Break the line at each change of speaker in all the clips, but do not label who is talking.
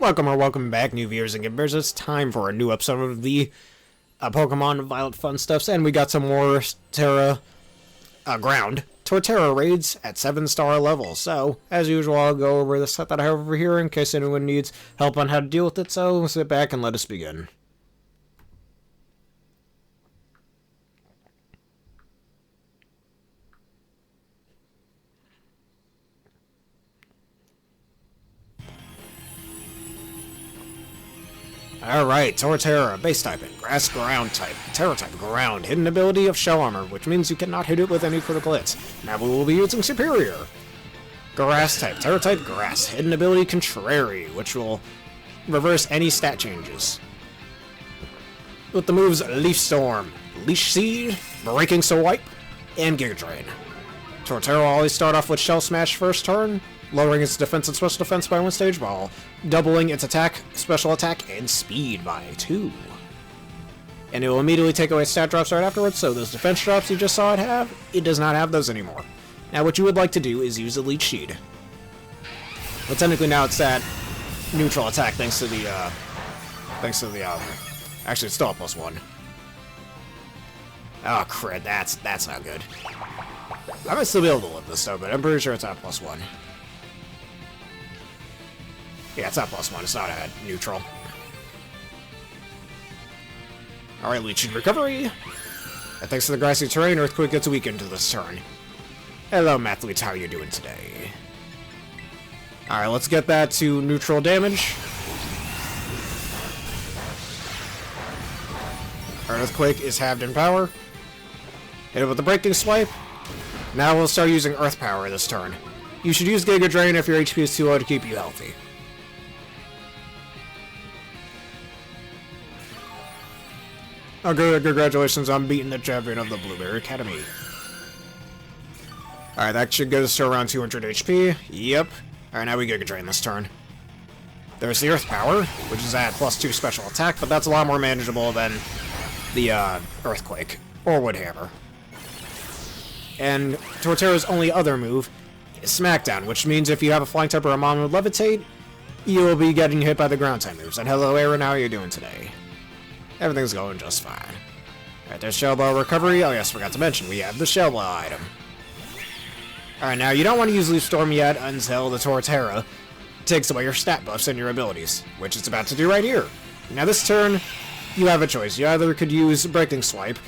Welcome back, new viewers and givers. It's time for a new episode of the Pokemon Violet Fun Stuffs, and we got some more Tera Torterra raids at 7-star level. So, as usual, I'll go over the set that I have over here in case anyone needs help on how to deal with it, so sit back and let us begin. Alright, Torterra, base typing, grass ground type, Terra type ground, hidden ability of shell armor, which means you cannot hit it with any critical hits. Now we will be using superior. Grass type, Terra type grass, hidden ability contrary, which will reverse any stat changes. With the moves Leaf Storm, Leash Seed, Breaking Swipe, and Giga Drain. Torterra will always start off with Shell Smash first turn, lowering its defense and special defense by 1 stage while doubling its attack, special attack, and speed by 2. And it will immediately take away stat drops right afterwards, so those defense drops you just saw it have, it does not have those anymore. Now what you would like to do is use a Leech Seed. But technically now it's that neutral attack thanks to the, actually it's still a +1. Oh crud, that's not good. I might still be able to live this though, but I'm pretty sure it's at +1. Yeah, it's not +1, it's not a neutral. Alright, Leech Seed recovery. And thanks to the grassy terrain, Earthquake gets weakened to this turn. Hello, Mathletes, how are you doing today? Alright, let's get that to neutral damage. Our Earthquake is halved in power. Hit it with the Breaking Swipe. Now we'll start using Earth Power this turn. You should use Giga Drain if your HP is too low to keep you healthy. Oh, good, congratulations on beating the champion of the Blueberry Academy. Alright, that should get us to around 200 HP. Yep. Alright, now we Giga Drain this turn. There's the Earth Power, which is at +2 special attack, but that's a lot more manageable than the Earthquake or Wood Hammer. And Torterra's only other move is Smackdown, which means if you have a Flying type or a Mon with Levitate, you will be getting hit by the ground type moves. And hello, Aaron, how are you doing today? Everything's going just fine. Alright, there's Shell Ball recovery. Oh yes, forgot to mention, we have the Shell Ball item. Alright, now you don't want to use Leaf Storm yet until the Torterra takes away your stat buffs and your abilities, which it's about to do right here. Now this turn, you have a choice. You either could use Breaking Swipe,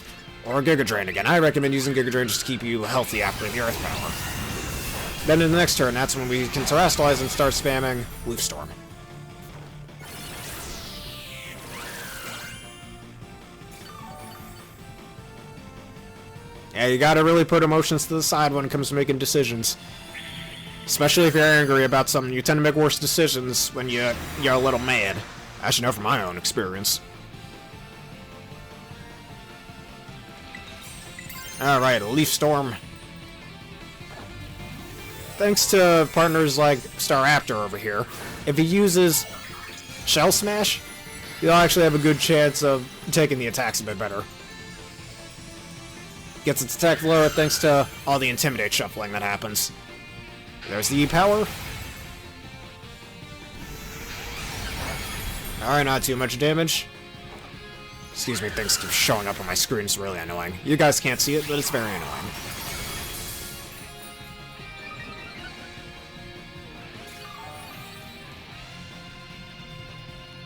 or Giga Drain again. I recommend using Giga Drain just to keep you healthy after the Earth Power. Then in the next turn, that's when we can Terastallize and start spamming Leaf Storm. Yeah, you gotta really put emotions to the side when it comes to making decisions. Especially if you're angry about something, you tend to make worse decisions when you're a little mad. I should know from my own experience. Alright, Leaf Storm. Thanks to partners like Staraptor over here, if he uses Shell Smash, you'll actually have a good chance of taking the attacks a bit better. Gets its attack lower thanks to all the Intimidate shuffling that happens. There's the E-Power. Alright, not too much damage. Excuse me, things keep showing up on my screen, it's really annoying. You guys can't see it, but it's very annoying.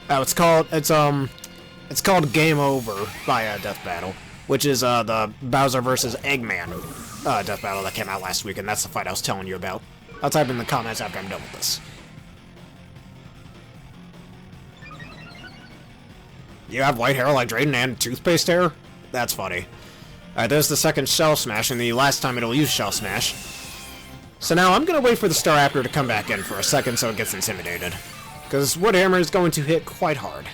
Oh, it's called Game Over by Death Battle, which is the Bowser vs. Eggman Death Battle that came out last week, and that's the fight I was telling you about. I'll type in the comments after I'm done with this. You have white hair like Drayden and toothpaste hair? That's funny. Alright, there's the second Shell Smash, and the last time it'll use Shell Smash. So now I'm gonna wait for the Staraptor to come back in for a second so it gets intimidated. Because Wood Hammer is going to hit quite hard.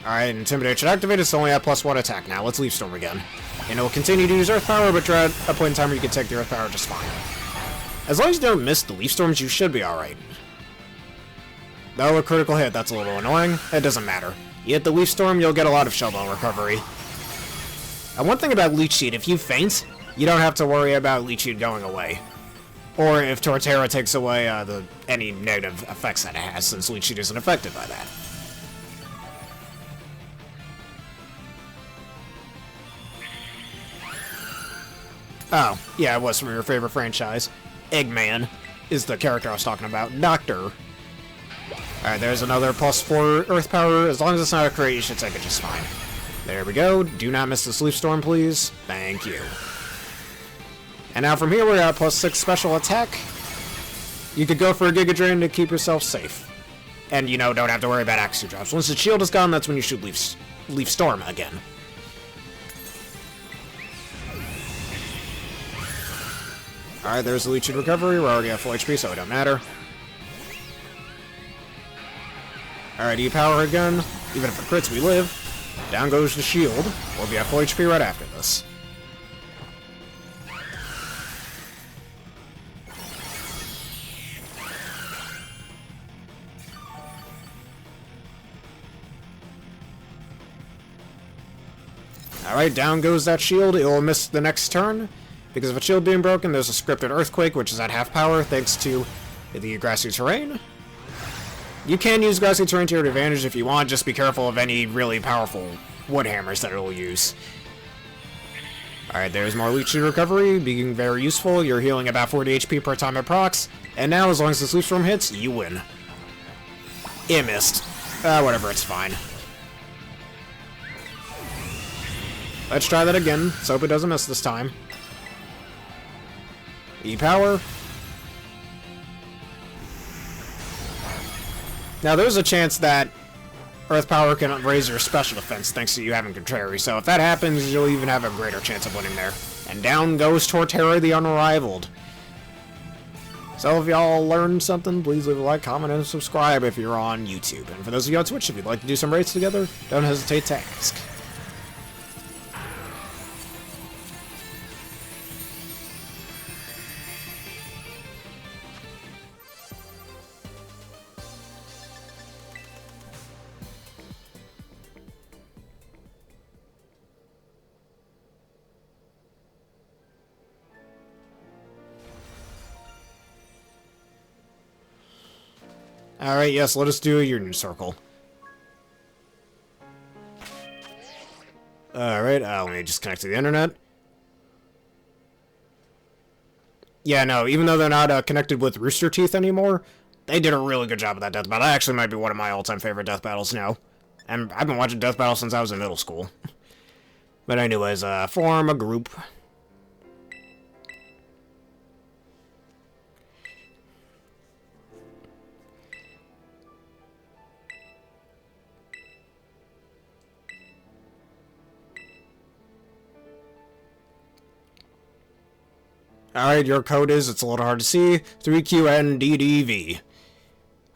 Alright, Intimidate should activate, it's only at +1 attack now. Let's Leaf Storm again. And it will continue to use Earth Power, but at a point in time where you can take the Earth Power just fine. As long as you don't miss the Leaf Storms, you should be alright. Though a critical hit, that's a little annoying. It doesn't matter. You hit the Leaf Storm, you'll get a lot of Shell Ball recovery. And one thing about Leech Seed, if you faint, you don't have to worry about Leech Seed going away. Or if Torterra takes away any negative effects that it has, since Leech Seed isn't affected by that. Oh, yeah, it was from your favorite franchise. Eggman is the character I was talking about. Doctor. Alright, there's another +4 Earth Power. As long as it's not a crit, you should take it just fine. There we go. Do not miss the Sleep Storm, please. Thank you. And now from here, we're at +6 Special Attack. You could go for a Giga Drain to keep yourself safe. And, you know, don't have to worry about Axie drops. Once the shield is gone, that's when you should leave Storm again. Alright, there's the Leech Seed recovery. We're already at full HP, so it don't matter. Alright, E-Power again. Even if it crits, we live. Down goes the shield. We'll be at full HP right after this. Alright, down goes that shield. It will miss the next turn. Because of a shield being broken, there's a scripted Earthquake, which is at half power, thanks to the Grassy Terrain. You can use Grassy Terrain to your advantage if you want, just be careful of any really powerful wood hammers that it will use. Alright, there's more Leech Seed recovery, being very useful. You're healing about 40 HP per time it procs. And now, as long as the Sleep Storm hits, you win. It missed. Whatever, it's fine. Let's try that again. Let's hope it doesn't miss this time. E-Power. Now, there's a chance that Earth Power can raise your special defense thanks to you having Contrary, so if that happens, you'll even have a greater chance of winning there. And down goes Torterra the Unrivaled. So if y'all learned something, please leave a like, comment, and subscribe if you're on YouTube. And for those of you on Twitch, if you'd like to do some raids together, don't hesitate to ask. Alright, yes, let us do a Union Circle. Alright, let me just connect to the internet. Yeah, no, even though they're not connected with Rooster Teeth anymore, they did a really good job of that death battle. That actually might be one of my all-time favorite death battles now. And I've been watching death battles since I was in middle school. But anyways, form a group. Alright, your code is, it's a little hard to see, 3QNDDV.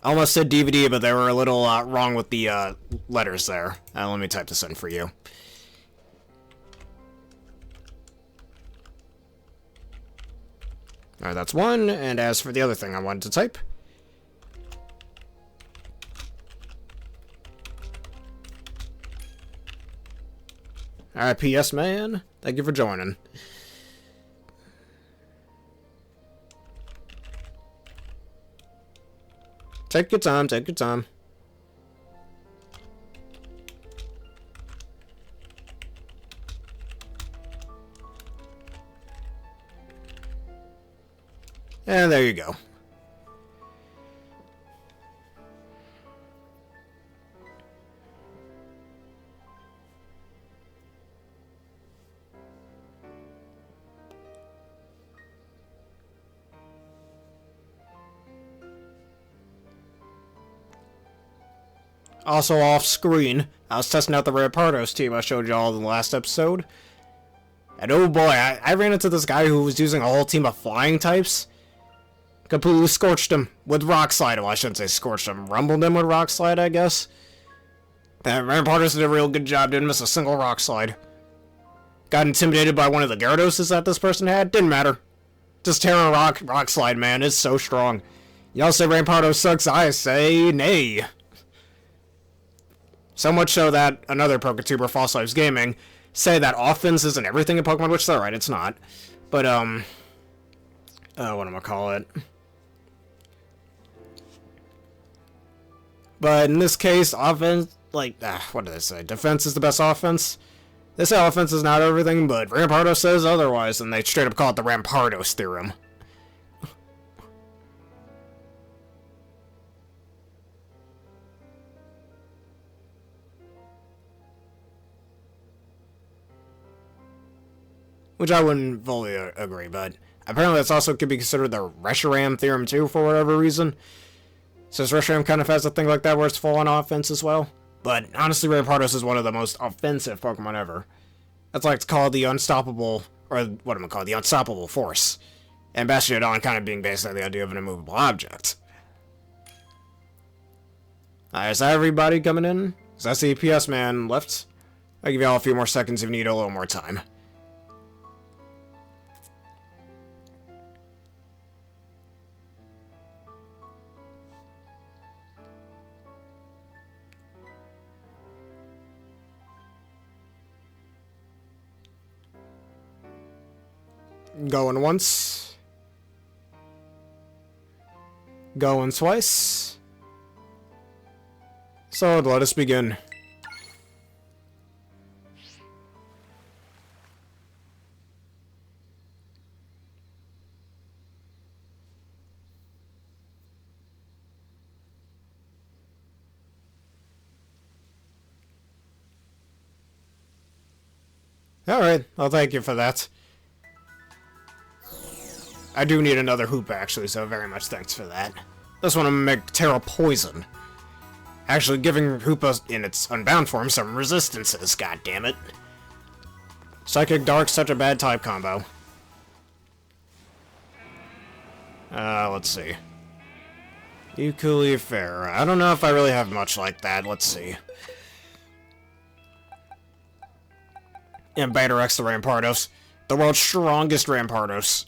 I almost said DVD, but they were a little wrong with the letters there. Let me type this in for you. Alright, that's one, and as for the other thing I wanted to type... Alright, PS man, thank you for joining. Take your time, take your time. And there you go. Also off screen, I was testing out the Rampardos team I showed y'all in the last episode. And oh boy, I ran into this guy who was using a whole team of flying types. Completely scorched him with Rock Slide. Well, I shouldn't say scorched him. Rumbled him with Rock Slide, I guess. Rampardos did a real good job. Didn't miss a single Rock Slide. Got intimidated by one of the Gyarados that this person had. Didn't matter. Just Tera Rock Slide, man. It's so strong. Y'all say Rampardos sucks. I say nay. So much so that another PokeTuber, False Lives Gaming, say that offense isn't everything in Pokemon, which they're right, it's not. But, whatchamacallit. But in this case, offense, like, what do they say? Defense is the best offense? They say offense is not everything, but Rampardos says otherwise, and they straight up call it the Rampardos theorem. Which I wouldn't fully agree, but apparently that's also could be considered the Reshiram theorem too, for whatever reason. Since Reshiram kind of has a thing like that where it's full on offense as well. But honestly, Rampardos is one of the most offensive Pokemon ever. That's like it's called the unstoppable, or what am I called, the unstoppable force. And Bastiodon kind of being based on the idea of an immovable object. Is that everybody coming in? Is that the PS man left? I'll give you all a few more seconds if you need a little more time. Going once. Going twice. So let us begin. Alright, I'll thank you for that. I do need another Hoopa, actually, so very much thanks for that. This one I'm gonna make Tera Poison. Actually giving Hoopa in its Unbound form some resistances, goddammit. Psychic Dark, such a bad type combo. Let's see. Euclifera. I don't know if I really have much like that, let's see. And Beta Rex the Rampardos. The world's strongest Rampardos.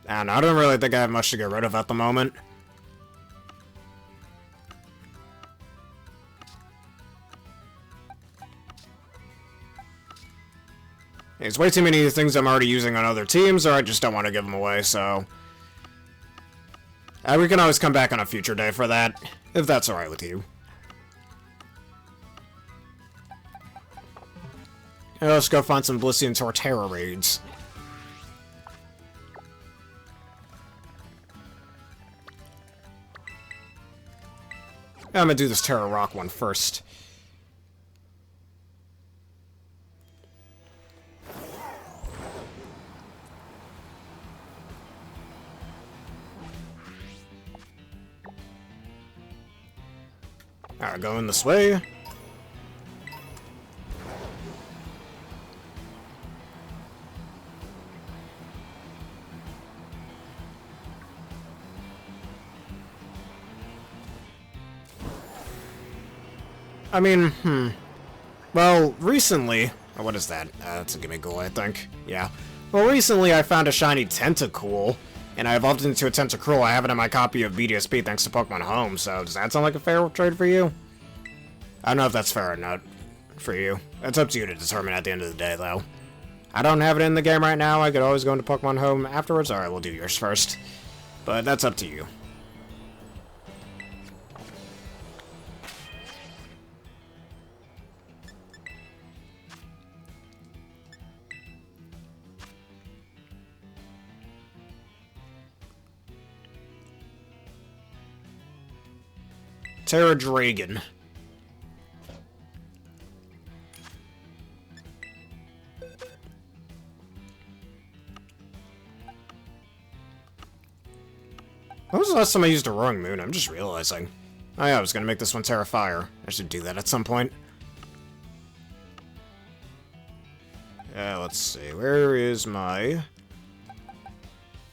And I don't really think I have much to get rid of at the moment. There's way too many things I'm already using on other teams, or I just don't want to give them away, so... we can always come back on a future day for that, if that's alright with you. Let's go find some Blissey and Torterra raids. I'm gonna do this Terra Rock one first. Alright, going this way. I mean, well, recently... Oh, what is that? That's a Gimmighoul, I think. Yeah. Well, recently I found a shiny Tentacool, and I evolved it into a Tentacruel. I have it in my copy of BDSP thanks to Pokemon Home, so does that sound like a fair trade for you? I don't know if that's fair or not for you. It's up to you to determine at the end of the day, though. I don't have it in the game right now. I could always go into Pokemon Home afterwards. Alright, we'll do yours first. But that's up to you. Tera Dragon. When was the last time I used a Roaring Moon? I'm just realizing. Oh yeah, I was gonna make this one Tera Fire. I should do that at some point. Let's see. Where is my...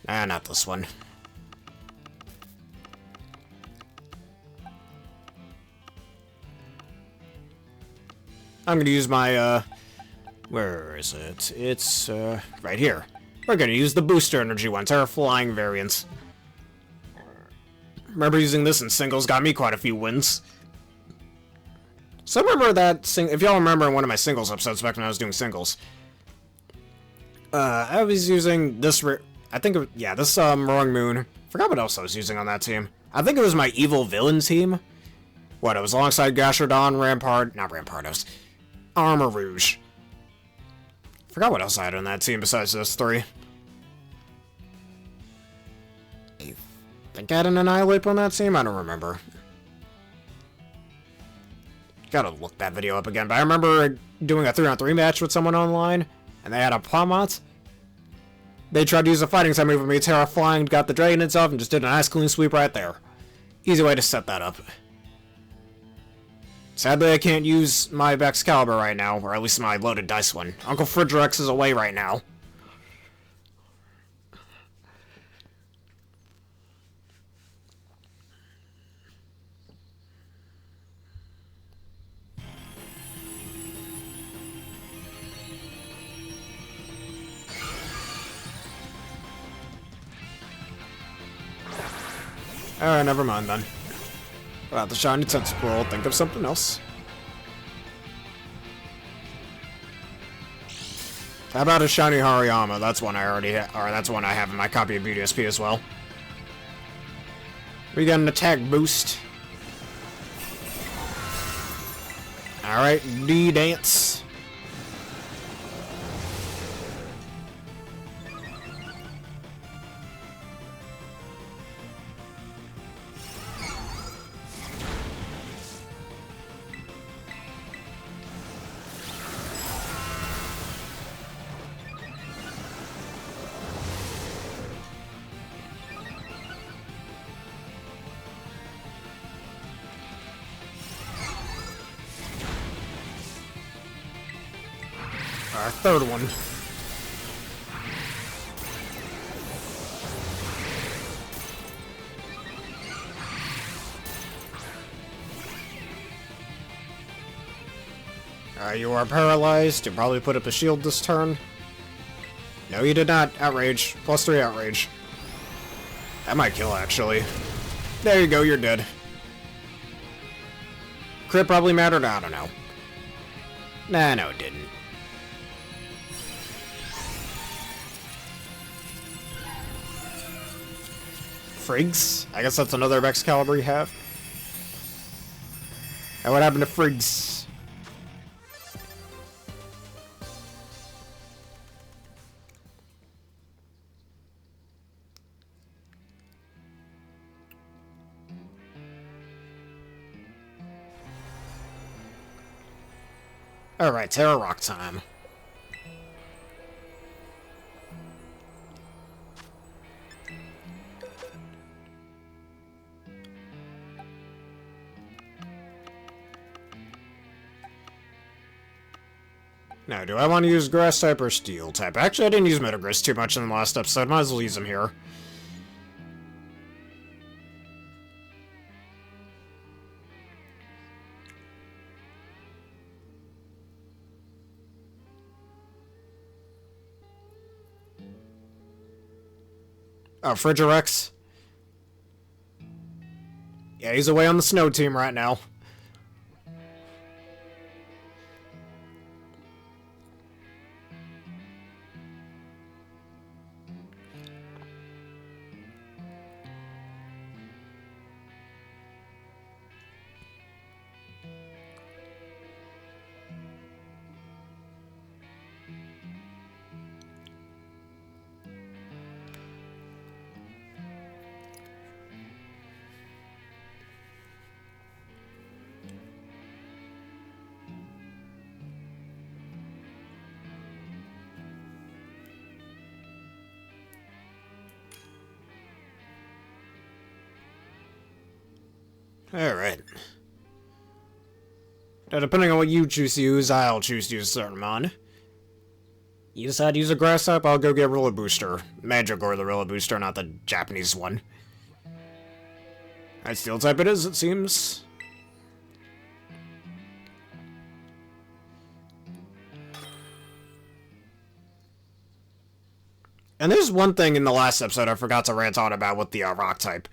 not this one. I'm gonna use my, where is it? It's, right here. We're gonna use the Booster Energy one, Tera Flying variant. Remember using this in singles, got me quite a few wins. So remember that if y'all remember in one of my singles episodes back when I was doing singles, I was using this, this Roaring Moon. Forgot what else I was using on that team. I think it was my evil villain team. What, it was alongside Gashardon, it was Armor Rouge. Forgot what else I had on that team besides those three. I think I had an Annihilate on that team? I don't remember. Gotta look that video up again, but I remember doing a 3-on-3 match with someone online, and they had a Pawmot. They tried to use a fighting type move with me, Terra flying, got the dragon itself, and just did a nice clean sweep right there. Easy way to set that up. Sadly, I can't use my Excalibur right now, or at least my loaded dice one. Uncle Fridrex is away right now. Alright, never mind then. Without the shiny tentacle, I'll think of something else. How about a shiny Hariyama? That's one I already that's one I have in my copy of Beauty SP as well. We got an attack boost. Alright, D-Dance. Our third one. You are paralyzed. You probably put up a shield this turn. No, you did not. Outrage. +3 outrage. That might kill, actually. There you go, you're dead. Crit probably mattered? I don't know. Nah, no, it didn't. Friggs? I guess that's another Excalibur you have. And what happened to Friggs? Alright, Terra Rock time. Now, do I want to use Grass type or Steel type? Actually, I didn't use Metagross too much in the last episode. Might as well use them here. Oh, Frigirex. Yeah, he's away on the snow team right now. Alright. Now, depending on what you choose to use, I'll choose to use a certain mon. You decide to use a Grass type, I'll go get Rilla Booster. Magic-or the Rilla Booster, not the Japanese one. Alright, Steel type it is, it seems. And there's one thing in the last episode I forgot to rant on about with the Rock type.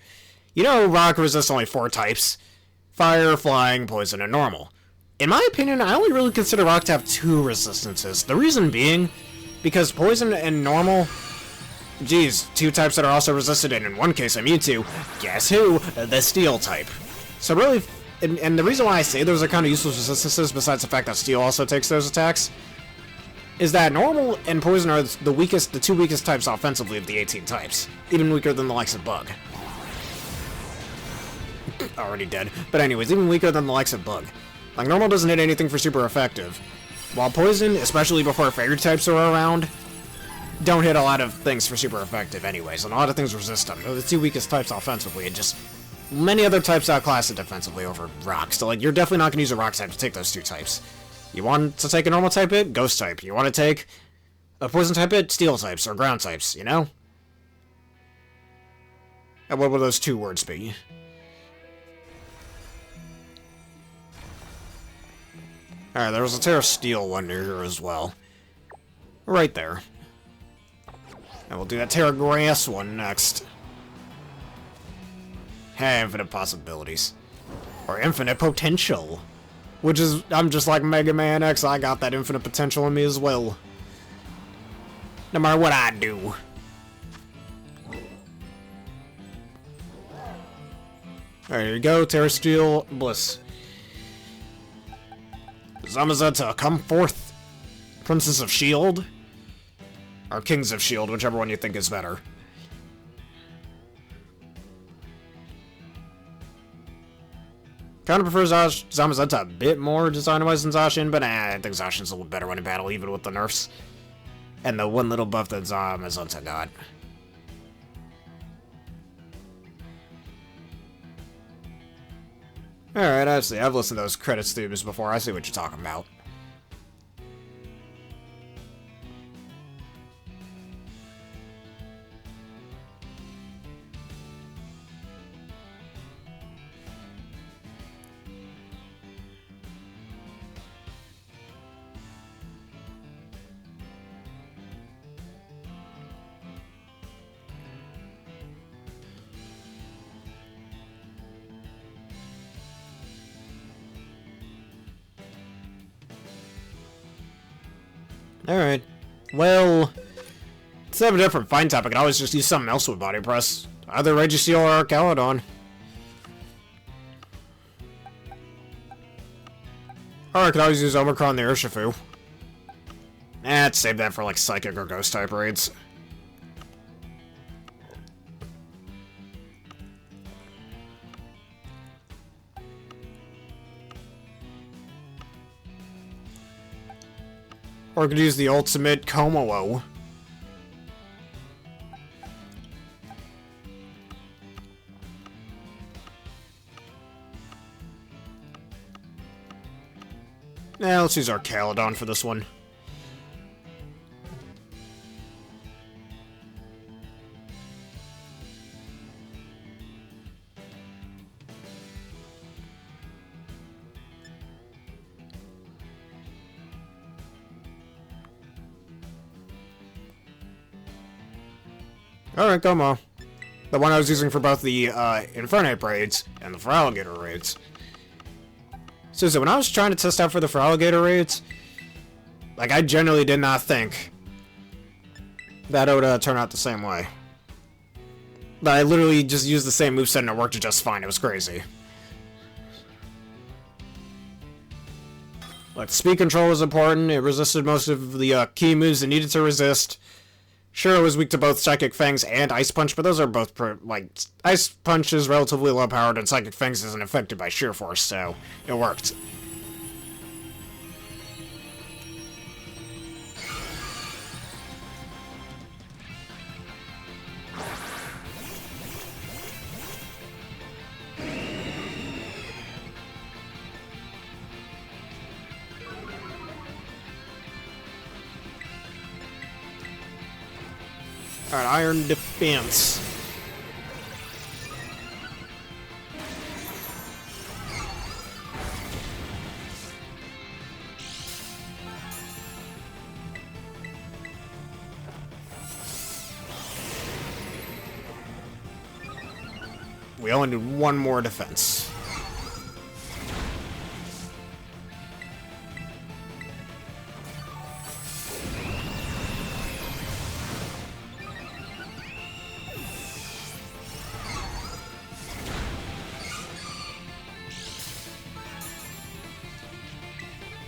You know, Rock resists only 4 types. Fire, Flying, Poison, and Normal. In my opinion, I only really consider rock to have 2 resistances. The reason being, because poison and normal, geez, 2 types that are also resisted, and in one case immune to, guess who? The steel type. So really, and the reason why I say those are kind of useless resistances, besides the fact that steel also takes those attacks, is that normal and poison are the 2 weakest types offensively of the 18 types. Even weaker than the likes of bug. Already dead. But anyways, even weaker than the likes of bug. Like, normal doesn't hit anything for super effective. While poison, especially before fairy types are around, don't hit a lot of things for super effective anyways, and a lot of things resist them. They're the 2 weakest types offensively, and just many other types outclass it defensively over rock. So, like, you're definitely not going to use a rock type to take those 2 types. You want to take a normal type hit? Ghost type. You want to take a poison type hit? Steel types, or ground types, you know? And what would those 2 words be? Alright, there was a Tera Steel one near here as well. Right there. And we'll do that Tera Grass one next. Hey, infinite possibilities. Or infinite potential. Which is, I'm just like Mega Man X, I got that infinite potential in me as well. No matter what I do. There you go, Tera Steel, Bliss. Zamazenta, come forth, Princess of Shield, or Kings of Shield, whichever one you think is better. Kinda prefer Zamazenta a bit more design-wise than Zacian, but I think Zacian's a little better when in battle, even with the nerfs. And the one little buff that Zamazenta got. Alright, I see. I've listened to those credits themes before. I see what you're talking about. Alright. Well, instead of a different fight type, I could always just use something else with Body Press. Either Registeel or Caledon. Or I could always use Omicron the Urshifu. Let's save that for like Psychic or Ghost type raids. Or I could use the ultimate Komowo. Nah, let's use our Caledon for this one. Alright, come on. The one I was using for both the Infernape raids and the Feraligatr raids. So when I was trying to test out for the Feraligatr raids, like, I generally did not think that it would turn out the same way. But I literally just used the same moveset and it worked just fine. It was crazy. Like, speed control was important. It resisted most of the key moves it needed to resist. Sure, it was weak to both Psychic Fangs and Ice Punch, but those are both, like, Ice Punch is relatively low-powered, and Psychic Fangs isn't affected by Sheer Force, so it worked. Alright, Iron Defense. We only need one more defense.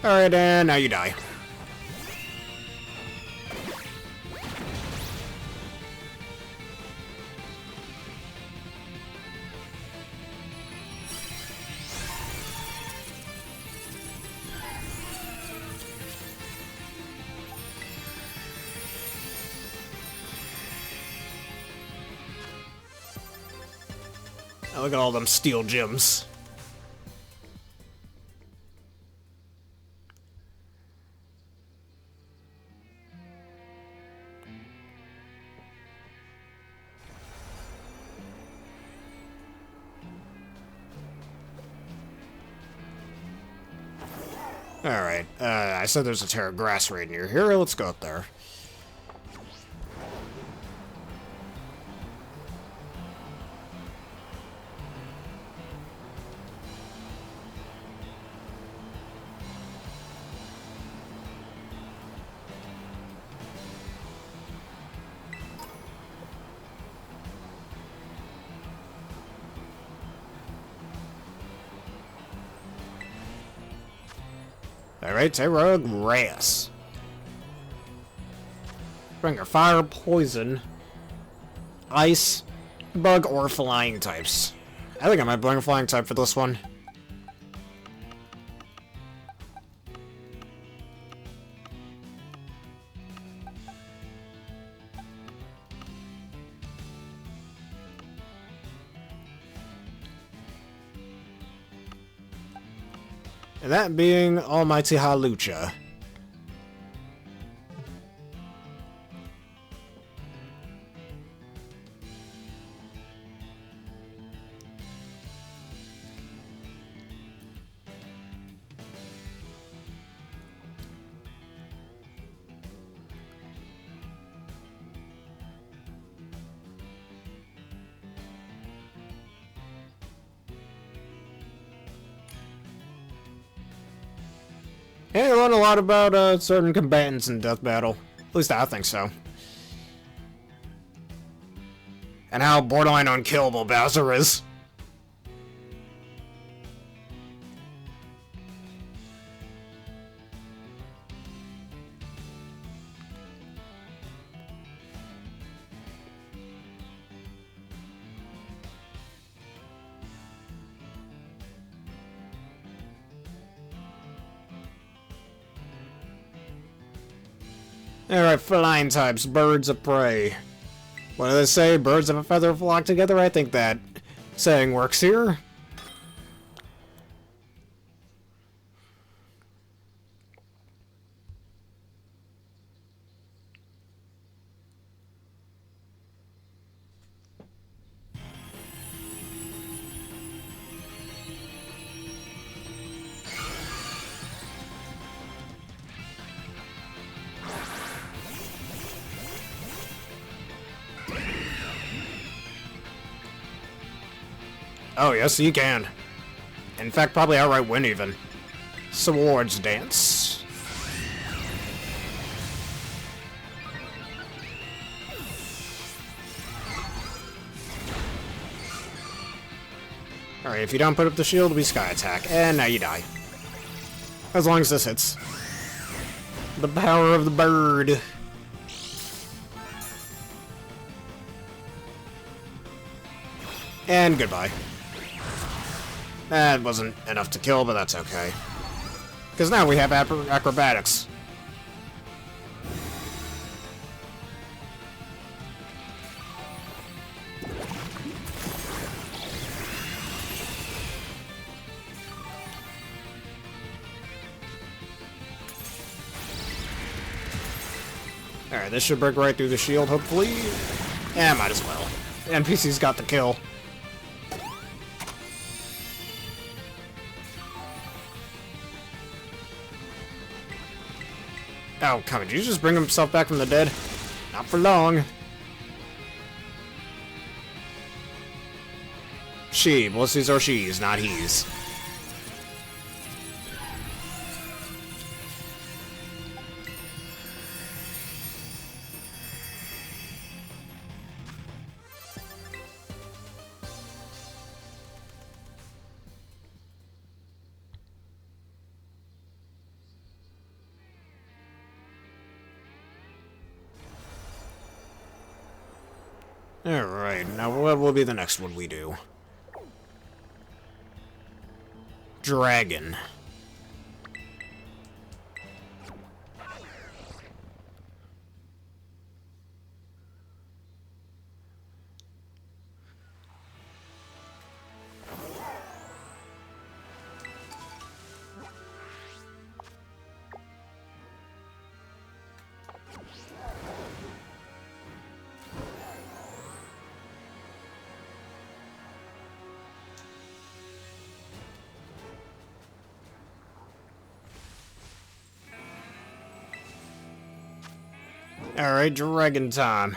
Alright, and now you die. Oh, look at all them steel gems. Alright, I said there's a Tera Raid near here. Let's go up there. Alright, Tera Grass. Bring your fire, poison, ice, bug, or flying types. I think I might bring a flying type for this one. And that being Almighty Halucha. Yeah, you learn a lot about certain combatants in Death Battle. At least I think so. And how borderline unkillable Bowser is. Alright, flying types, birds of prey. What do they say? Birds of a feather flock together? I think that saying works here. Oh, yes, you can. In fact, probably outright win, even. Swords Dance. Alright, if you don't put up the shield, it'll be Sky Attack. And now you die. As long as this hits. The power of the bird. And goodbye. That wasn't enough to kill, but that's okay. Because now we have acrobatics. Alright, this should break right through the shield, hopefully. Yeah, might as well. NPC's got the kill. Oh, come on, did you just bring himself back from the dead? Not for long. She, Blisseys or she's, not he's. Alright, now what will be the next one we do? Dragon. Alright, dragon time.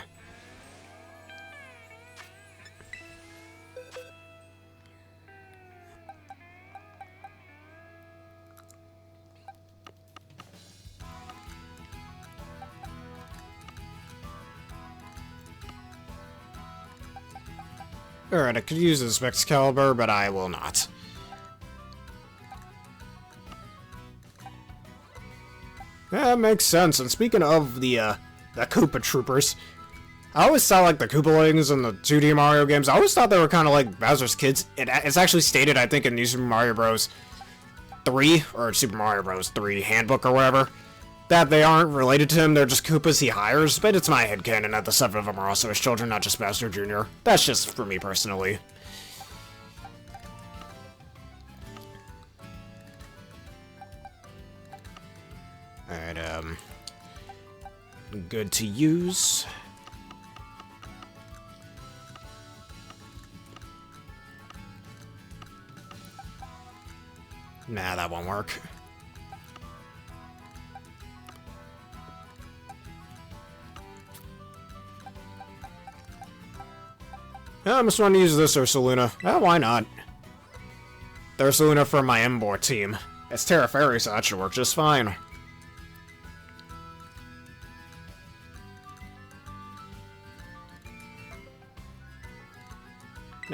Alright, I could use this Excalibur, but I will not. Yeah, that makes sense. And speaking of the Koopa Troopers, I always thought like the Koopalings in the 2D Mario games, I always thought they were kind of like Bowser's kids. It's actually stated, I think, in New Super Mario Bros. 3, or Super Mario Bros. 3 Handbook or whatever, that they aren't related to him, they're just Koopas he hires, but it's my headcanon that the 7 of them are also his children, not just Bowser Jr. That's just for me personally. Alright, good to use. Nah, that won't work. Yeah, I just want to use this Ursaluna. Oh, why not? The Ursaluna for my Embor team. It's Terra Fairy, so that should work just fine.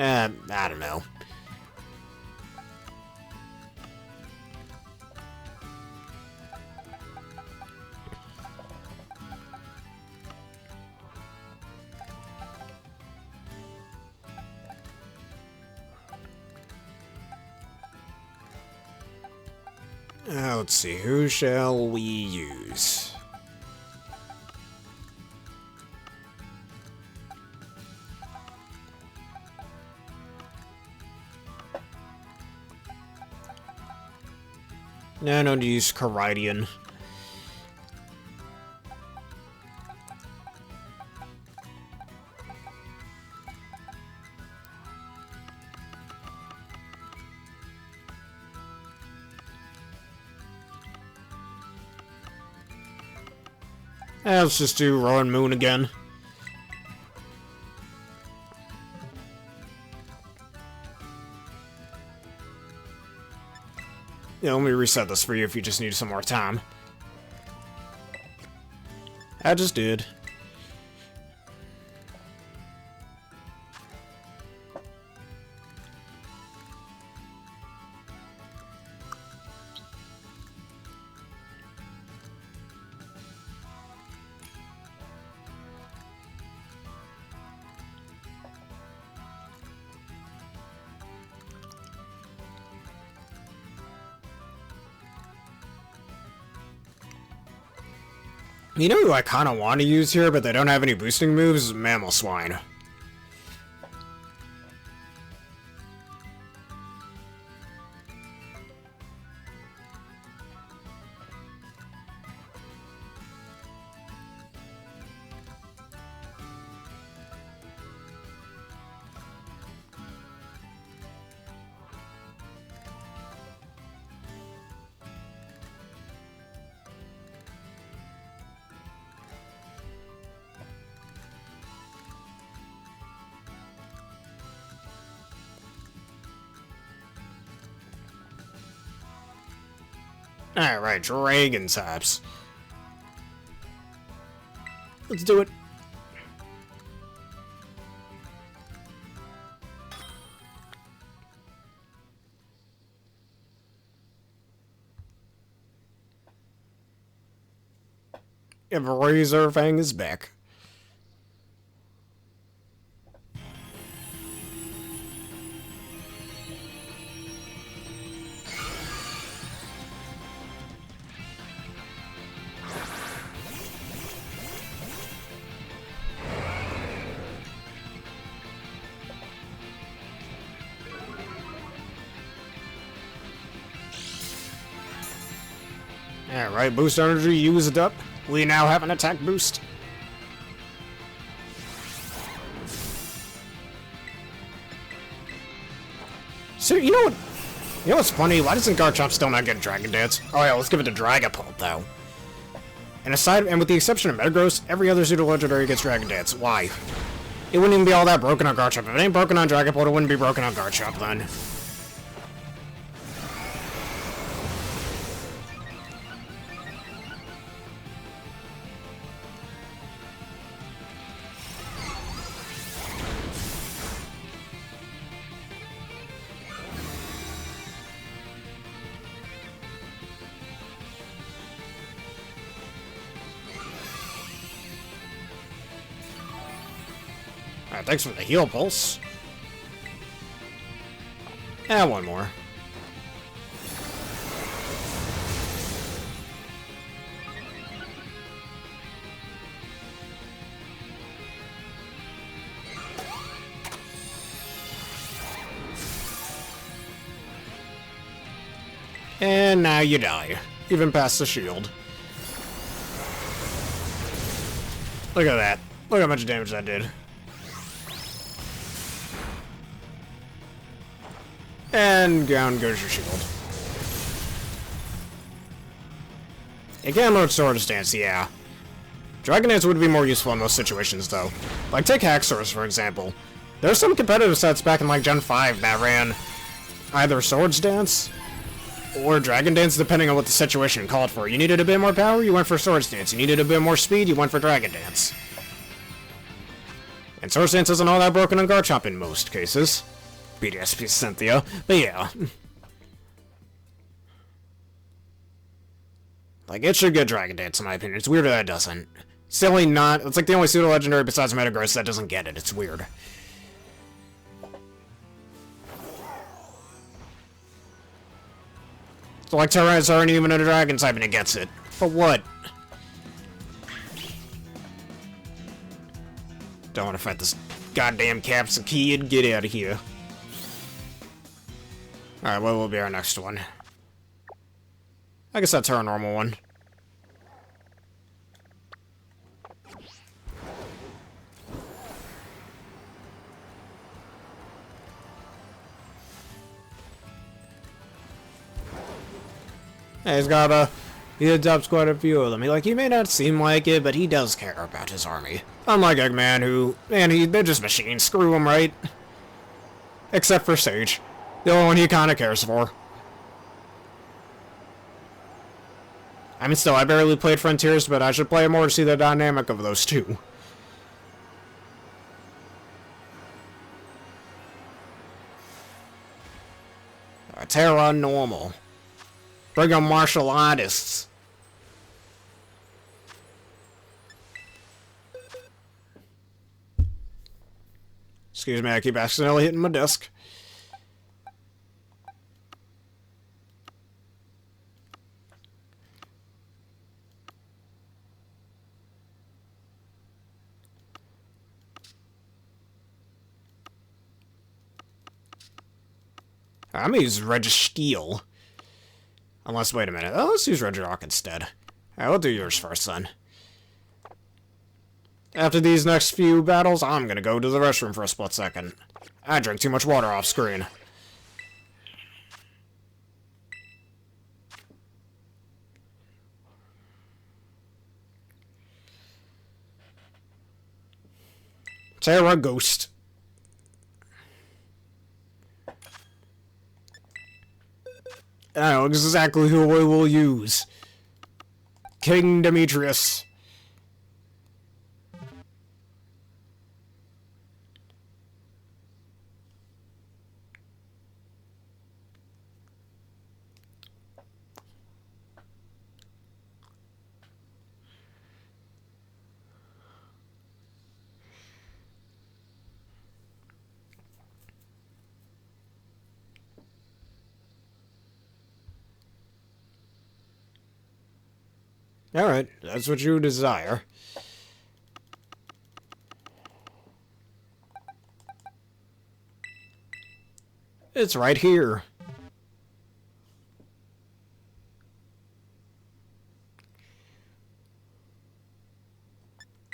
I don't know. Let's see, who shall we use? No, no need to use Caridian. Let's just do Rowan Moon again. Yeah, let me reset this for you if you just need some more time. I just did. You know who I kind of want to use here, but they don't have any boosting moves? Mammal Swine. Alright, Dragon types. Let's do it. If Razor Fang is back. Alright, boost energy used up. We now have an attack boost. So, you know what? You know what's funny? Why doesn't Garchomp still not get Dragon Dance? Oh yeah, let's give it to Dragapult, though. And with the exception of Metagross, every other pseudo-legendary gets Dragon Dance. Why? It wouldn't even be all that broken on Garchomp. If it ain't broken on Dragapult, it wouldn't be broken on Garchomp, then. Alright, thanks for the heal pulse. And one more. And now you die, even past the shield. Look at that. Look how much damage that did. And down goes your shield. Again, Lord Swords Dance, yeah. Dragon Dance would be more useful in most situations, though. Like, take Haxorus, for example. There's some competitive sets back in, like, Gen 5 that ran either Swords Dance or Dragon Dance, depending on what the situation called for. You needed a bit more power, you went for Swords Dance. You needed a bit more speed, you went for Dragon Dance. And Swords Dance isn't all that broken on Garchomp in most cases. BDSP Cynthia, but yeah. Like, it should get Dragon Dance, in my opinion. It's weird that it doesn't. It's the only not... It's like the only pseudo-legendary besides Metagross that doesn't get it. It's weird. So, like, Torterra aren't even a Dragon type and it gets it. For what? Don't want to fight this goddamn Capsule Kid. Get out of here. Alright, what will be our next one? I guess that's our normal one. Hey, he adopts quite a few of them. He may not seem like it, but he does care about his army. Unlike Eggman, who, man, they're just machines. Screw him, right? Except for Sage. The only one he kinda cares for. I mean, still, I barely played Frontiers, but I should play it more to see the dynamic of those two. Terra normal. Bring on martial artists. Excuse me, I keep accidentally hitting my desk. I'm gonna use Registeel. Unless, wait a minute. Oh, let's use Regirock instead. Alright, we'll do yours first, then. After these next few battles, I'm gonna go to the restroom for a split second. I drank too much water off screen. Terra Ghost. I know exactly who we will use. King Demetrius. Alright, that's what you desire. It's right here.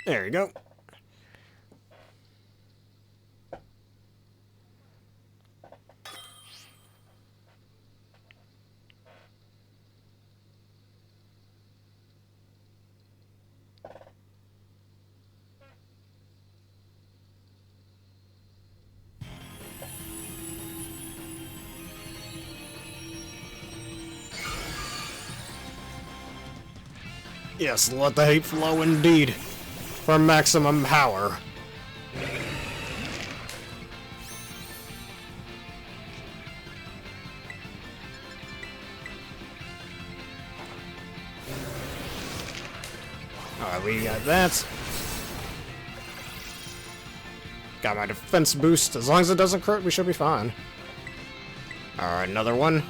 There you go. Yes, let the hate flow indeed. For maximum power. Alright, we got that. Got my defense boost. As long as it doesn't crit, we should be fine. Alright, another one.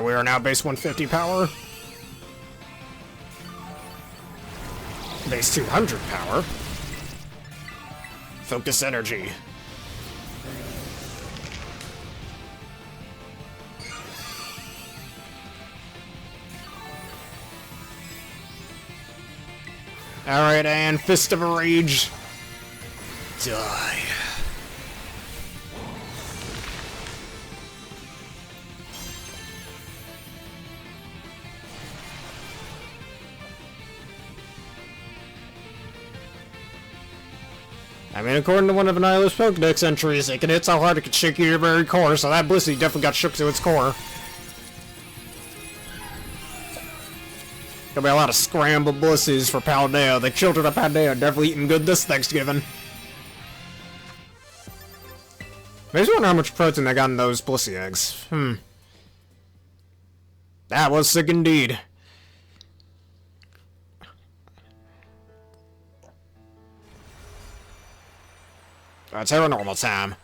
We are now base 150 power. Base 200 power. Focus energy. Alright, and Fist of Rage. Die. I mean, according to one of Annihila's Pokedex entries, it can hit so hard it can shake you to your very core, so that Blissey definitely got shook to its core. There'll be a lot of scrambled Blisseys for Paldea. The children of Paldea are definitely eating good this Thanksgiving. I just wonder how much protein they got in those Blissey eggs. That was sick indeed. It's our normal time.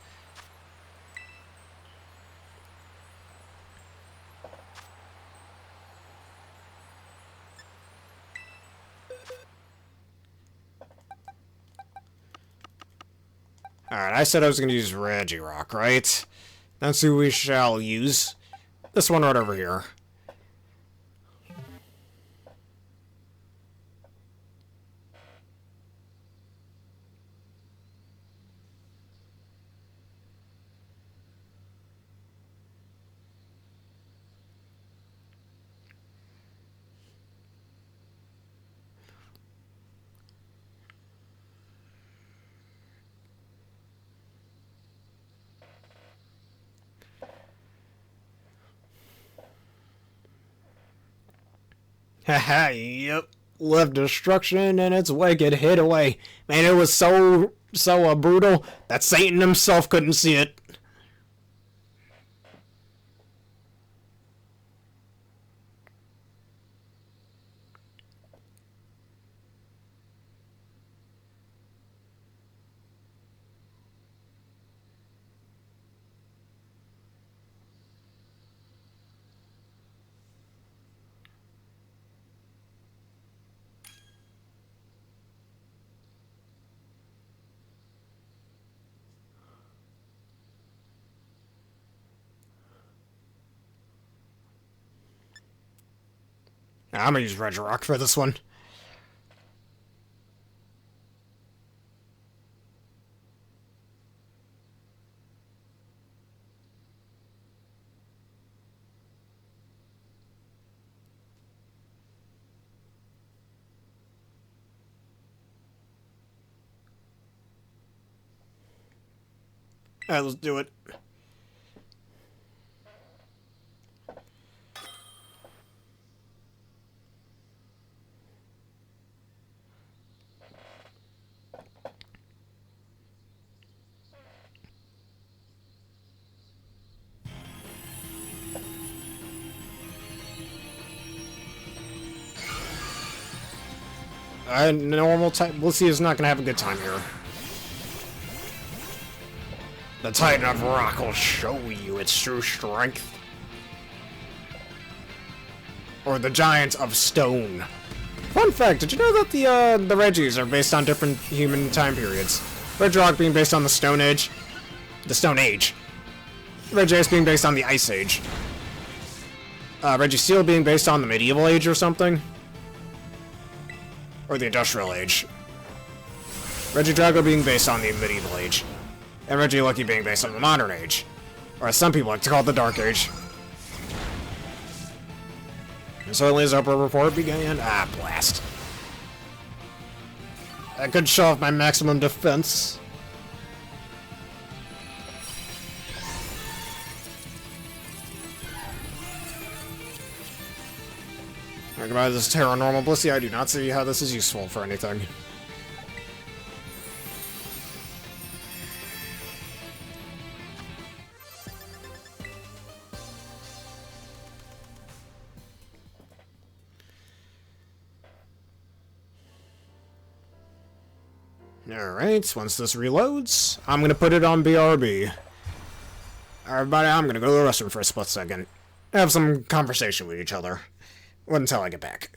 Alright, I said I was going to use Regirock, right? That's who we shall use. This one right over here. Haha, yep. Left destruction and its wicked hid away. Man, it was so brutal that Satan himself couldn't see it. I'm gonna use Regirock for this one. Alright, let's do it. Normal type Blissey is not gonna have a good time here. The Titan of Rock will show you its true strength. Or the Giant of Stone. Fun fact, did you know that the Regis are based on different human time periods? Regirock being based on the Stone Age. The Stone Age. Regice being based on the Ice Age. Registeel being based on the Medieval Age or something. Or the Industrial Age. Regidrago being based on the Medieval Age. And Regieleki being based on the Modern Age. Or as some people like to call it, the Dark Age. And certainly as Upper Report began. Ah, blast. I could show off my maximum defense. Goodbye, this is Tera Normal Blissey. I do not see how this is useful for anything. Alright, once this reloads, I'm gonna put it on BRB. Alright, everybody, I'm gonna go to the restroom for a split second. Have some conversation with each other. Until I get back.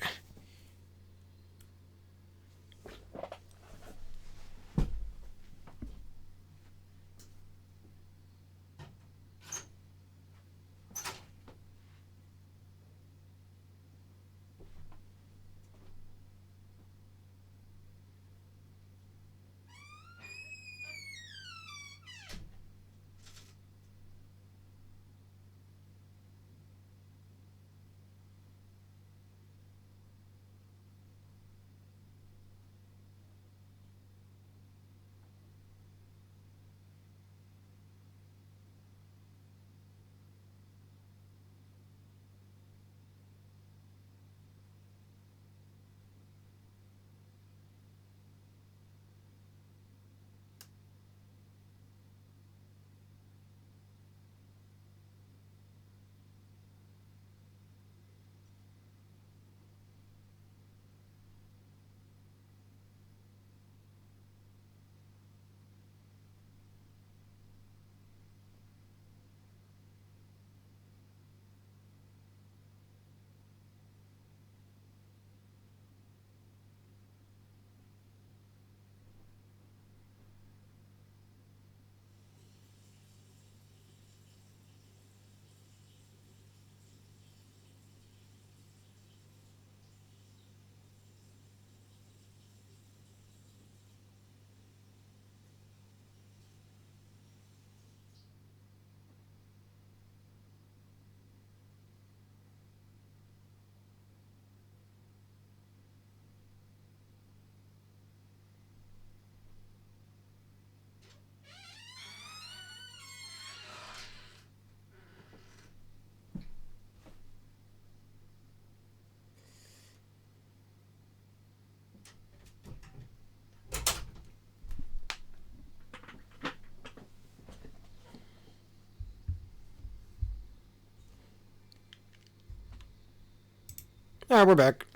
Alright, we're back.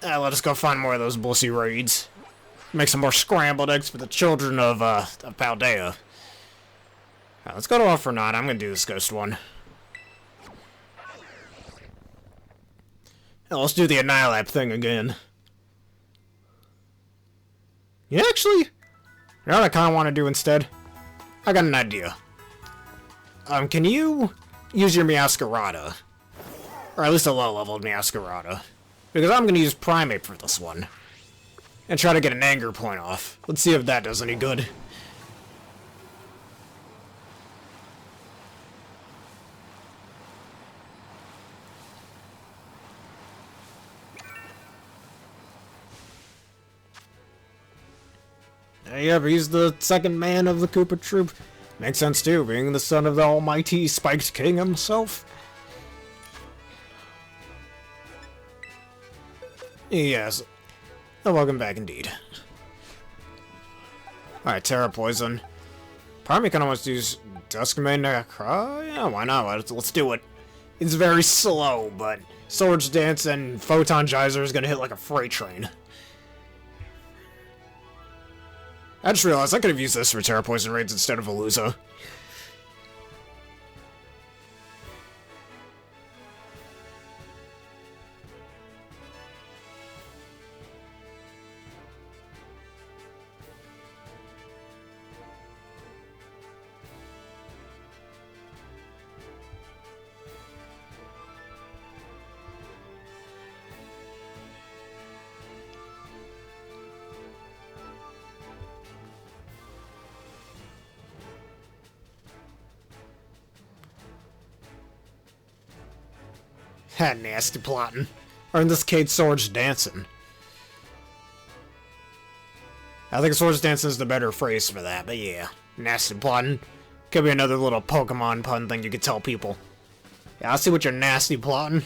Let us go find more of those Blissey raids. Make some more scrambled eggs for the children of Paldea. Let's go to off or not. I'm gonna do this ghost one. Let's do the Annihilap thing again. Yeah, actually, you know what I kind of want to do instead? I got an idea. Can you use your Meowscarada? Or at least a low-level Meowscarada. Because I'm going to use Primate for this one. And try to get an anger point off. Let's see if that does any good. Yep, he's the second man of the Koopa Troop. Makes sense too, being the son of the almighty Spiked King himself. Yes. Oh, welcome back indeed. Alright, Terra Poison. Part of me can almost use Duskmane Necro. Yeah, why not? Let's do it. It's very slow, but Swords Dance and Photon Geyser is gonna hit like a freight train. I just realized I could have used this for Terra Poison raids instead of Veluza. Ha, nasty plotting. Or in this case, Swords Dancing. I think Swords Dancing is the better phrase for that, but yeah. Nasty plotting. Could be another little Pokemon pun thing you could tell people. Yeah, I see what you're nasty plotting.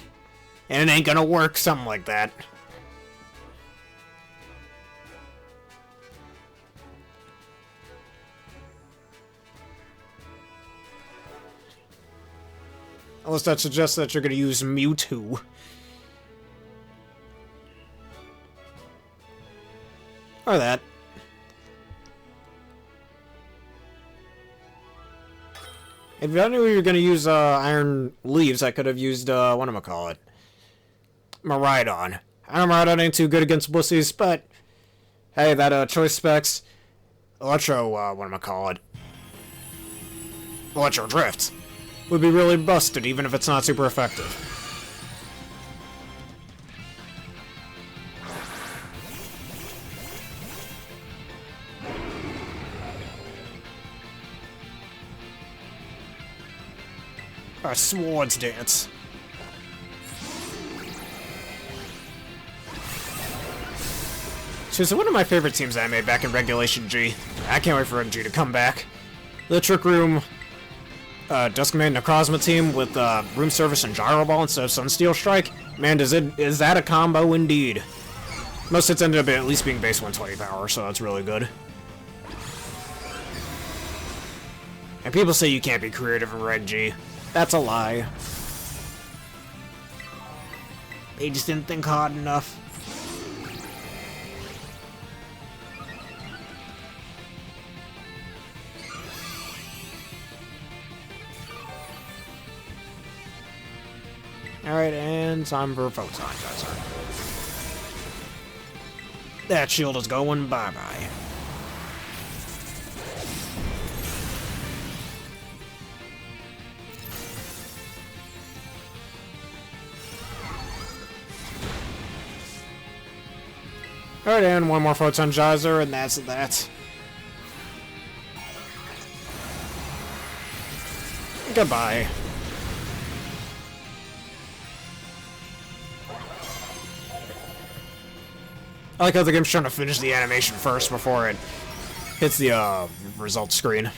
And it ain't gonna work, something like that. Unless that suggests that you're gonna use Mewtwo. Or that. If I knew you were gonna use Iron Leaves, I could have used whatchamacallit? Miraidon. I know Miraidon ain't too good against Blissey's, but hey, that choice specs whatchamacallit? Electro Drift would be really busted, even if it's not super effective. Alright, Swords Dance. Seriously, one of my favorite teams I made back in Regulation G. I can't wait for G to come back. The Trick Room, Duskmane Necrozma team with Room Service and Gyro Ball instead of Sunsteel Strike. Man, is that a combo indeed. Most hits ended up at least being base 120 power, so that's really good. And people say you can't be creative in Red G. That's a lie. They just didn't think hard enough. Alright, and time for Photon Geyser. That shield is going bye-bye. Alright, and one more Photon Geyser, and that's that. Goodbye. I like how the game's trying to finish the animation first before it hits the result screen.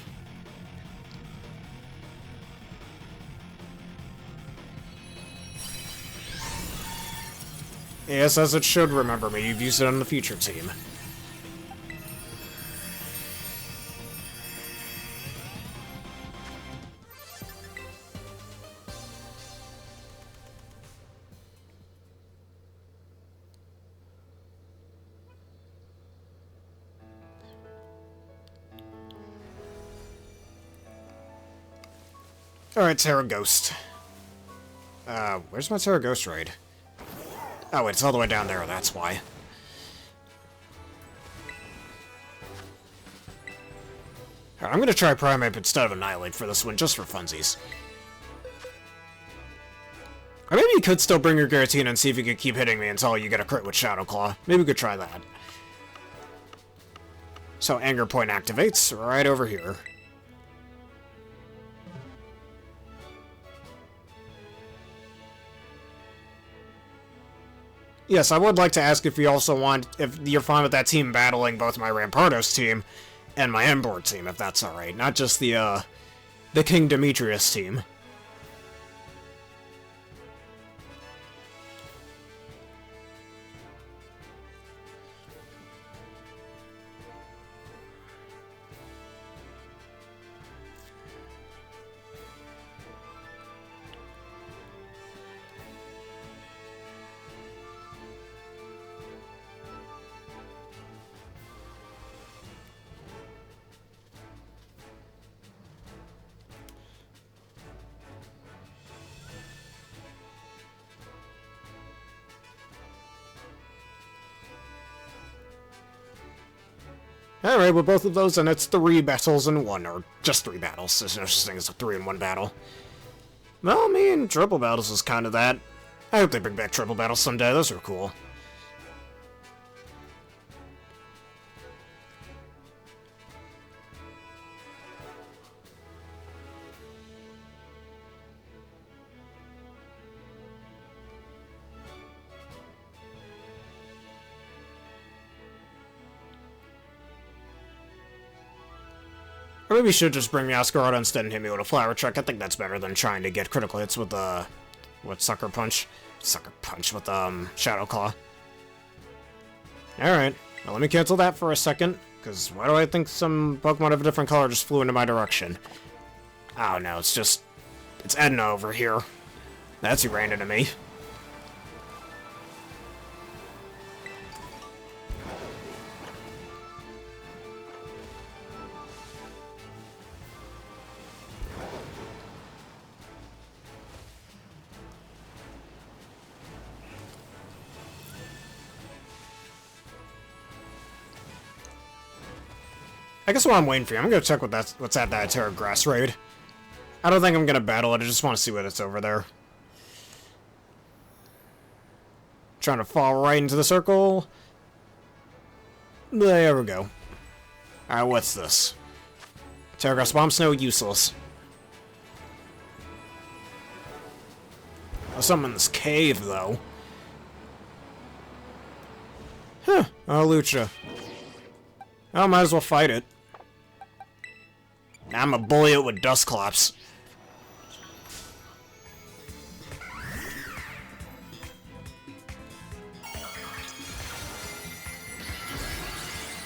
Yes, as it should remember me. You've used it on the future team. Alright, Tera Ghost. Where's my Tera Ghost raid? Oh, wait, it's all the way down there, that's why. I'm gonna try Primeape instead of Annihilate for this one, just for funsies. Or maybe you could still bring your Giratina and see if you could keep hitting me until you get a crit with Shadow Claw. Maybe we could try that. So, Anger Point activates right over here. Yes, I would like to ask if you also want, if you're fine with that team battling both my Rampardos team and my Emboar team, if that's alright. Not just the King Demetrius team. Alright, with both of those, and it's 3 battles in 1, or just 3 battles. There's no such thing as a 3-in-1 battle. Well, I mean, triple battles is kind of that. I hope they bring back triple battles someday, those are cool. Or maybe we should just bring Meowscarada instead and hit me with a Flower Trick. I think that's better than trying to get critical hits with, Sucker Punch? Sucker Punch with, Shadow Claw. Alright, well, let me cancel that for a second, because why do I think some Pokemon of a different color just flew into my direction? Oh no, it's Edna over here. That's who ran into me. I guess while I'm waiting for you, I'm gonna check what's at that Tera Raid. I don't think I'm gonna battle it, I just want to see what it's over there. Trying to fall right into the circle. There we go. Alright, what's this? Tera Bomb Snow, useless. There's something in this cave, though. Huh, oh, Lucha. I might as well fight it. I'm gonna bully it with Dusclops.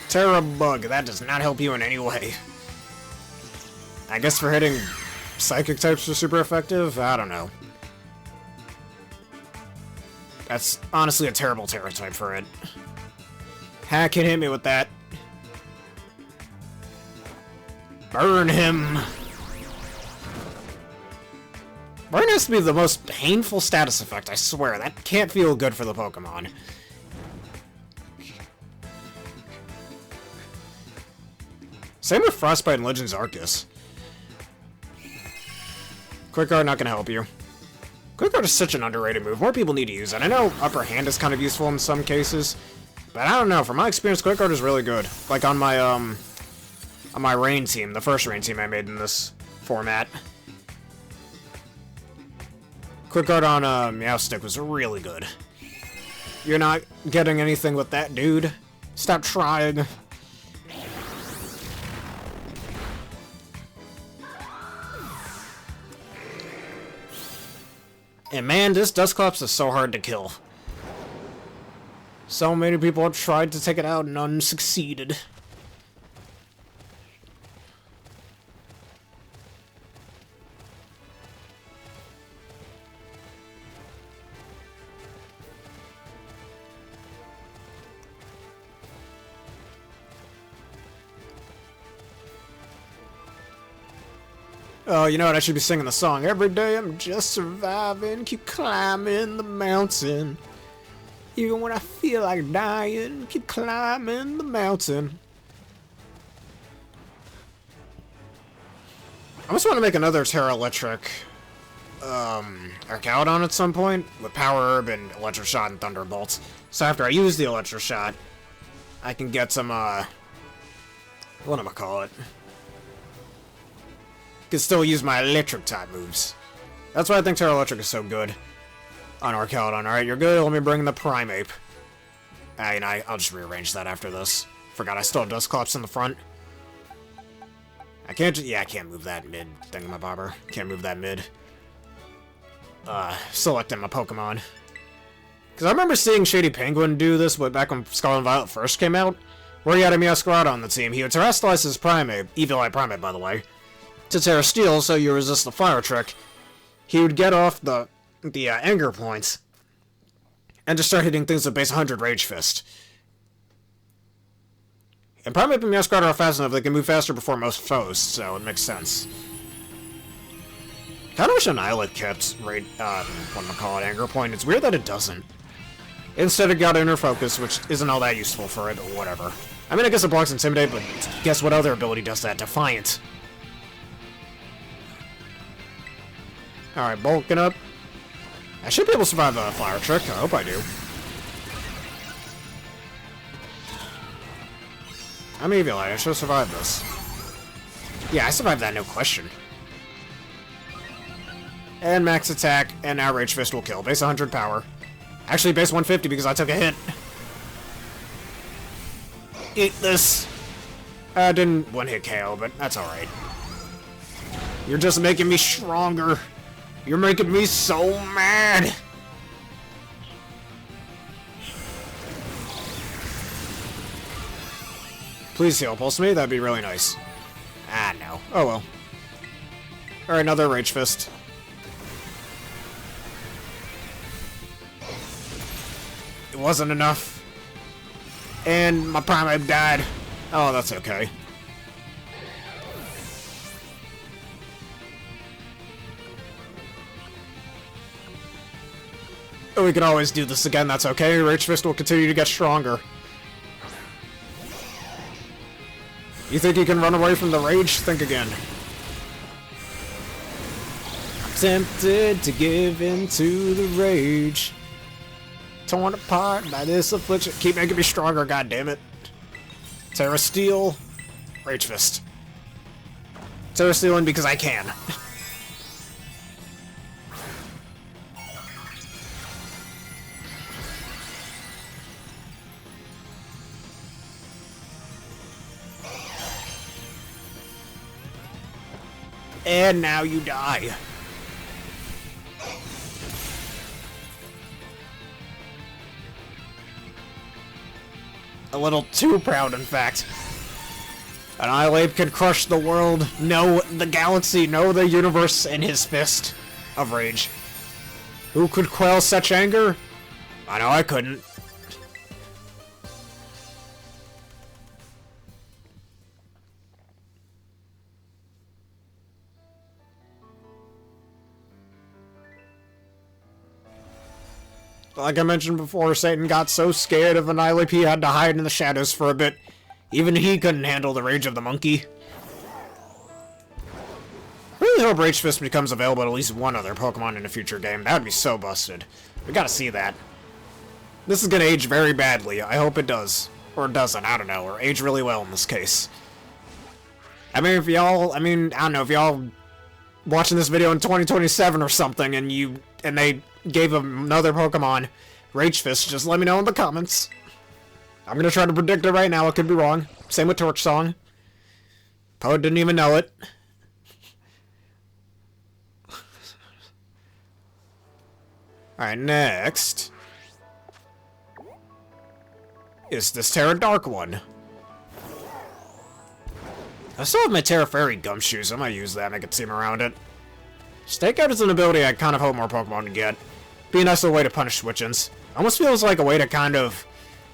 Terra Bug, that does not help you in any way. I guess for hitting Psychic types are super effective? I don't know. That's honestly a terrible Terra type for it. Hack can hit me with that. Burn him! Burn has to be the most painful status effect, I swear. That can't feel good for the Pokemon. Same with Frostbite and Legends Arceus. Quick Guard not gonna help you. Quick Guard is such an underrated move. More people need to use it. I know Upper Hand is kind of useful in some cases, but I don't know. From my experience, Quick Guard is really good. Like on my rain team, the first rain team I made in this format. Quick Guard on Meowstic was really good. You're not getting anything with that, dude. Stop trying. And man, this Dusclops is so hard to kill. So many people have tried to take it out and none succeeded. Oh, you know what? I should be singing the song. Every day I'm just surviving, keep climbing the mountain. Even when I feel like dying, keep climbing the mountain. I just want to make another Terra Electric Archaeodon at some point with Power Herb and Electric Shot and Thunderbolts. So after I use the Electric Shot, I can get some, what am I call it? Can still use my electric type moves. That's why I think Terra Electric is so good on Archaeodon. Alright, you're good. Let me bring in the Primeape. And I'll just rearrange that after this. Forgot I still have Dusclops in the front. I can't I can't move that mid thingamabobber. Can't move that mid. Selecting my Pokemon. Because I remember seeing Shady Penguin do this back when Scarlet and Violet first came out. Where he had a Meowscarada on the team. He would Terrestrialize his Primeape. Evil-Eye Primeape, by the way. To Terra Steel, so you resist the Fire Trick. He would get off the anger points and just start hitting things with base 100 Rage Fist. And Primeape and Meowscarada are fast enough they can move faster before most foes, so it makes sense. Kinda wish Annihilate kept Anger Point. It's weird that it doesn't. Instead it got Inner Focus, which isn't all that useful for it, but whatever. I mean, I guess it blocks Intimidate, but guess what other ability does that? Defiant. Alright, bulking up. I should be able to survive a Fire Trick. I hope I do. I'm Eviolite. I should have survived this. Yeah, I survived that, no question. And max attack and Outrage Fist will kill. Base 100 power. Actually, base 150 because I took a hit. Eat this. Didn't one-hit KO, but that's alright. You're just making me stronger. You're making me so mad. Please heal pulse me, that'd be really nice. Ah, no. Oh well. Alright, another Rage Fist. It wasn't enough. And my Primeape died. Oh, that's okay. We can always do this again, that's okay. Rage Fist will continue to get stronger. You think you can run away from the rage? Think again. I'm tempted to give in to the rage. Torn apart by this affliction. Keep making me stronger, goddammit. Terra Steel. Rage Fist. Terra Stealing because I can. And now you die. A little too proud, in fact. Annihilate can crush the world, no the galaxy, no the universe in his fist of rage. Who could quell such anger? I know I couldn't. Like I mentioned before, Satan got so scared of Annihilate he had to hide in the shadows for a bit. Even he couldn't handle the rage of the monkey. I really hope Rage Fist becomes available to at least one other Pokemon in a future game. That would be so busted. We gotta see that. This is gonna age very badly. I hope it does. Or it doesn't, I don't know. Or age really well in this case. I mean, if y'all, I don't know, if y'all watching this video in 2027 or something and they gave another Pokemon Rage Fist, just let me know in the comments. I'm gonna try to predict it right now, it could be wrong. Same with Torch Song. Poet didn't even know it. Alright, next is this Tera Dark one. I still have my Tera Fairy Gumshoes, I might use that, make a team around it. Stakeout is an ability I kind of hope more Pokemon can get. Be a nice little way to punish switch-ins. Almost feels like a way to kind of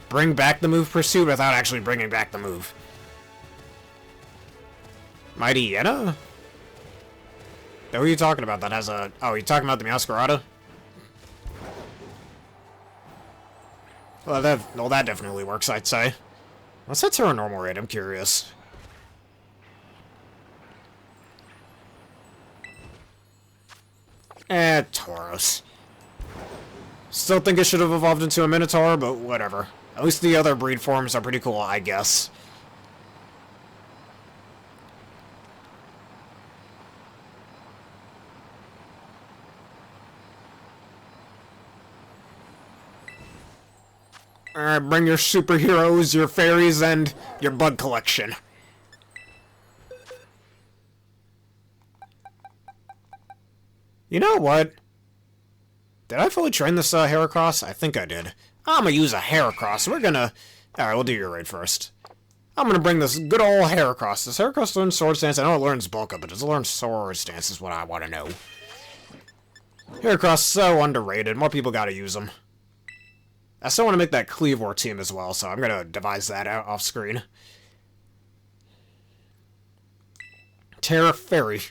bring back the move Pursuit without actually bringing back the move. Mighty Yenna? Who are you talking about that has a... Oh, you're talking about the Meowscarada? Well, that definitely works, I'd say. What's that Tera normal rate? I'm curious. Tauros. Still think it should have evolved into a Minotaur, but whatever. At least the other breed forms are pretty cool, I guess. Alright, bring your superheroes, your fairies, and your bug collection. You know what? Did I fully train this Heracross? I think I did. I'm gonna use a Heracross. We're gonna... Alright, we'll do your raid first. I'm gonna bring this good old Heracross. Does Heracross learn Sword Stance? I know it learns Bulk Up, but does it learn Sword Stance is what I want to know. Heracross is so underrated. More people gotta use him. I still want to make that Cleavor team as well, so I'm gonna devise that out off screen. Tera Fairy.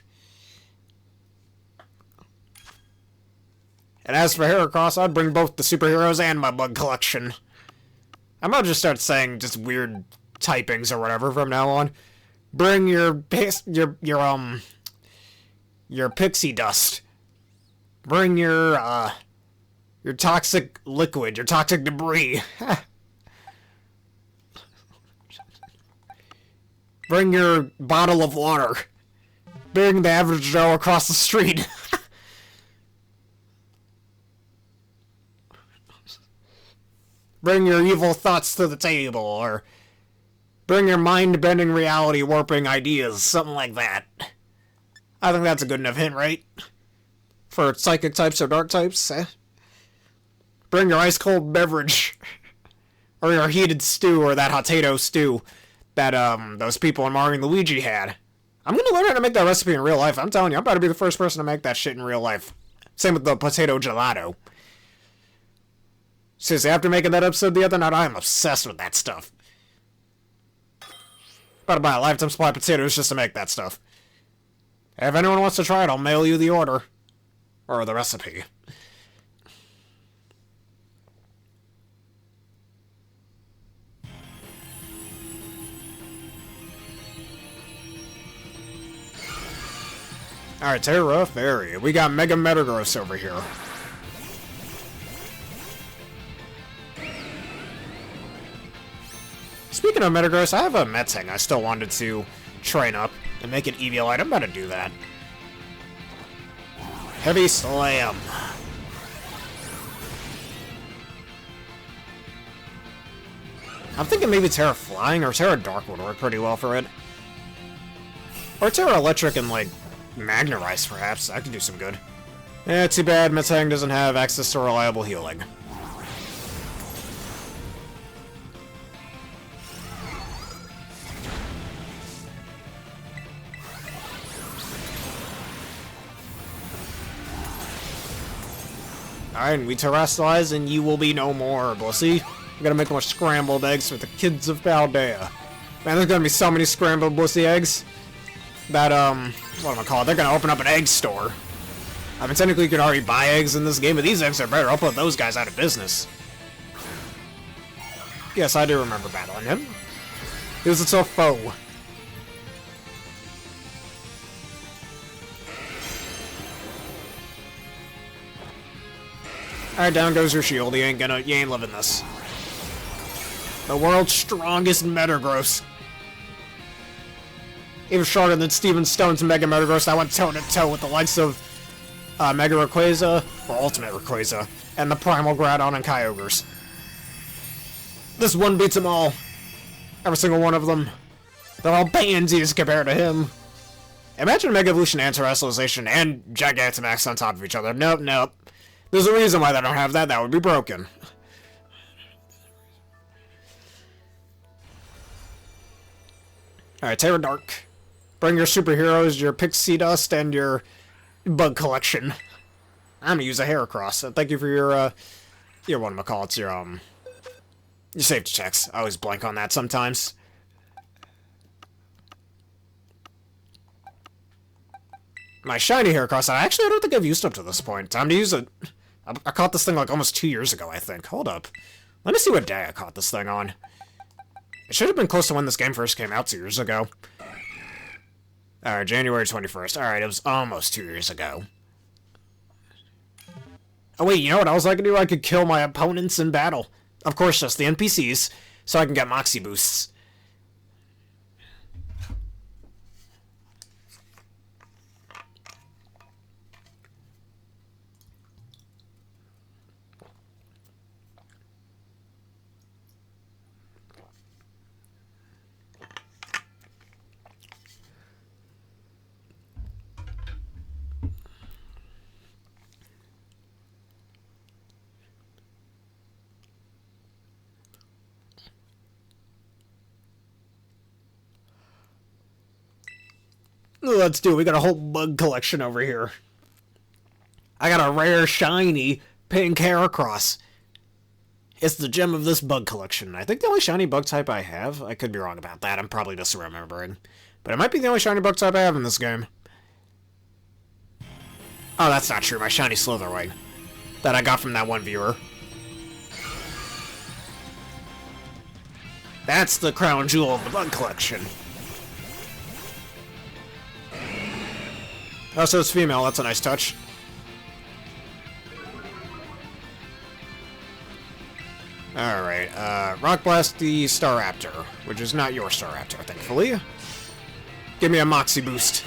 And as for Heracross, I'd bring both the superheroes and my bug collection. I might just start saying just weird typings or whatever from now on. Bring your pixie dust. Bring your toxic liquid, your toxic debris. Bring your bottle of water. Bring the average Joe across the street. Bring your evil thoughts to the table, or Bring your mind-bending, reality-warping ideas, something like that. I think that's a good enough hint, right? For psychic types or dark types, eh? Bring your ice-cold beverage. Or your heated stew, or that potato stew that, those people in Mario and Luigi had. I'm gonna learn how to make that recipe in real life. I'm telling you, I'm about to be the first person to make that shit in real life. Same with the potato gelato. Seriously, after making that episode the other night, I am obsessed with that stuff. About to buy a lifetime supply of potatoes just to make that stuff. If anyone wants to try it, I'll mail you the order. Or the recipe. Alright, Tera Raid. We got Mega Metagross over here. Speaking of Metagross, I have a Metang I still wanted to train up and make an Eviolite. I'm about to do that. Heavy Slam. I'm thinking maybe Tera Flying or Tera Dark would work pretty well for it. Or Tera Electric and, like, Magnarize, perhaps. That could do some good. Eh, too bad Metang doesn't have access to reliable healing. Alright, and we terrestrialize and you will be no more, Blissey. I'm gonna make more scrambled eggs for the kids of Paldea. Man, there's gonna be so many scrambled Blissey eggs that, what am I called? They're gonna open up an egg store. I mean, technically you can already buy eggs in this game, but these eggs are better. I'll put those guys out of business. Yes, I do remember battling him. He was a tough foe. Alright, down goes your shield. You ain't living this. The world's strongest Metagross. Even stronger than Steven Stone's Mega Metagross. I went toe-to-toe with the likes of Mega Rayquaza, or Ultimate Rayquaza, and the Primal Groudon and Kyogres. This one beats them all. Every single one of them. They're all pansies compared to him. Imagine Mega Evolution and Terrestrialization and Gigantamax on top of each other. Nope, nope. There's a reason why they don't have that. That would be broken. Alright, Tera Dark. Bring your superheroes, your pixie dust, and your bug collection. I'm gonna use a Heracross. Thank you for your whatchamacallits, your safety checks. I always blank on that sometimes. My shiny Heracross, I don't think I've used up to this point. Time to use it. I caught this thing like almost 2 years ago, I think. Hold up. Let me see what day I caught this thing on. It should have been close to when this game first came out 2 years ago. Alright, January 21st. Alright, it was almost 2 years ago. Oh wait, you know what else I could do? I could kill my opponents in battle. Of course, just the NPCs, so I can get Moxie boosts. Let's do it. We got a whole bug collection over here. I got a rare, shiny, pink Heracross. It's the gem of this bug collection. I think the only shiny bug type I have. I could be wrong about that. I'm probably just remembering. But it might be the only shiny bug type I have in this game. Oh, that's not true. My shiny Slitherwing. That I got from that one viewer. That's the crown jewel of the bug collection. Oh, so it's female. That's a nice touch. Alright, Rock Blast the Staraptor, which is not your Staraptor, thankfully. Give me a Moxie boost.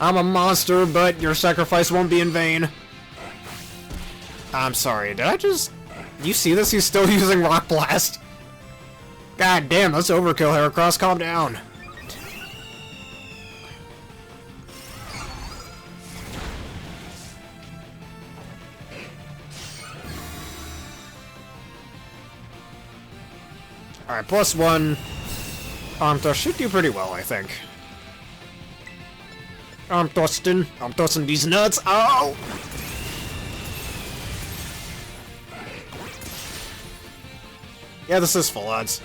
I'm a monster, but your sacrifice won't be in vain. I'm sorry, did I just... You see this? He's still using Rock Blast. God damn, that's overkill, Heracross. Calm down. Alright, +1. Arm thrust should do pretty well, I think. I'm thrusting these nuts. Oh! Yeah, this is full odds.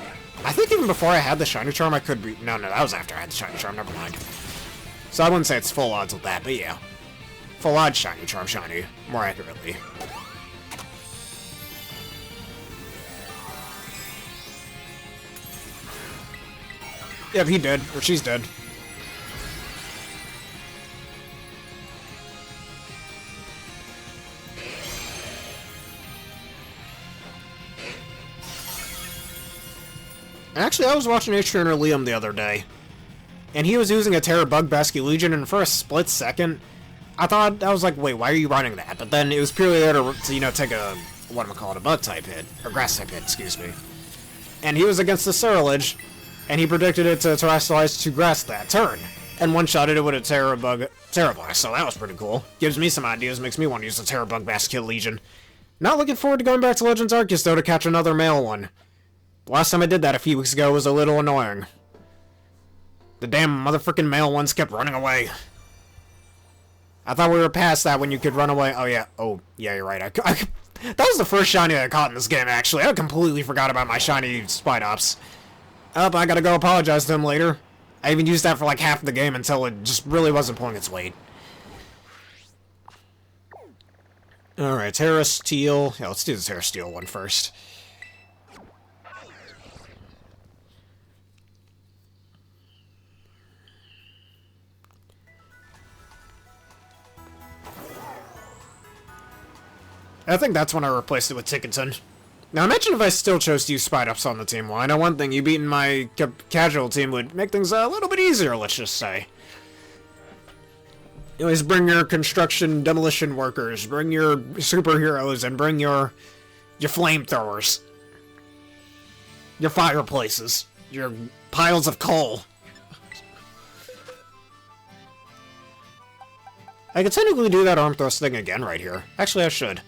I think even before I had the Shiny Charm, I could be... No, that was after I had the Shiny Charm, never mind. So I wouldn't say it's full odds with that, but yeah. Full odds Shiny Charm Shiny, more accurately. Yep, he did. Or she's dead. Actually, I was watching H-Trainer Liam the other day, and he was using a Tera Bug Basket Legion, and for a split second, I was like, wait, why are you running that? But then it was purely there to you know, take a, a Bug-type hit, or Grass-type hit, excuse me. And he was against the Ceruledge, and he predicted it to Terastallize to Grass that turn, and one-shotted it with a Tera Blast, so that was pretty cool. Gives me some ideas, makes me want to use the Tera Bug Basket Legion. Not looking forward to going back to Legends Arceus, though, to catch another male one. The last time I did that a few weeks ago was a little annoying. The damn motherfucking male ones kept running away. I thought we were past that when you could run away. Oh, yeah. Oh, yeah, you're right. That was the first shiny I caught in this game, actually. I completely forgot about my shiny Spidops. I gotta go apologize to him later. I even used that for like half of the game until it just really wasn't pulling its weight. Alright, Tera Steel. Yeah, let's do the Tera Steel one first. I think that's when I replaced it with Ticketon. Now imagine if I still chose to use Spidops on the team. Well, I know one thing, you beating my casual team would make things a little bit easier, let's just say. Anyways, bring your construction demolition workers, bring your superheroes, and bring your flamethrowers. Your fireplaces. Your piles of coal. I could technically do that arm thrust thing again right here. Actually, I should.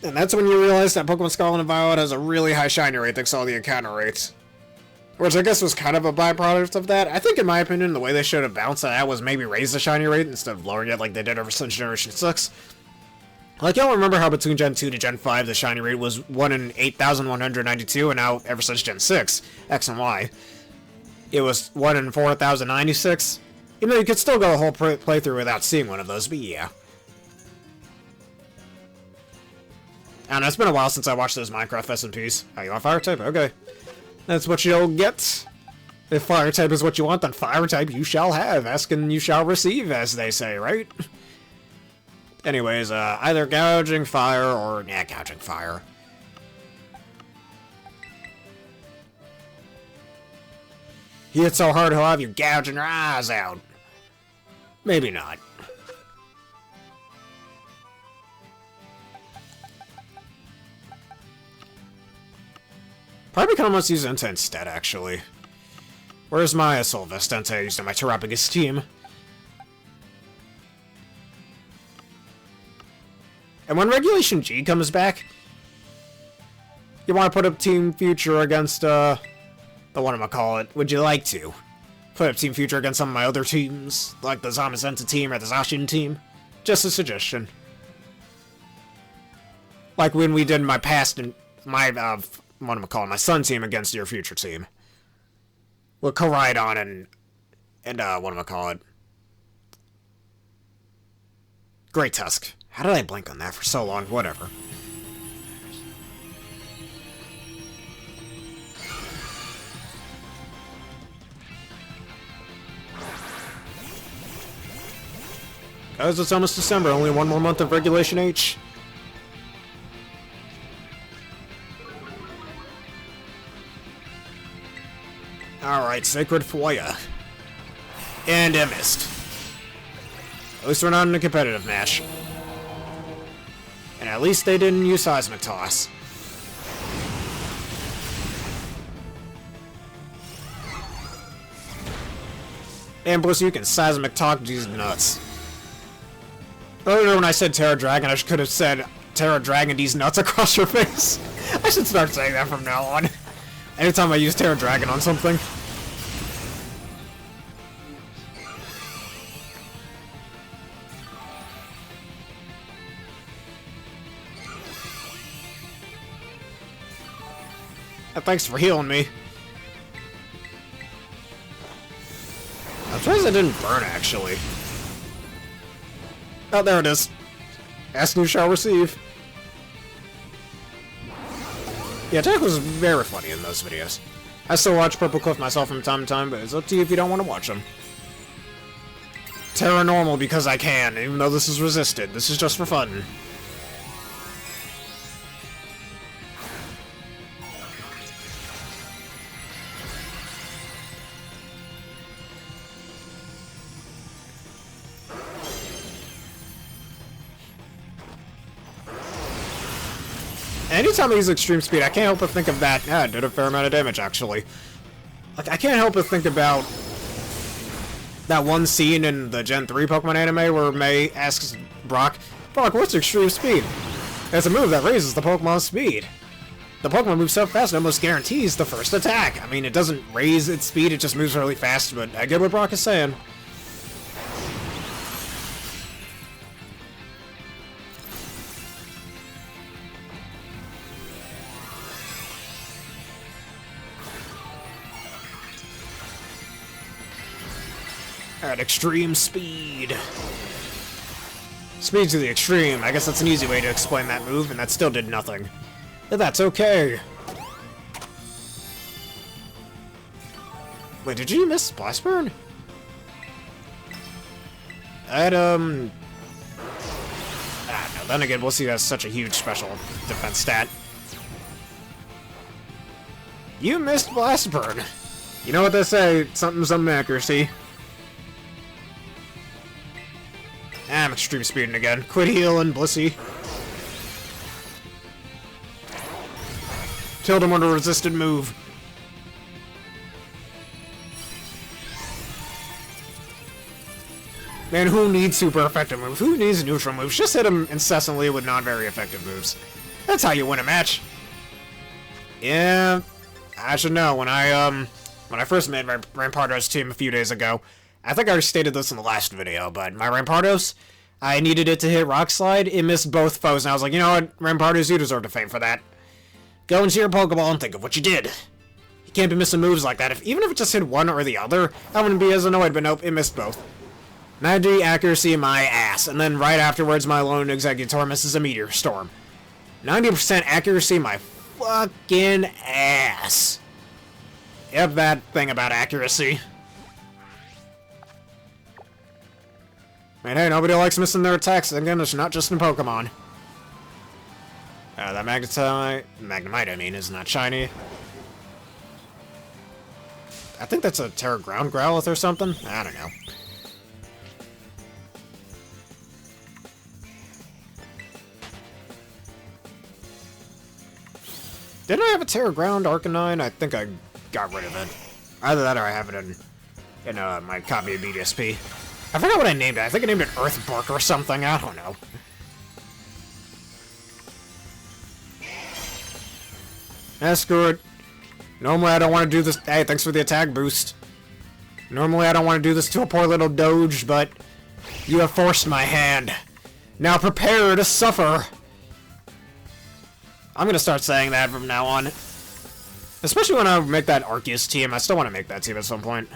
And that's when you realize that Pokemon Scarlet and Violet has a really high shiny rate thanks to all the encounter rates. Which I guess was kind of a byproduct of that. I think, in my opinion, the way they should have balanced that was maybe raise the shiny rate instead of lowering it like they did ever since Generation 6. Like, y'all remember how between Gen 2 to Gen 5, the shiny rate was 1 in 8,192, and now, ever since Gen 6, X and Y, it was 1 in 4,096? You know, you could still go a whole playthrough without seeing one of those, but yeah. I don't know, it's been a while since I watched those Minecraft SMPs. Oh, you want fire type? Okay. That's what you'll get. If fire type is what you want, then fire type you shall have. Ask and you shall receive, as they say, right? Anyways, either gouging fire or... yeah, gouging fire. He hits so hard he'll have you gouging your eyes out. Maybe not. Probably kind of wants to use Entei instead, actually. Where's my Sylvest Entei I used on my Terrapagus team? And when Regulation G comes back, you want to put up Team Future against, the whatchamacallit. Would you like to? Put up Team Future against some of my other teams, like the Zamazenta team or the Zacian team? Just a suggestion. Like when we did my past and my, my Sun team against your future team. With Koraidon and Great Tusk. How did I blank on that for so long? Whatever. Guys, it's almost December. Only one more month of Regulation H. Alright, Sacred Foya. And it missed. At least we're not in a competitive match. And at least they didn't use Seismic Toss. And Blissey, you can Seismic Toss these nuts. Earlier when I said Tera Dragon, I could have said Tera Dragon these nuts across your face. I should start saying that from now on. Anytime I use Tera Dragon on something. Thanks for healing me. I'm surprised I didn't burn, actually. Oh, there it is. Ask you shall receive. Yeah, Jack was very funny in those videos. I still watch Purple Cliff myself from time to time, but it's up to you if you don't want to watch them. Terra normal because I can, even though this is resisted. This is just for fun. Anytime I use Extreme Speed, I can't help but think of that. Yeah, it did a fair amount of damage, actually. Like, I can't help but think about that one scene in the Gen 3 Pokemon anime where May asks Brock, what's Extreme Speed? It's a move that raises the Pokemon's speed. The Pokemon moves so fast it almost guarantees the first attack. I mean, it doesn't raise its speed, it just moves really fast, but I get what Brock is saying. At extreme speed. Speed to the extreme. I guess that's an easy way to explain that move, and that still did nothing. But that's okay. Wait, did you miss Splash Burn? I'd, I don't know. Then again, we'll see. That's such a huge special defense stat. You missed Blast Burn. You know what they say, something accuracy. I'm extreme speeding again. Quit healing, Blissey. Killed him with a resisted move. Man, who needs super effective moves? Who needs neutral moves? Just hit him incessantly with not very effective moves. That's how you win a match. Yeah, I should know. When I first made my Rampardos team a few days ago, I think I already stated this in the last video, but my Rampardos, I needed it to hit Rock Slide. It missed both foes, and I was like, you know what, Rampardos, you deserve to fame for that. Go into your Pokeball and think of what you did. You can't be missing moves like that. Even if it just hit one or the other, I wouldn't be as annoyed, but nope, it missed both. 90 accuracy, my ass. And then right afterwards, my lone Executor misses a Meteor Storm. 90% accuracy, my fucking ass. Yep, that thing about accuracy. And hey, nobody likes missing their attacks. Again, it's not just in Pokemon. That Magnemite, I mean, is not shiny. I think that's a Terra Ground Growlithe or something. I don't know. Didn't I have a Terra Ground Arcanine? I think I got rid of it. Either that or I have it in my copy of BDSP. I forgot what I named it. I think I named it Earthbark or something. I don't know. Screw it. Normally I don't want to do this. Hey, thanks for the attack boost. Normally I don't want to do this to a poor little Doge, but you have forced my hand. Now prepare to suffer. I'm gonna start saying that from now on. Especially when I make that Arceus team. I still want to make that team at some point.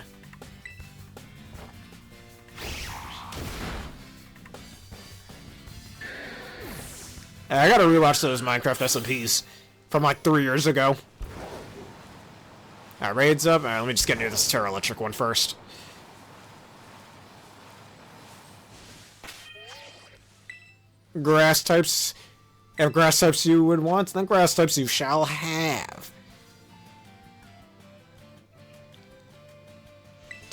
I gotta rewatch those Minecraft SMPs from like 3 years ago. Alright, Raid's up. Alright, let me just get near this Terra Electric one first. Grass types. If grass types you would want, then grass types you shall have.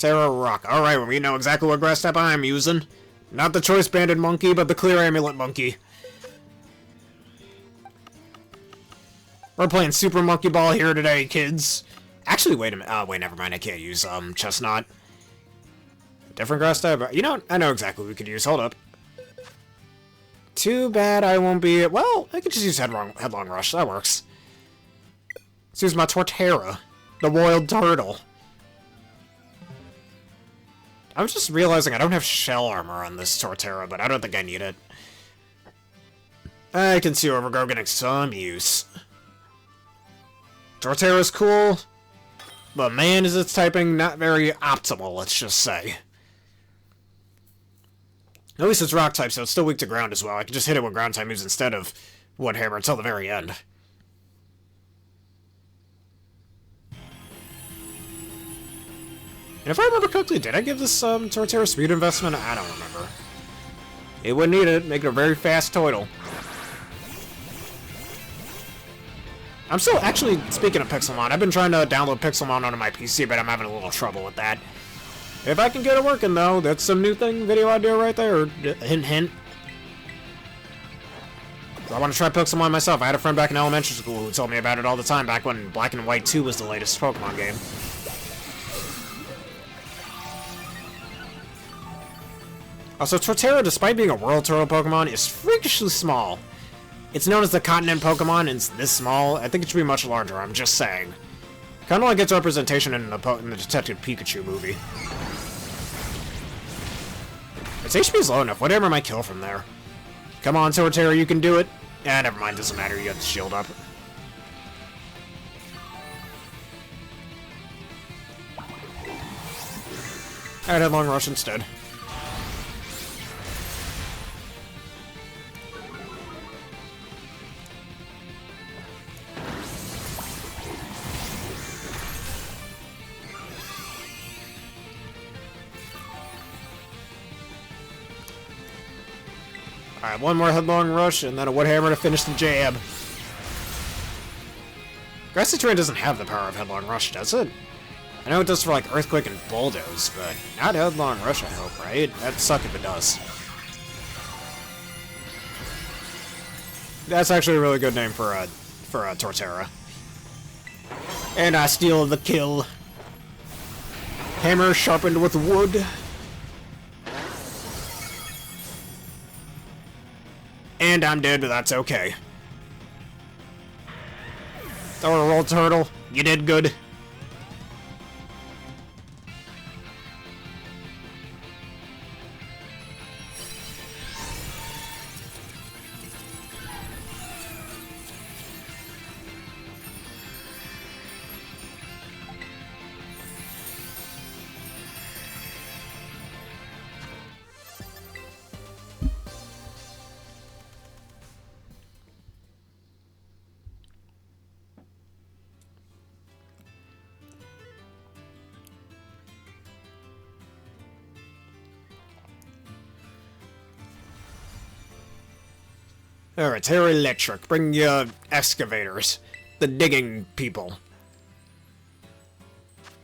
Tera Rock. Alright, well, we know exactly what grass type I'm using. Not the choice banded monkey, but the clear amulet monkey. We're playing Super Monkey Ball here today, kids. Actually, wait a minute. Oh, wait, never mind. I can't use, Chestnut. Different grass type? You know, I know exactly what we could use. Hold up. Too bad I won't be... Well, I could just use Headlong Rush. That works. Let's use my Torterra. The Royal Turtle. I was just realizing I don't have shell armor on this Torterra, but I don't think I need it. I can see Overgrow getting some use. Torterra's cool, but man, is its typing not very optimal, let's just say. At least it's rock type, so it's still weak to ground as well. I can just hit it with ground type moves instead of Wood Hammer until the very end. And if I remember correctly, did I give this Torterra speed investment? I don't remember. It would need it, make it a very fast turtle. I'm still, actually, speaking of Pixelmon, I've been trying to download Pixelmon onto my PC, but I'm having a little trouble with that. If I can get it working, though, that's some new thing, video idea right there. Hint, hint. I want to try Pixelmon myself. I had a friend back in elementary school who told me about it all the time, back when Black and White 2 was the latest Pokemon game. Also, Torterra, despite being a World Turtle Pokemon, is freakishly small. It's known as the Continent Pokemon, and it's this small. I think it should be much larger, I'm just saying. Kind of like its representation in the Detective Pikachu movie. Its HP is low enough. Whatever might kill from there. Come on, Torterra, you can do it. Ah, never mind, doesn't matter, you got the shield up. I'd have Long Rush instead. Alright, one more Headlong Rush, and then a Wood Hammer to finish the jab. Grassy Terrain doesn't have the power of Headlong Rush, does it? I know it does for, like, Earthquake and Bulldoze, but not Headlong Rush, I hope, right? That'd suck if it does. That's actually a really good name for Torterra. And I steal the kill. Hammer sharpened with wood. And I'm dead, but that's okay. Throw a roll turtle. You did good. Alright, Tera Electric. Bring your excavators. The digging people.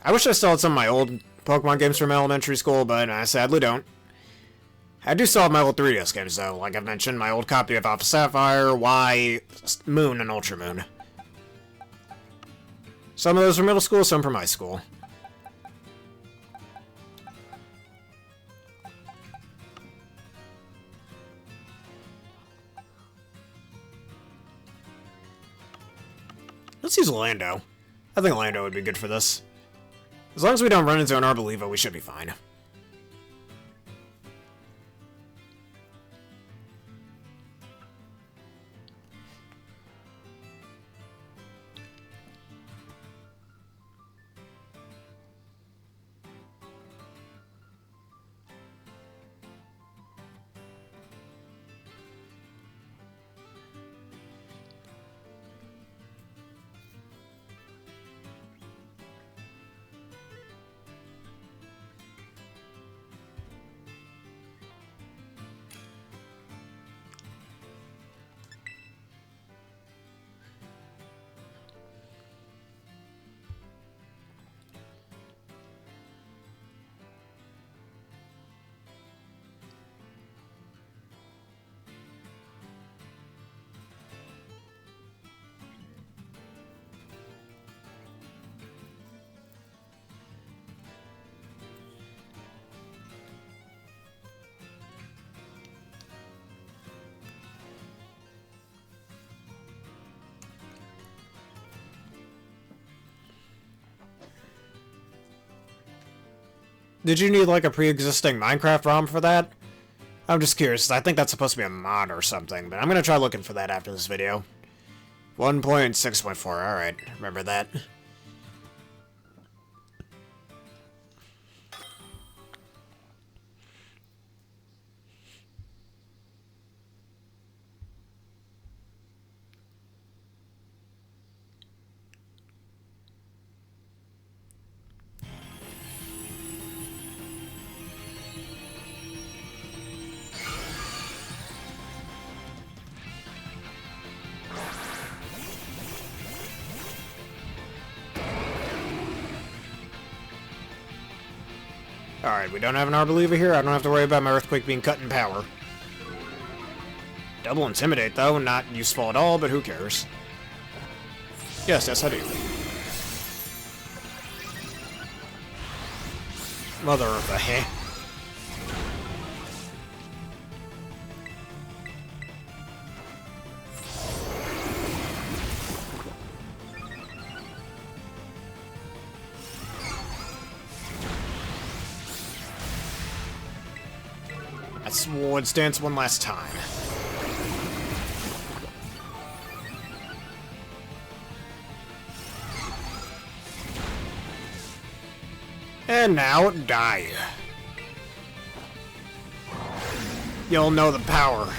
I wish I still had some of my old Pokemon games from elementary school, but I sadly don't. I do still have my old 3DS games, though. Like I've mentioned, my old copy of Alpha Sapphire, Y, Moon, and Ultra Moon. Some of those from middle school, some from high school. Let's use Lando. I think Lando would be good for this. As long as we don't run into an Arbolivo, we should be fine. Did you need like a pre-existing Minecraft ROM for that? I'm just curious, I think that's supposed to be a mod or something, but I'm gonna try looking for that after this video. 1.6.4, alright, remember that. Alright, we don't have an Arbeliever here. I don't have to worry about my Earthquake being cut in power. Double Intimidate, though. Not useful at all, but who cares? Yes, I do. Mother of the heh. Swords dance one last time. And now die. You'll know the power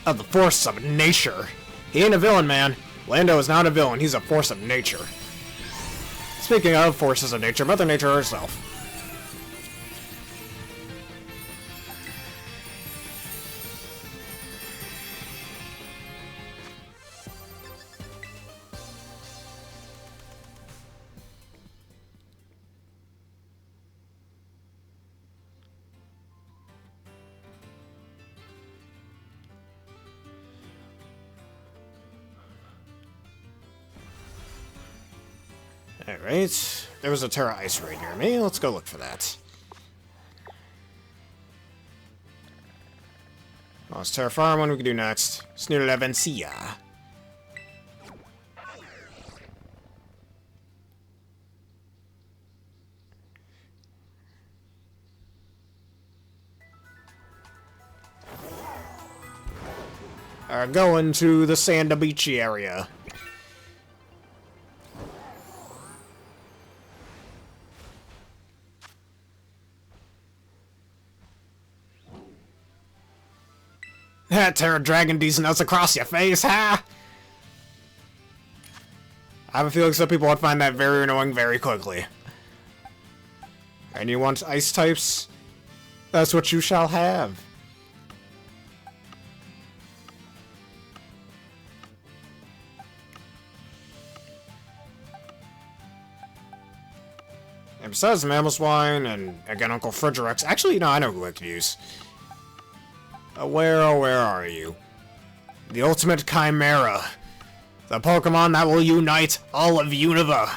of the force of nature. He ain't a villain, man. Lando is not a villain, he's a force of nature. Speaking of forces of nature, Mother Nature herself. Alright, there was a Tera Ice Raid near me. Let's go look for that. Oh, it's Tera Farm. What do we can do next? Sneer la Vencia. Going to the Sanda Beachy area. Terra Dragon these nuts across your face, ha! I have a feeling some people would find that very annoying very quickly. And you want ice types? That's what you shall have. And besides the Mammal Swine and, again, Uncle Fredericks, actually, no, I know who I could use. Where are you? The ultimate chimera. The Pokemon that will unite all of Unova.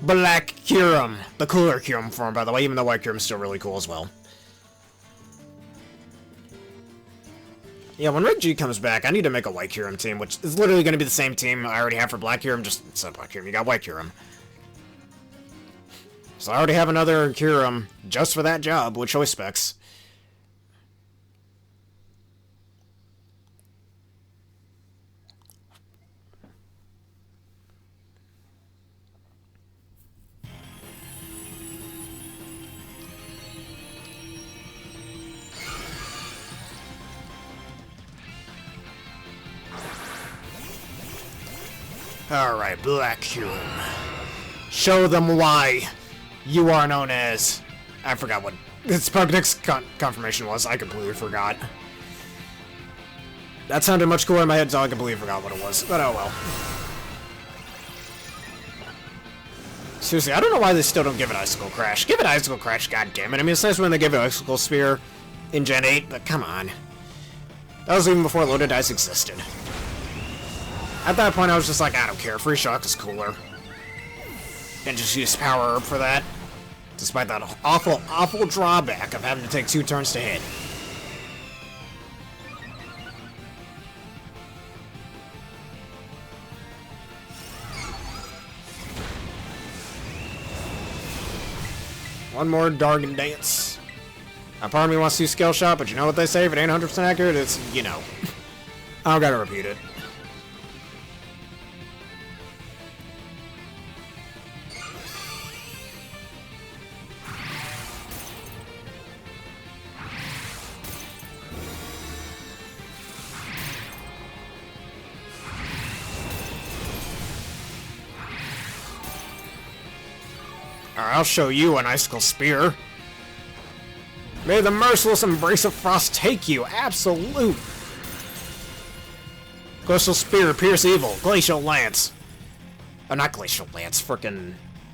Black Kyurem. The cooler Kyurem form, by the way, even though White Kyurem's still really cool as well. Yeah, when Red G comes back, I need to make a White Kyurem team, which is literally going to be the same team I already have for Black Kyurem, just instead of Black Kyurem, you got White Kyurem. So I already have another Kyurem just for that job with choice specs. Alright, Black Kyurem. Show them why you are known as... I forgot what its Pokedex confirmation was. I completely forgot. That sounded much cooler in my head, so I completely forgot what it was. But oh well. Seriously, I don't know why they still don't give it Icicle Crash. Give it Icicle Crash, goddammit. I mean, it's nice when they give it Icicle Spear in Gen 8, but come on. That was even before Loaded Ice existed. At that point, I was just like, I don't care. Free Shock is cooler. And just use Power Herb for that. Despite that awful, awful drawback of having to take 2 turns to hit. One more Dargon Dance. Now, part of me wants to do Skill Shot, but you know what they say? If it ain't 100% accurate, it's, you know. I don't gotta repeat it. Alright, I'll show you an Icicle Spear. May the merciless embrace of frost take you. Absolute. Glacial Spear, Pierce Evil. Glacial Lance. Oh, not Glacial Lance. Frickin'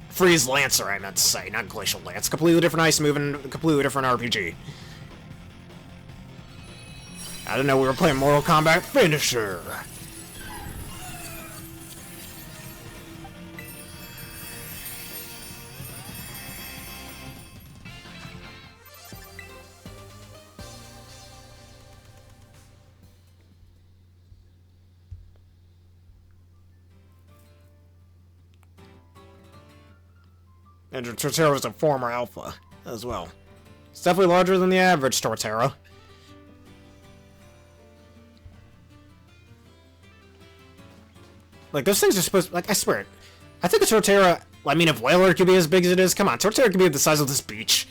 Freeze Lancer, I meant to say. Not Glacial Lance. Completely different ice move and completely different RPG. I didn't know we were playing Mortal Kombat Finisher. And Torterra was a former alpha, as well. It's definitely larger than the average Torterra. Like, those things are supposed to, like, I swear, I think a Torterra, I mean, if Whaler could be as big as it is, come on, Torterra could be the size of this beach.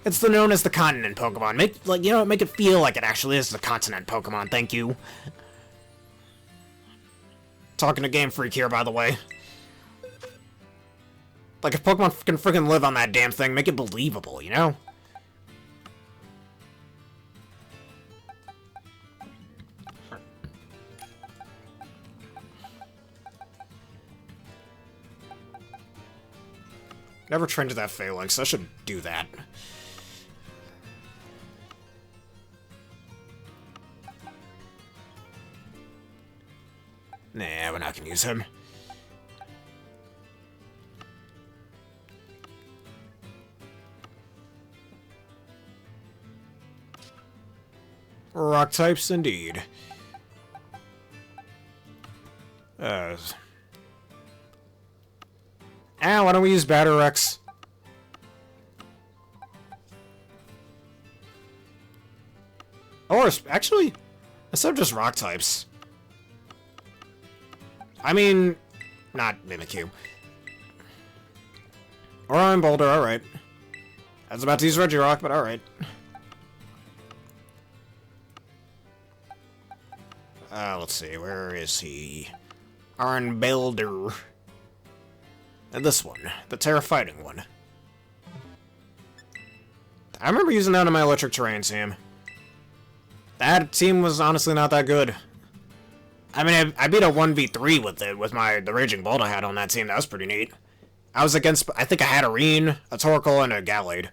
It's known as the continent Pokemon. Make, like, you know, make it feel like it actually is the continent Pokemon, thank you. Talking to Game Freak here, by the way. Like, if Pokemon can freaking live on that damn thing, make it believable, you know? Never trained to that Phalanx, I should do that. Nah, we're not gonna use him. Rock types, indeed. Why don't we use Batterex? Or, actually, instead of just rock types. I mean, not Mimikyu. Or I'm Boulder, alright. I was about to use Regirock, but alright. Let's see, where is he? Arn Builder. And this one, the Terra Fighting one. I remember using that on my electric terrain team. That team was honestly not that good. I mean, I beat a 1v3 with it, with the Raging Bolt I had on that team. That was pretty neat. I was against, I think I had a Reen, a Torkoal, and a Gallade.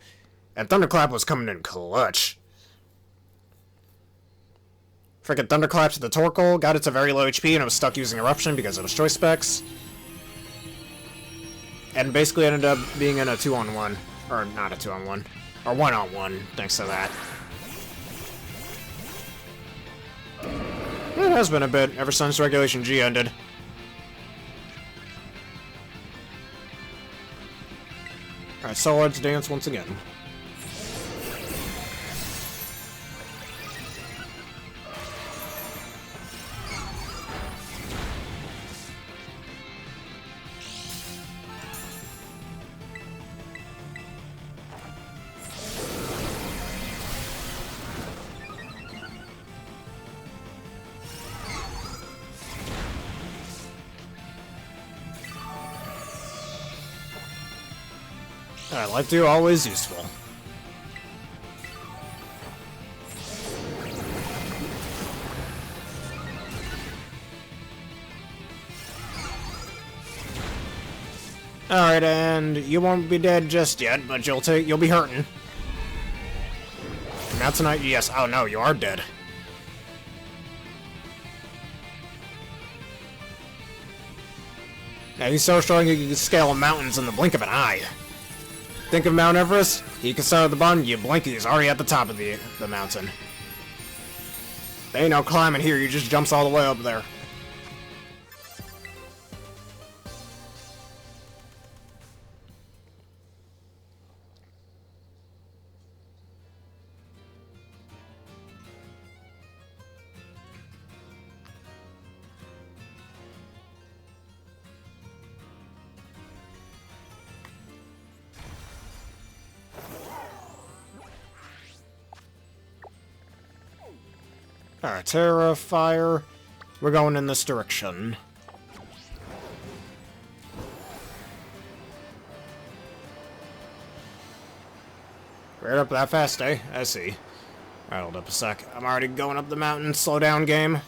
And Thunderclap was coming in clutch. Frickin' Thunderclap to the Torkoal, got it to very low HP, and I was stuck using Eruption because it was choice specs. And basically ended up being in a 2-on-1. Or not a 2-on-1. Or 1-on-1, thanks to that. It has been a bit, ever since Regulation G ended. Alright, so let's dance once again. I like to, always useful. Alright, and you won't be dead just yet, but you'll be hurting. Now tonight, yes. Oh no, you are dead. Now he's so strong you can scale mountains in the blink of an eye. Think of Mount Everest? He can start at the bottom, you blink, he's already at the top of the mountain. There ain't no climbing here, he just jumps all the way up there. Alright, Terra, Fire. We're going in this direction. Right up that fast, eh? I see. Alright, hold up a sec. I'm already going up the mountain. Slow down, game.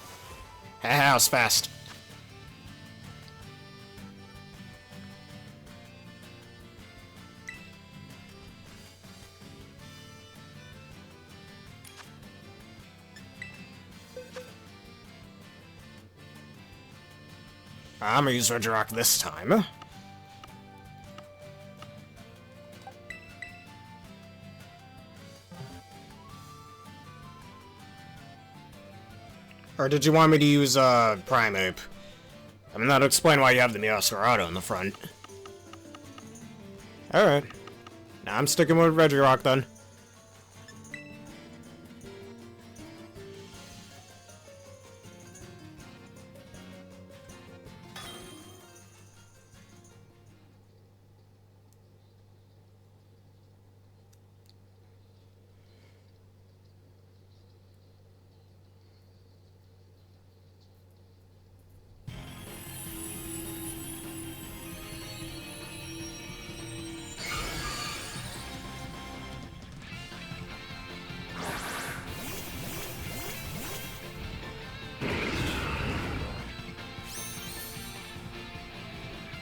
Haha, it's fast. I'm gonna use Regirock this time. Or did you want me to use, Primeape? I mean, that'll explain why you have the Meowscarado in the front. Alright. Now I'm sticking with Regirock, then.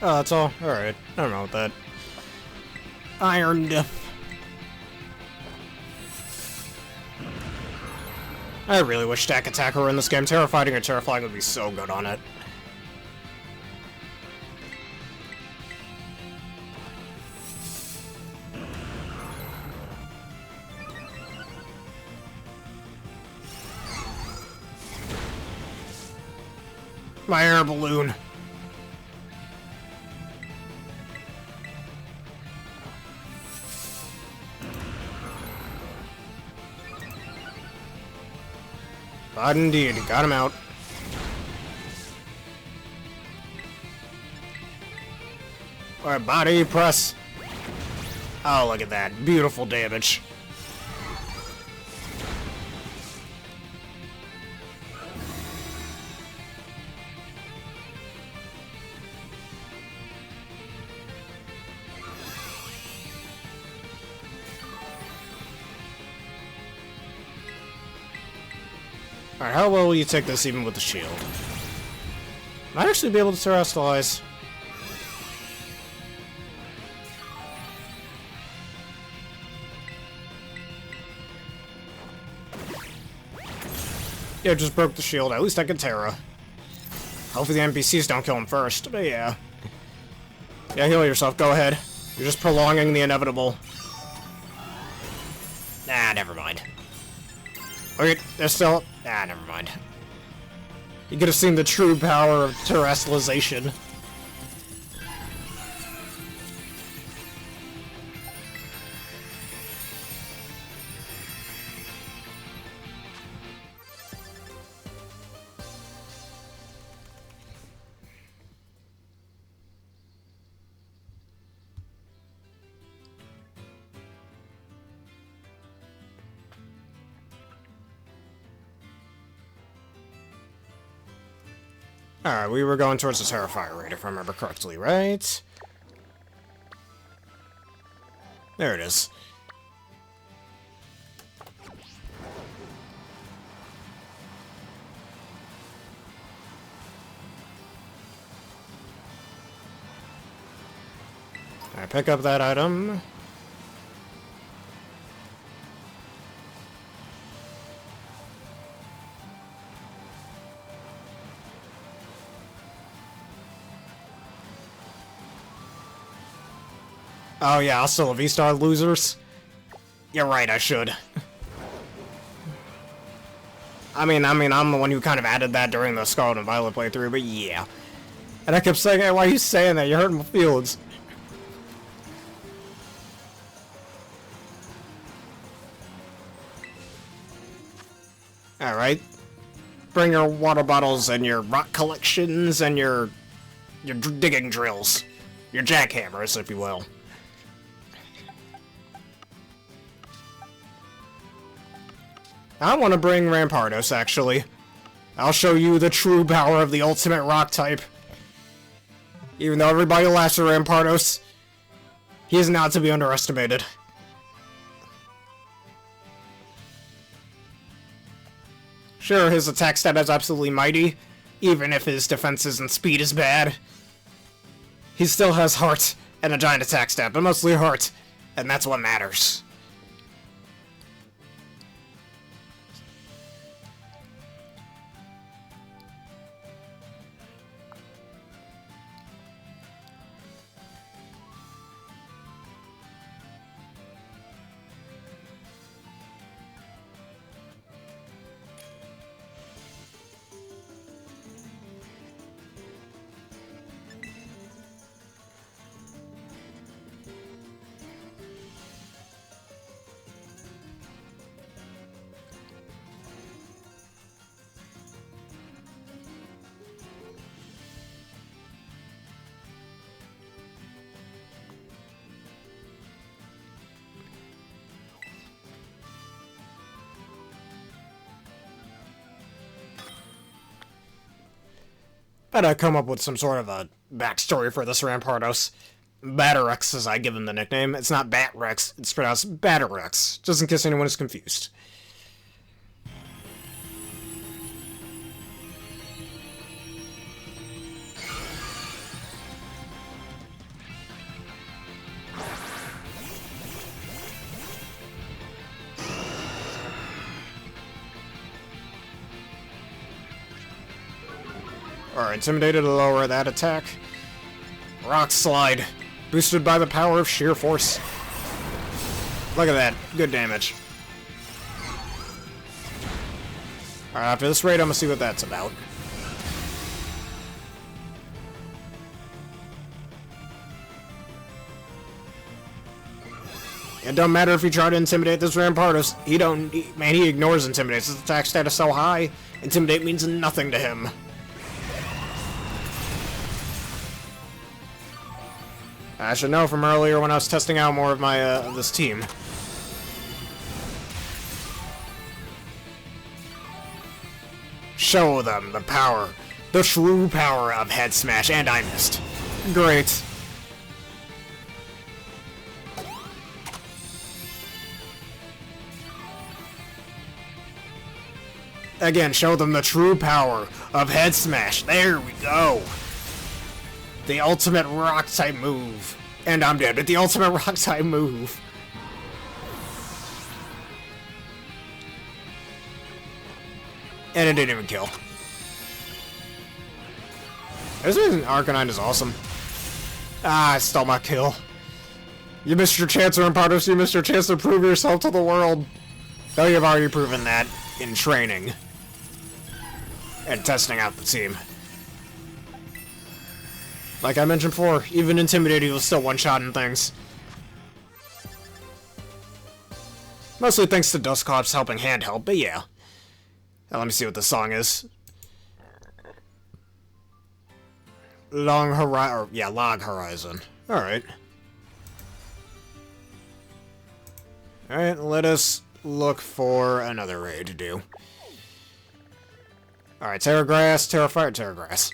Oh, that's all? Alright. I don't know what that. Ironed. I really wish Stack Attacker were in this game. Terra Fighting or Terra Flying would be so good on it. My air balloon. But indeed, got him out. Alright, body press. Oh, look at that. Beautiful damage. Alright, how well will you take this even with the shield? Might actually be able to terrestrialize. Yeah, just broke the shield. At least I can Terra. Hopefully the NPCs don't kill him first, but yeah. Yeah, heal yourself. Go ahead. You're just prolonging the inevitable. Nah, never mind. Wait, there's still... Ah, never mind. You could have seen the true power of terrestrialization. Alright, we were going towards the Tera Raid, if I remember correctly, right? There it is. Alright, pick up that item. Oh yeah, I'll still a V-Star losers. You're right, I should. I mean, I'm the one who kind of added that during the Scarlet and Violet playthrough, but yeah. And I kept saying, hey, why are you saying that? You're hurting my feelings. Alright. Bring your water bottles and your rock collections and your digging drills. Your jackhammers, if you will. I want to bring Rampardos, actually. I'll show you the true power of the ultimate rock type. Even though everybody laughs at Rampardos, he is not to be underestimated. Sure, his attack stat is absolutely mighty, even if his defenses and speed is bad. He still has heart and a giant attack stat, but mostly heart, and that's what matters. Better come up with some sort of a backstory for this Rampardos. Batterex, as I give him the nickname. It's not Batrex, it's pronounced Batterex, just in case anyone is confused. Alright, intimidated to lower that attack. Rock Slide, boosted by the power of sheer force. Look at that, good damage. Alright, after this raid, I'm gonna see what that's about. It don't matter if you try to intimidate this Rampardos. He ignores Intimidate. His attack stat is so high, Intimidate means nothing to him. I should know from earlier when I was testing out more of my, this team. Show them the power, the true power of Head Smash, and I missed. Great. Again, show them the true power of Head Smash. There we go. The ultimate rock type move. And I'm dead, but the ultimate rock type move. And it didn't even kill. This reason Arcanine is awesome. Ah, I stole my kill. You missed your chance, Rampardos. You missed your chance to prove yourself to the world. Though you've already proven that in training. And testing out the team. Like I mentioned before, even Intimidating was still one-shotting things. Mostly thanks to Dusclops helping handheld, but yeah. Now let me see what the song is. Log Horizon. Alright. Alright, let us look for another raid to do. Alright, Terra Grass, Terra Fire, Terra Grass.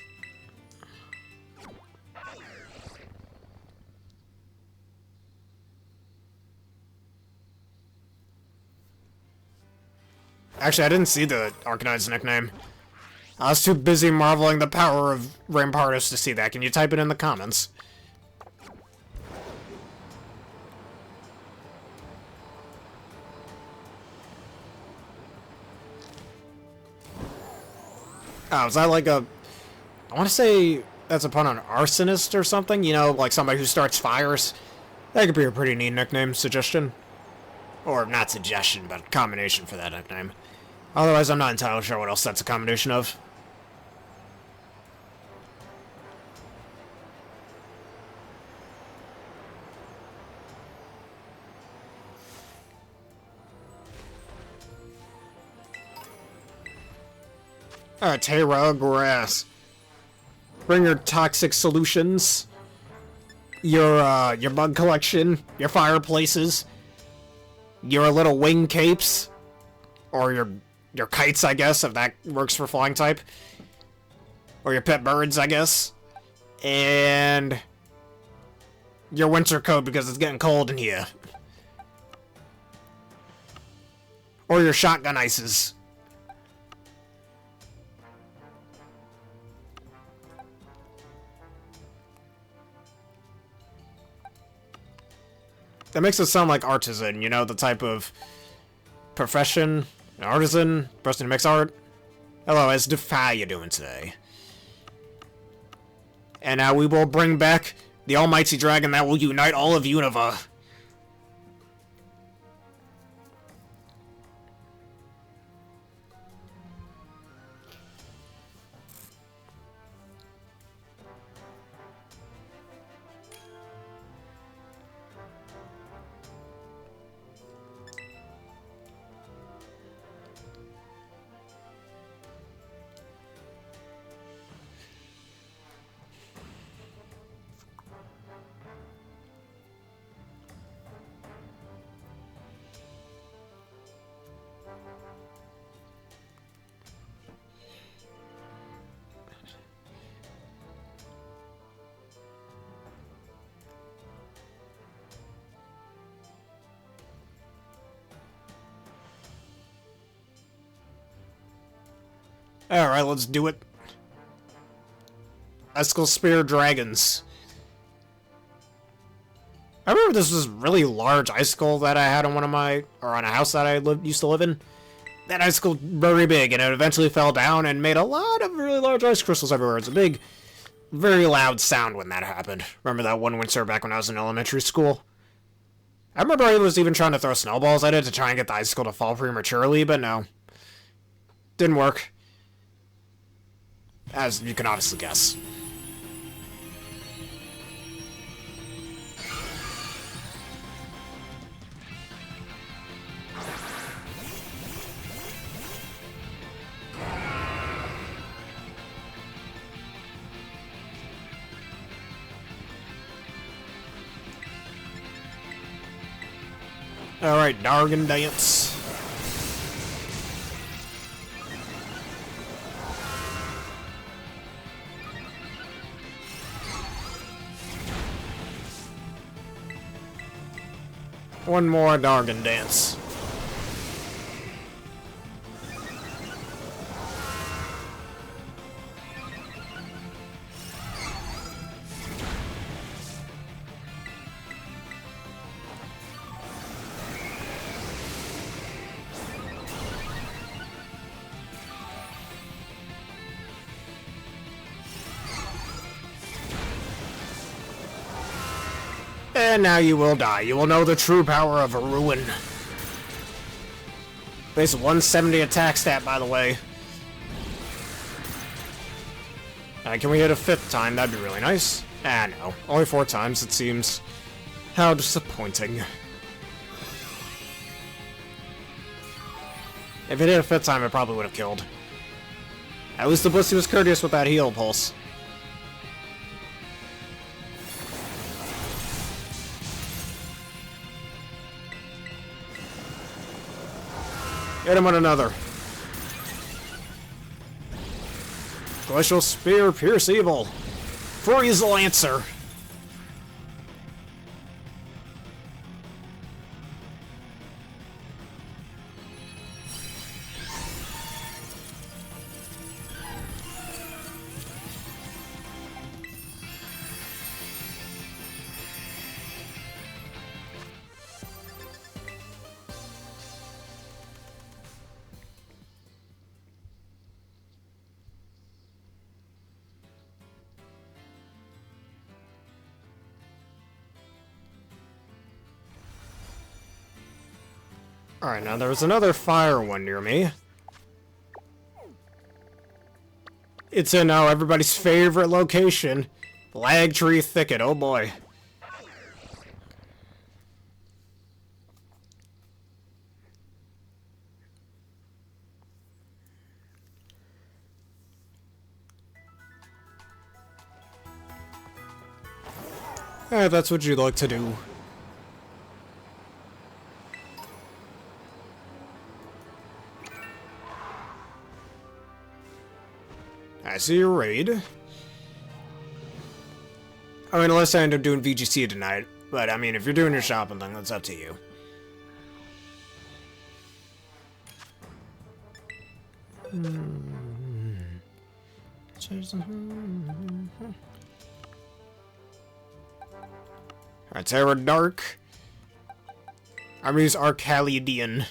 Actually, I didn't see the Arcanine's nickname. I was too busy marveling the power of Rampardos to see that. Can you type it in the comments? Oh, is that like a... I want to say that's a pun on arsonist or something? You know, like somebody who starts fires? That could be a pretty neat nickname suggestion. Or not suggestion, but combination for that nickname. Otherwise, I'm not entirely sure what else that's a combination of. Tera Grass. Bring your toxic solutions, your bug collection, your fireplaces, your little wing capes, Or your kites, I guess, if that works for flying type. Or your pet birds, I guess. And your winter coat because it's getting cold in here. Or your shotgun ices. That makes it sound like artisan, you know, the type of profession, an artisan, person who makes art. Hello, Esdef, how you doing today? And now we will bring back the almighty dragon that will unite all of Unova. Alright, let's do it. Icicle Spear Dragons. I remember this was really large icicle that I had on one of my, or on a house that I used to live in. That icicle very big, and it eventually fell down and made a lot of really large ice crystals everywhere. It's a big, very loud sound when that happened. Remember that one winter back when I was in elementary school? I remember I was even trying to throw snowballs at it to try and get the icicle to fall prematurely, but no. Didn't work. As you can obviously guess. Alright, Dargan Dance. One more Dargan Dance. And now you will die. You will know the true power of a ruin. Base 170 attack stat, by the way. Can we hit a 5th time? That'd be really nice. Ah, no. Only 4 times, it seems. How disappointing. If it hit a 5th time, it probably would have killed. At least the Blissey was courteous with that heal pulse. Hit him on another. Glacial Spear, Pierce Evil. Freeze Lancer. Alright, now there's another fire one near me. It's in now everybody's favorite location. Lag Tree Thicket, oh boy. That's what you'd like to do. see your raid. I mean, unless I end up doing VGC tonight. But, I mean, if you're doing your shopping thing, that's up to you. Alright, Tera Dark. I'm gonna use Arcalidian.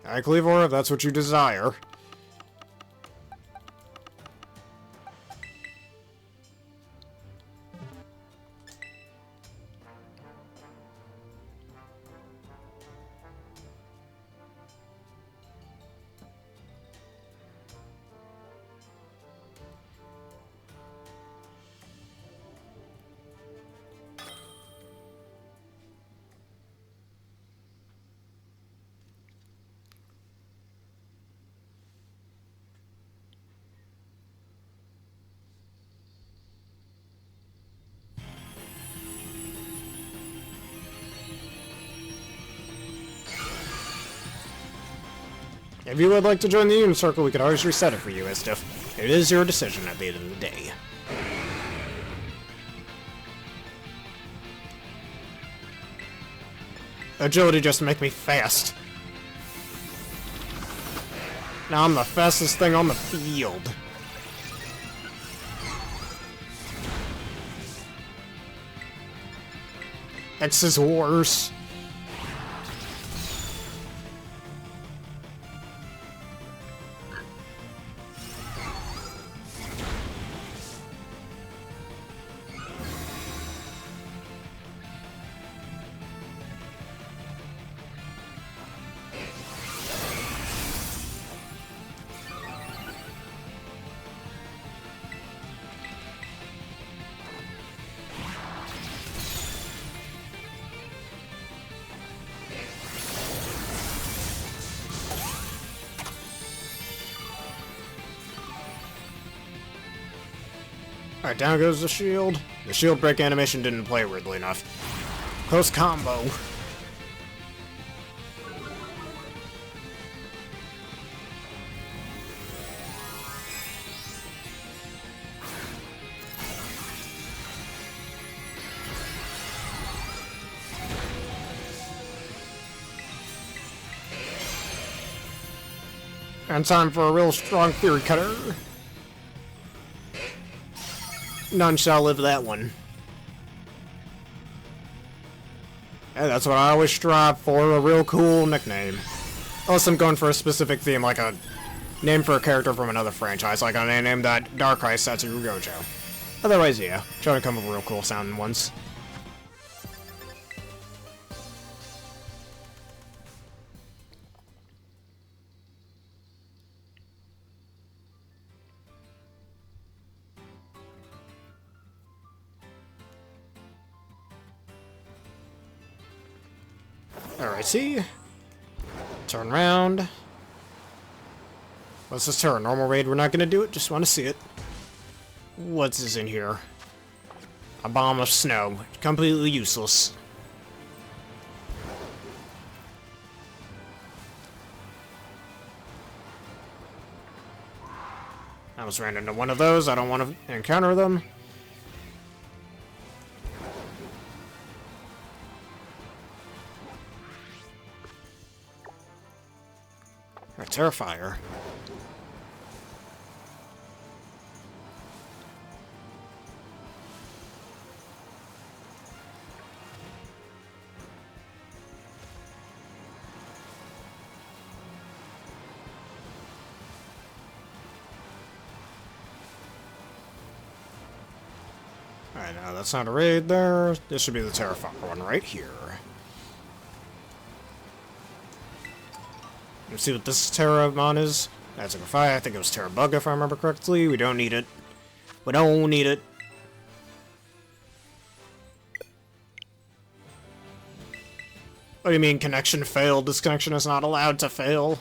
Alright, Cleavor, if that's what you desire. If you would like to join the Union Circle, we could always reset it for you, Istiff. It is your decision at the end of the day. Agility just to make me fast. Now I'm the fastest thing on the field. X is worse. Alright, down goes the shield. The shield break animation didn't play, weirdly enough. Close combo. And time for a real strong Fury Cutter. None shall live that one. Yeah, that's what I always strive for, a real cool nickname. Unless I'm going for a specific theme, like a name for a character from another franchise, like I named that Darkrai Satoru Gojo. Otherwise, yeah, try to come up with real cool sounding ones. Alright, see? Turn around. What's this Tera? Normal raid, we're not gonna do it, just wanna see it. What's this in here? A bomb of snow. Completely useless. I was ran into one of those, I don't want to encounter them. Or Terrifier. Alright, now that's not a raid there. This should be the Terrifier one right here. Let's see what this Terramon is. That's a Grafai. I think it was Terrabug if I remember correctly. We don't need it. We don't need it. What do you mean connection failed? This connection is not allowed to fail.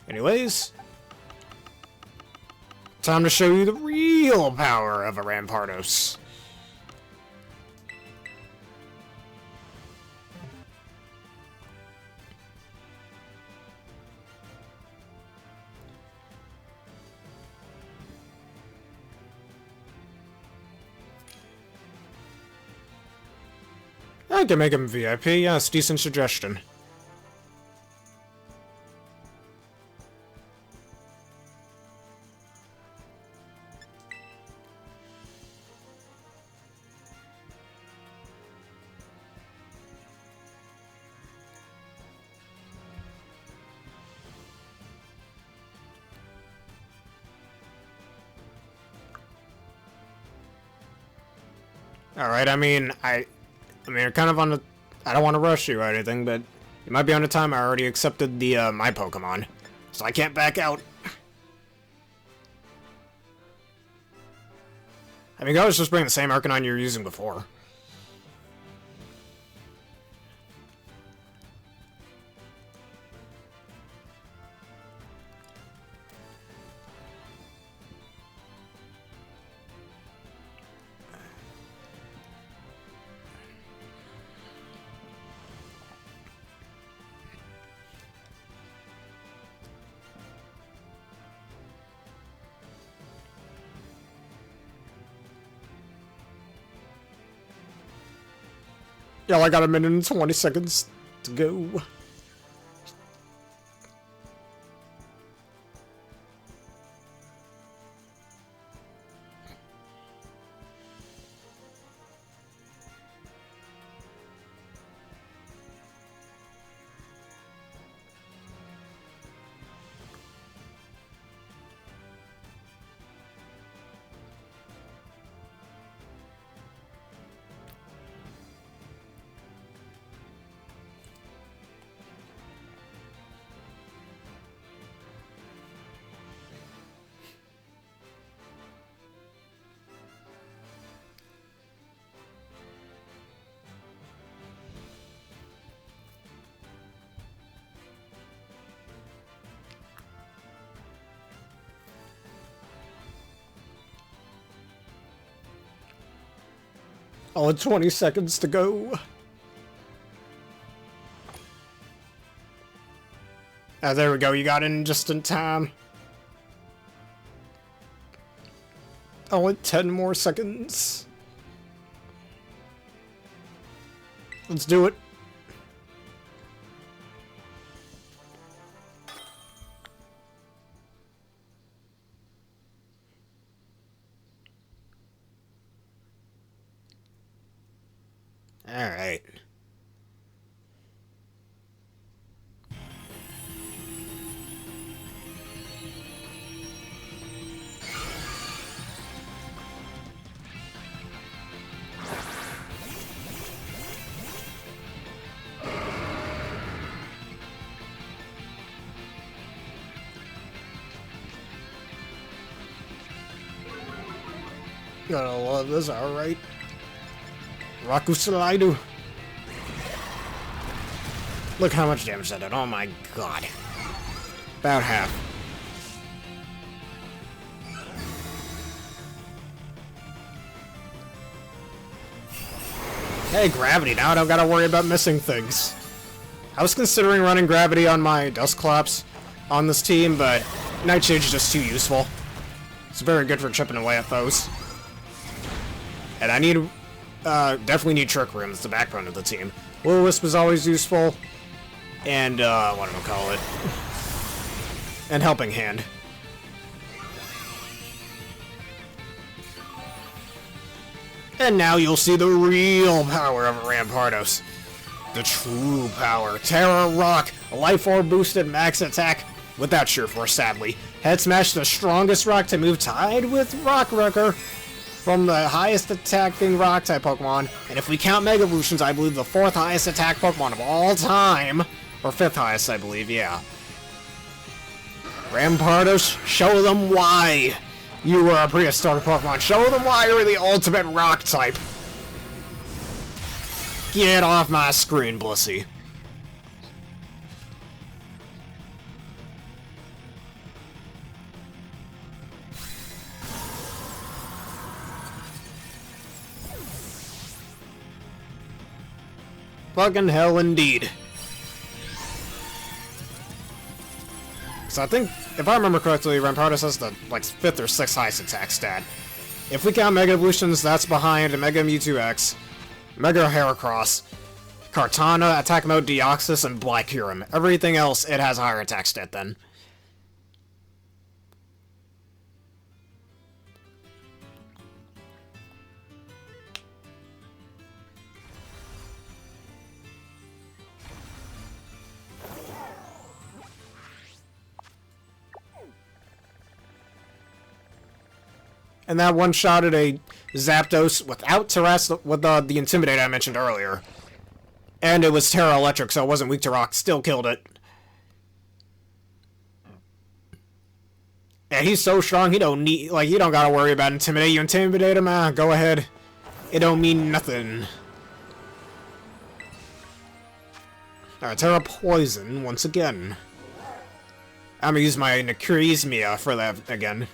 Anyways. Time to show you the real power of a Rampardos. I can make him VIP, yes, decent suggestion. Alright, I mean, we're kind of on the... I don't want to rush you or anything, but you might be on the time. I already accepted the, my Pokemon, so I can't back out. I mean, go just bring the same Arcanine you were using before. Yeah, I got a minute and 20 seconds to go. Only 20 seconds to go. Ah, there we go. You got in just in time. Only 10 more seconds. Let's do it. All right. Gotta love this, alright. Rakusalaidu. Look how much damage that did. Oh my god. About half. Hey, gravity. Now I don't gotta worry about missing things. I was considering running gravity on my Dusclops on this team, but Nightshade is just too useful. It's very good for chipping away at foes. And I need, definitely need Trick Room. It's the backbone of the team. Will-O-Wisp is always useful. And, what do I call it? And Helping Hand. And now you'll see the real power of Rampardos. The true power. Tera Rock, a Life Orb boosted max attack without Sheer Force, sadly. Head Smash, the strongest rock to move, tied with Rock Wrecker from the highest attacking Rock-type Pokemon. And if we count Mega Evolutions, I believe the 4th highest attack Pokemon of all time. Or 5th highest, I believe, yeah. Rampardos, show them why you were a prehistoric Pokemon. Show them why you're the ultimate Rock type. Get off my screen, Blissey. Fucking hell indeed. So I think, if I remember correctly, Rampardos has the, like, 5th or 6th highest attack stat. If we count Mega Evolutions, that's behind Mega Mewtwo X, Mega Heracross, Kartana, attack mode Deoxys, and Black Huron. Everything else, it has a higher attack stat then. And that one-shotted a Zapdos without with the Intimidate I mentioned earlier. And it was Terra Electric, so it wasn't weak to rock. Still killed it. And he's so strong, he don't need, like, you don't gotta worry about Intimidate. You intimidate him, go ahead. It don't mean nothing. Alright, Terra Poison, once again. I'm gonna use my Necrezmia for that again.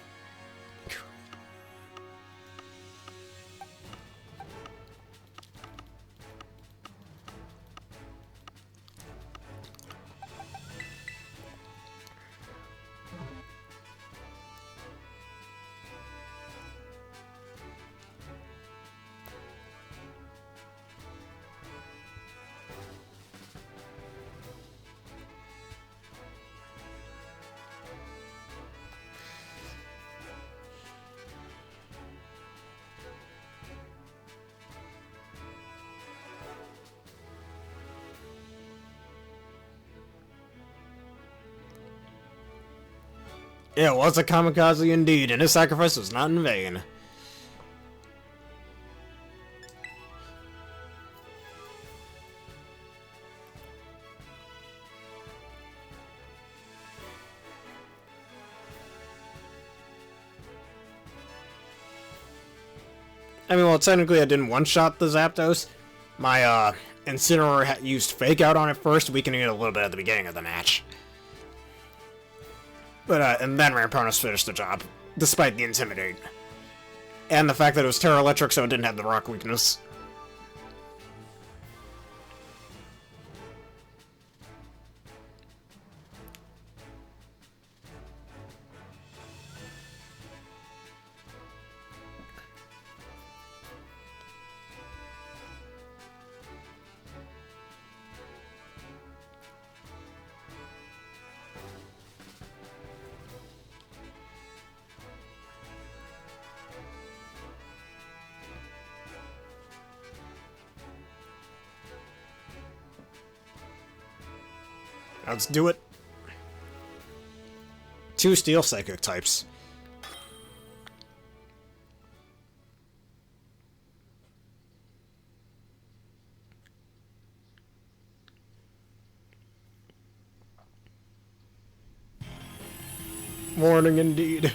It was a kamikaze indeed, and his sacrifice was not in vain. I mean, well, technically I didn't one-shot the Zapdos. My, Incineroar used Fake Out on it first, weakening it a little bit at the beginning of the match. But, and then Rampardos finished the job, despite the Intimidate. And the fact that it was Terra Electric, so it didn't have the rock weakness. Let's do it. 2 Steel Psychic types. Warning indeed.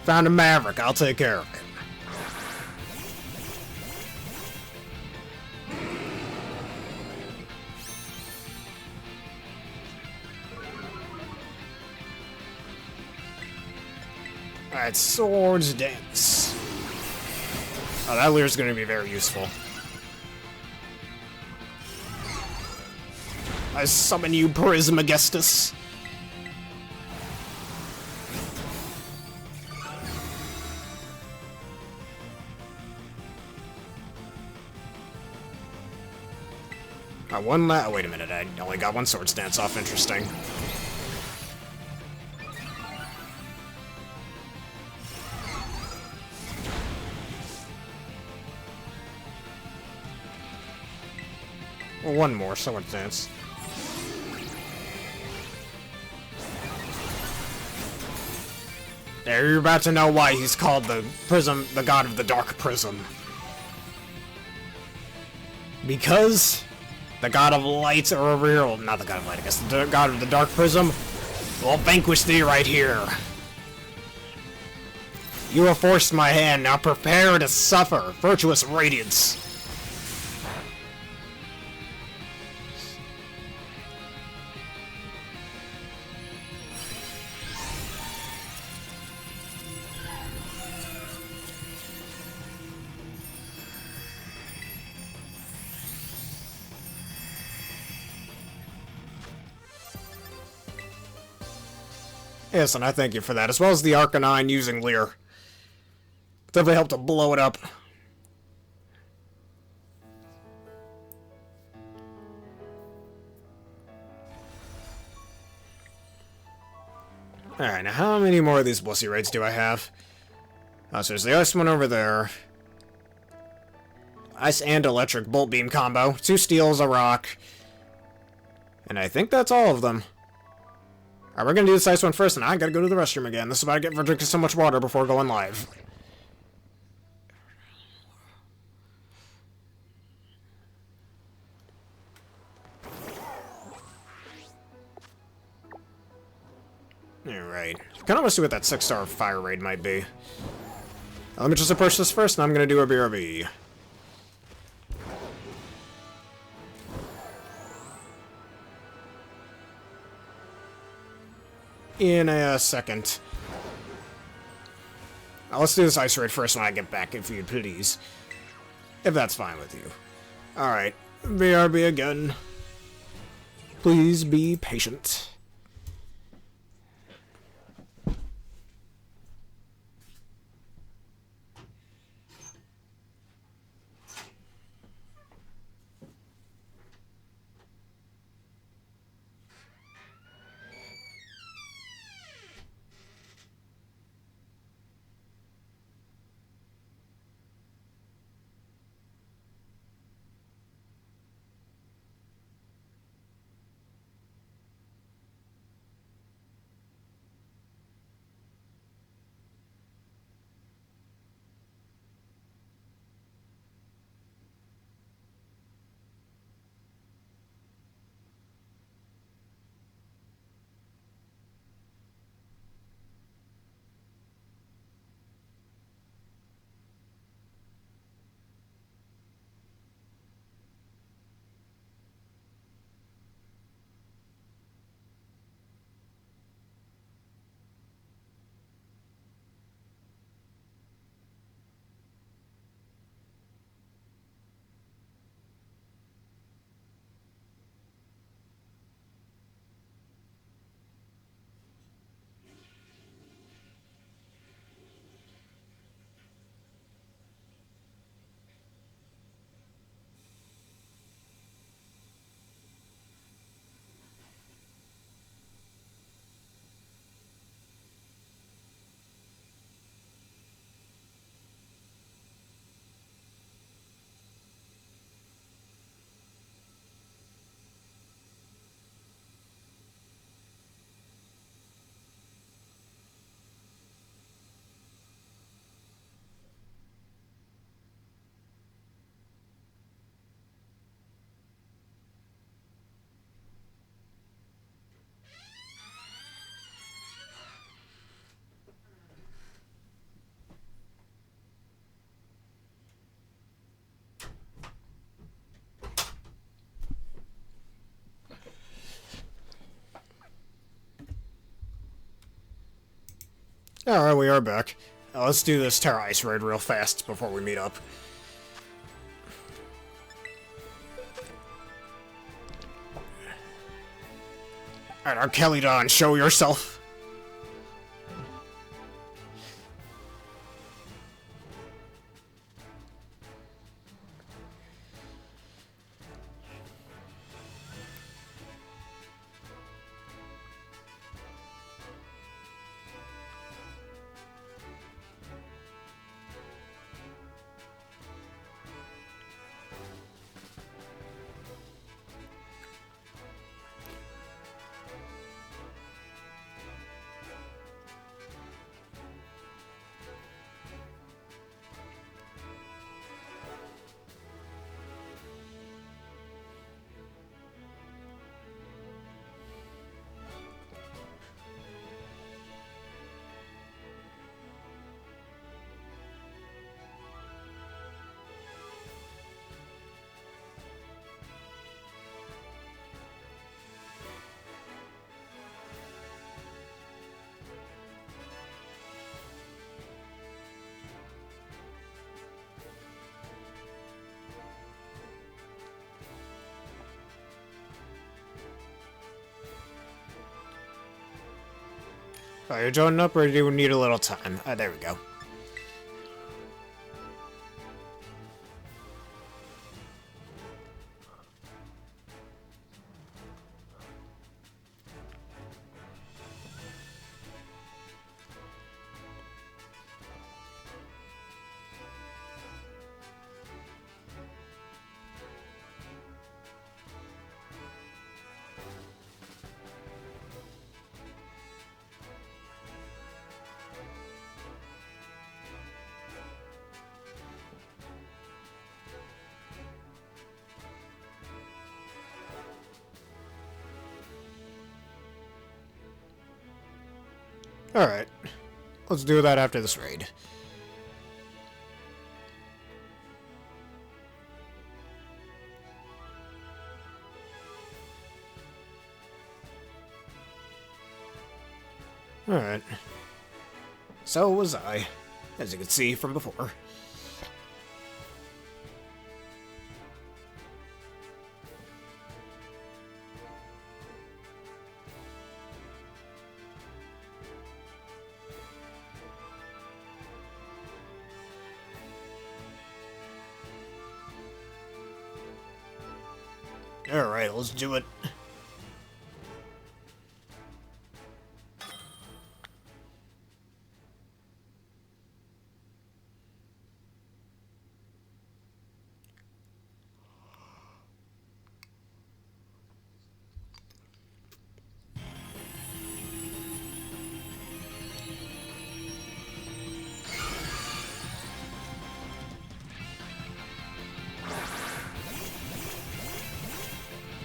Found a Maverick, I'll take care of it. Alright, Swords Dance. Oh, that Leer's gonna be very useful. I summon you, Prismagestus. Wait a minute, I only got 1 Swords Dance off, interesting. Well, 1 more Swords Dance. There, you're about to know why he's called the Prism, the God of the Dark Prism. Because the God of Light are over here. Well, not the God of Light, I guess. The God of the Dark Prism will vanquish thee right here. You have forced my hand, now prepare to suffer virtuous radiance. Yes, and I thank you for that, as well as the Arcanine using Leer. Definitely helped to blow it up. Alright, now how many more of these Blissey raids do I have? So there's the ice one over there. Ice and electric bolt beam combo. 2 steals, a rock. And I think that's all of them. Alright, we're gonna do this ice one first, and I gotta go to the restroom again. This is about to get for drinking so much water before going live. Alright. Kinda wanna see what that 6-star fire raid might be. Let me just approach this first, and I'm gonna do a BRB. In a second. Let's do this ice raid first when I get back, if you'd please. If that's fine with you. Alright. BRB again. Please be patient. Alright, we are back. Let's do this Tera Ice raid real fast before we meet up. Alright, Archelidon, show yourself. Oh, you're joining up, or do you need a little time? There we go. Alright. Let's do that after this raid. Alright. So was I, as you can see from before. Alright, let's do it.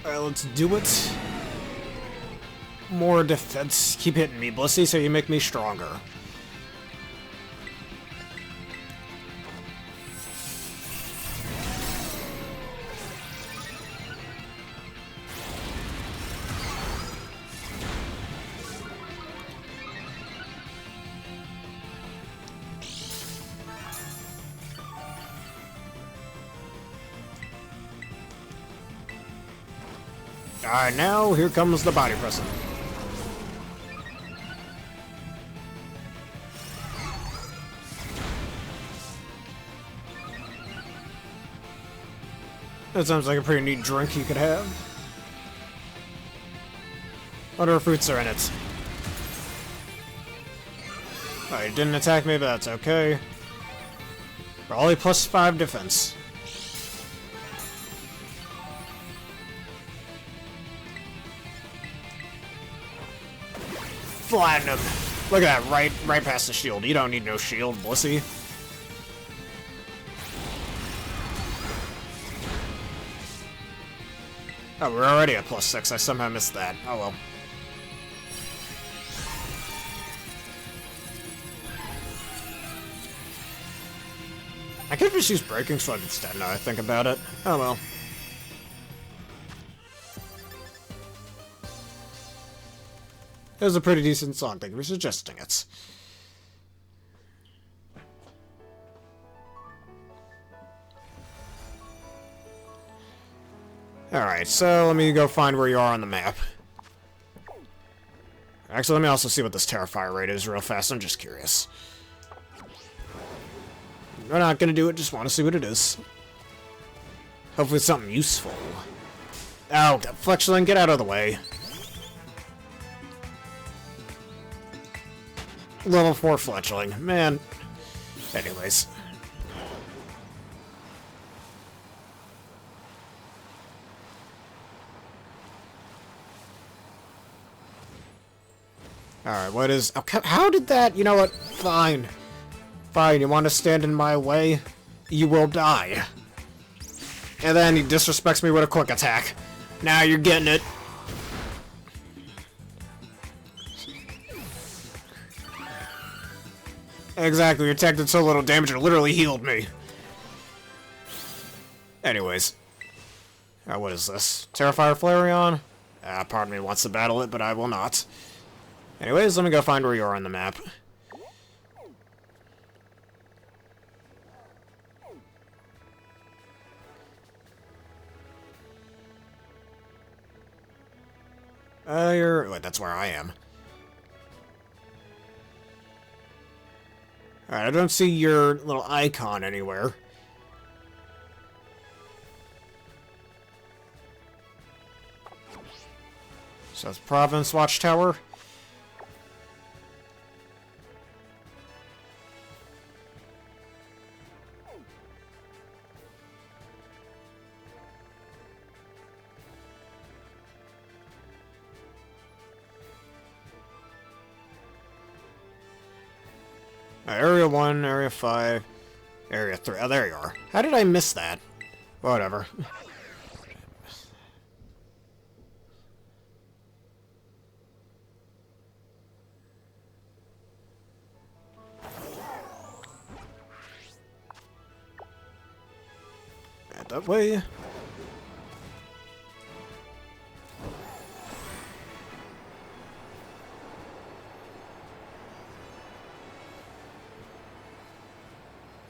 Alright, let's do it. More defense. Keep hitting me, Blissey, so you make me stronger. Alright, now here comes the body pressing. That sounds like a pretty neat drink you could have. What fruits are in it? Oh, he didn't attack me, but that's okay. Probably plus 5 defense. Flatten him. Look at that, right past the shield. You don't need no shield, Blissey. Oh, we're already at plus 6. I somehow missed that. Oh well. I could just use Breaking Sword instead now I think about it. Oh well. It was a pretty decent song, thank you for suggesting it. Alright, so let me go find where you are on the map. Actually, let me also see what this Terrifier raid is real fast, I'm just curious. We're not gonna do it, just want to see what it is. Hopefully it's something useful. Oh, Fletchling, get out of the way. Level 4 Fletchling, man. Anyways. Alright, what is... Oh, how did that... You know what? Fine. Fine, you want to stand in my way? You will die. And then he disrespects me with a quick attack. Now you're getting it. Exactly, your attack did so little damage it literally healed me. Anyways. What is this? Terrifier Flareon? Pardon me wants to battle it, but I will not. Anyways, let me go find where you are on the map. Wait, that's where I am. Alright, I don't see your little icon anywhere. So it's Province Watchtower. Area 1, Area 5, Area 3. Oh, there you are. How did I miss that? Whatever. Not that way.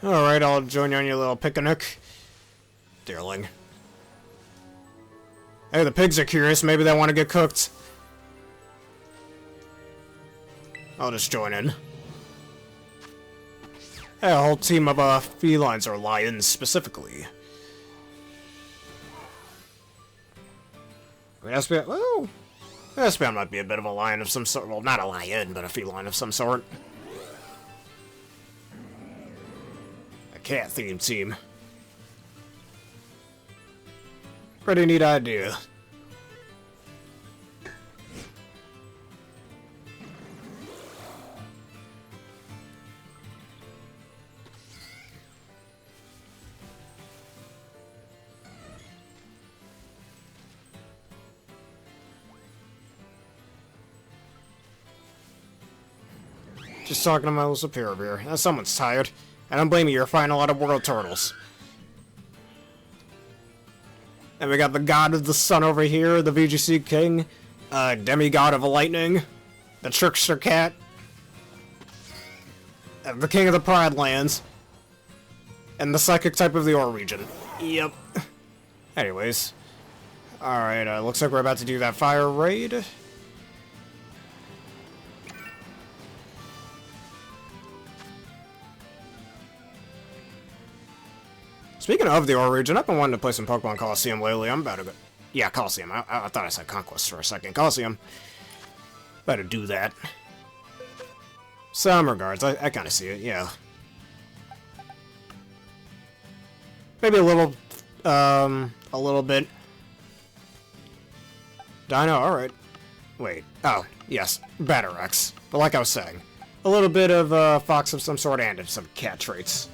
Alright, I'll join you on your little picnic. Dearling. Hey, the pigs are curious. Maybe they want to get cooked. I'll just join in. Hey, a whole team of felines, or lions specifically. I mean, Espeon, well, Espeon might be a bit of a lion of some sort. Well, not a lion, but a feline of some sort. A cat-themed team. Pretty neat idea. Just talking to my little superior here. Someone's tired. And I'm blaming you, you're fighting a lot of world turtles. And we got the god of the sun over here, the VGC king, demigod of lightning, the trickster cat, and the king of the Pride Lands, and the psychic type of the Ore region. Yep. Anyways. Alright, looks like we're about to do that fire raid. Speaking of the Ore region, I've been wanting to play some Pokemon Colosseum lately. I'm about to go... Yeah, Colosseum. I thought I said Conquest for a second. Colosseum. Better do that. Some regards. I kind of see it, yeah. Maybe a little bit. Dino, alright. Wait. Oh, yes. Batterex. But like I was saying, a little bit of fox of some sort and some cat traits.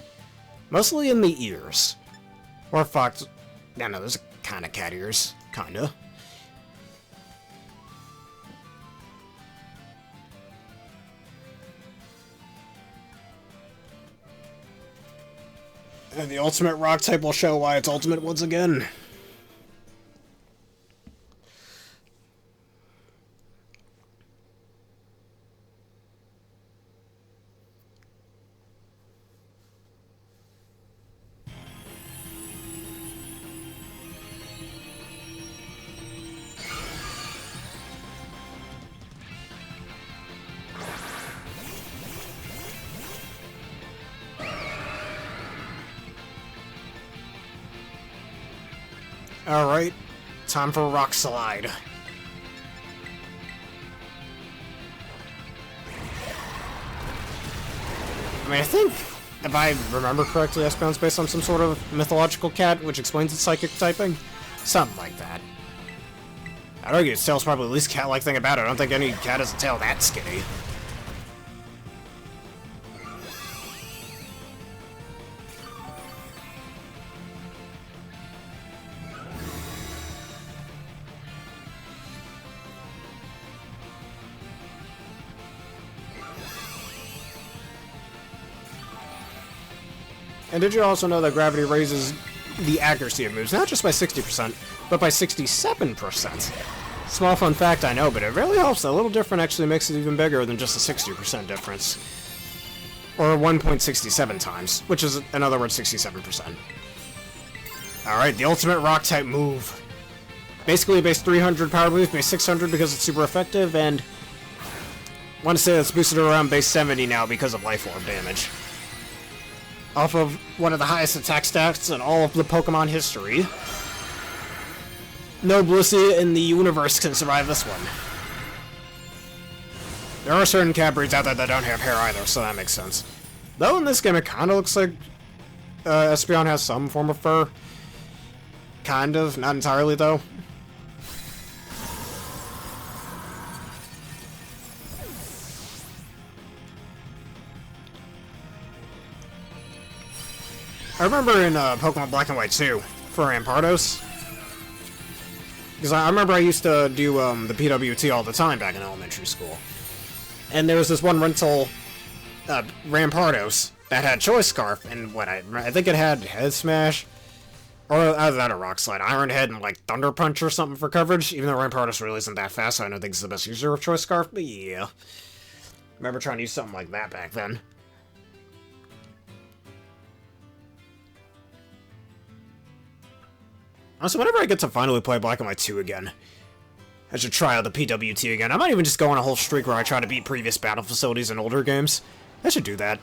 Mostly in the ears. Or fox... Yeah, no, there's kind of cat ears. Kinda. And the ultimate rock type will show why it's ultimate once again. Alright, time for Rock Slide. I mean, I think, if I remember correctly, Espeon's based on some sort of mythological cat, which explains its psychic typing. Something like that. I'd argue its tail's probably the least cat-like thing about it. I don't think any cat has a tail that skinny. And did you also know that gravity raises the accuracy of moves, not just by 60%, but by 67%? Small fun fact, I know, but it really helps. A little different actually makes it even bigger than just a 60% difference. Or 1.67 times, which is, in other words, 67%. Alright, the ultimate rock-type move. Basically base 300 power move, base 600 because it's super effective, and I want to say it's boosted around base 70 now because of life orb damage. Off of one of the highest attack stats in all of the Pokemon history. No Blissey in the universe can survive this one. There are certain cat breeds out there that don't have hair either, so that makes sense. Though in this game it kind of looks like Espeon has some form of fur. Kind of, not entirely though. I remember in Pokemon Black and White 2, for Rampardos, because I remember I used to do the PWT all the time back in elementary school. And there was this one rental, Rampardos, that had Choice Scarf, and what I think it had Head Smash, Or either that or Rock Slide. Iron Head and like Thunder Punch or something for coverage, even though Rampardos really isn't that fast, so I don't think it's the best user of Choice Scarf, but yeah. Remember trying to use something like that back then. Also, whenever I get to finally play Black and White 2 again, I should try out the PWT again. I might even just go on a whole streak where I try to beat previous battle facilities in older games. I should do that.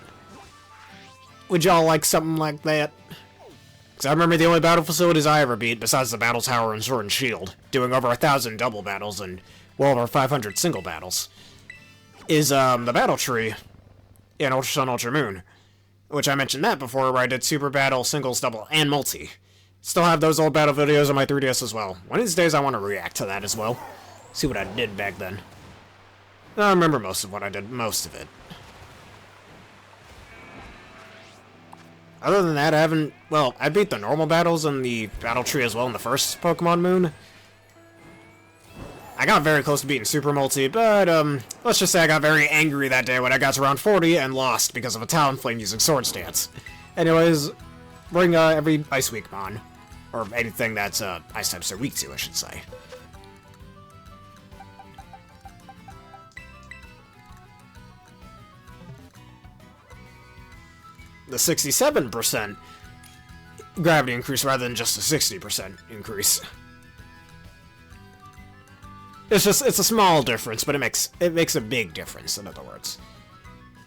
Would y'all like something like that? Because I remember the only battle facilities I ever beat, besides the Battle Tower and Sword and Shield, doing over 1,000 double battles and well over 500 single battles, is the Battle Tree in Ultra Sun, Ultra Moon. Which I mentioned that before, where I did Super Battle, Singles, Double, and Multi. Still have those old battle videos on my 3DS as well. One of these days I want to react to that as well. See what I did back then. I remember most of what I did, most of it. Other than that, I haven't... Well, I beat the normal battles in the Battle Tree as well in the first Pokemon Moon. I got very close to beating Super Multi, but, let's just say I got very angry that day when I got to round 40 and lost because of a Talonflame using Sword Stance. Anyways, bring, every Ice Weak Mon. Or anything that's, Ice types are weak to, I should say. The 67% gravity increase rather than just a 60% increase. It's a small difference, but it makes a big difference, in other words.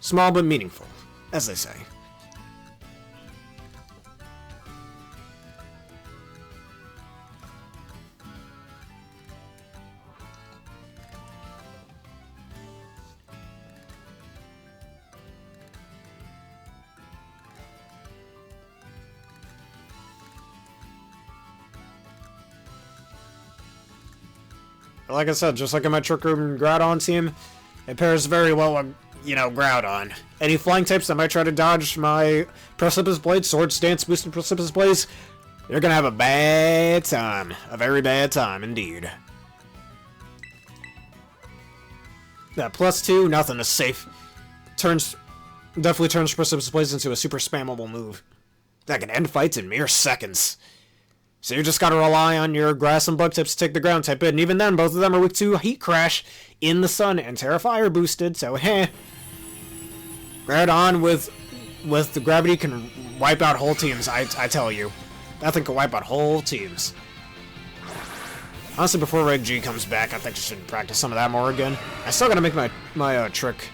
Small but meaningful, as they say. Like I said, just like in my Trick Room Groudon team, it pairs very well with, you know, Groudon. Any flying types that might try to dodge my Precipitous Blade, Sword Stance boosted Precipitous Blades, you're gonna have a bad time. A very bad time, indeed. That +2, nothing is safe. Definitely turns Precipitous Blades into a super spammable move that can end fights in mere seconds. So you just gotta rely on your Grass and Bug types to take the Ground type in, and even then, both of them are weak to Heat Crash in the Sun, and Terra Fire boosted, so heh. Groudon with the Gravity can wipe out whole teams, I tell you. That thing can wipe out whole teams. Honestly, before Red G comes back, I think I should practice some of that more again. I still gotta make my trick...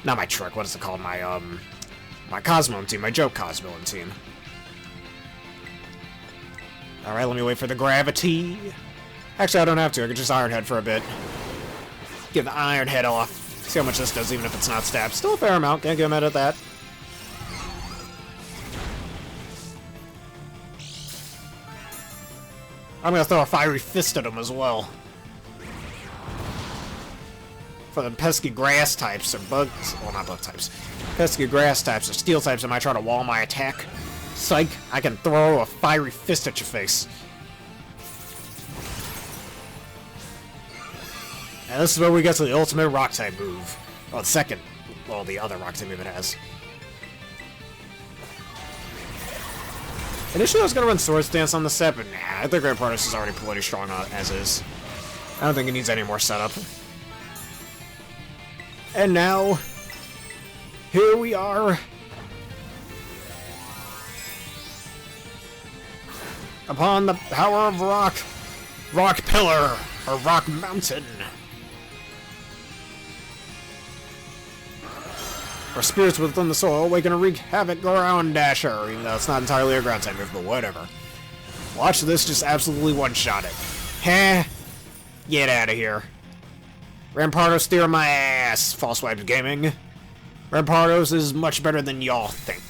Not my trick, what is it called? My Cosmo team, my Joke Cosmo team. Alright, let me wait for the gravity. Actually, I don't have to. I can just Iron Head for a bit. Get the Iron Head off. See how much this does, even if it's not stab. Still a fair amount. Can't get mad at that. I'm gonna throw a Fiery Fist at him as well. For the pesky grass types or bugs. Well, not bug types. Pesky grass types or steel types that might try to wall my attack. Psych, I can throw a Fiery Fist at your face. And this is where we get to the ultimate Rock-type move. Well, the second, well, the other Rock-type move it has. Initially I was gonna run Sword Stance on the set, but nah, I think Rampardos is already pretty strong as is. I don't think it needs any more setup. And now, here we are. Upon the power of rock, Rock Pillar, or Rock Mountain. Or spirits within the soil awaken to wreak havoc, Ground Dasher, even though it's not entirely a ground type move, but whatever. Watch this just absolutely one-shot it. Heh, get out of here. Rampardos steer my ass, False Wipes Gaming. Rampardos is much better than y'all think.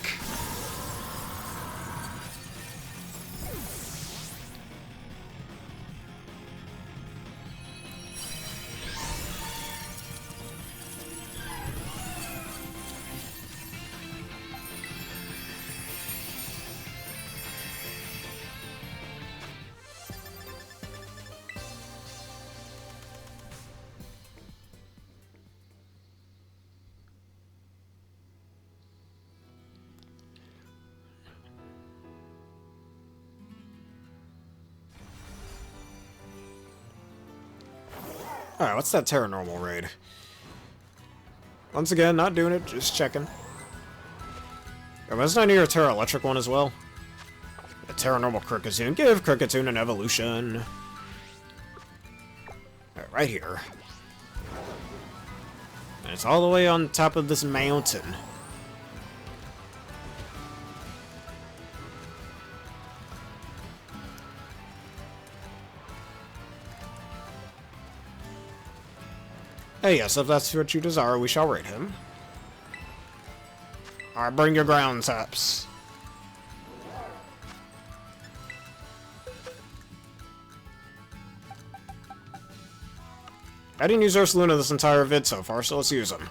Alright, what's that Tera normal raid? Once again, not doing it, just checking. Oh, wasn't I near a Tera electric one as well? A Tera normal Kricketune. Give Kricketune an evolution. Alright, right here. And it's all the way on top of this mountain. Hey, yes, if that's what you desire, we shall raid him. Alright, bring your ground taps. I didn't use Ursaluna this entire vid so far, so let's use them.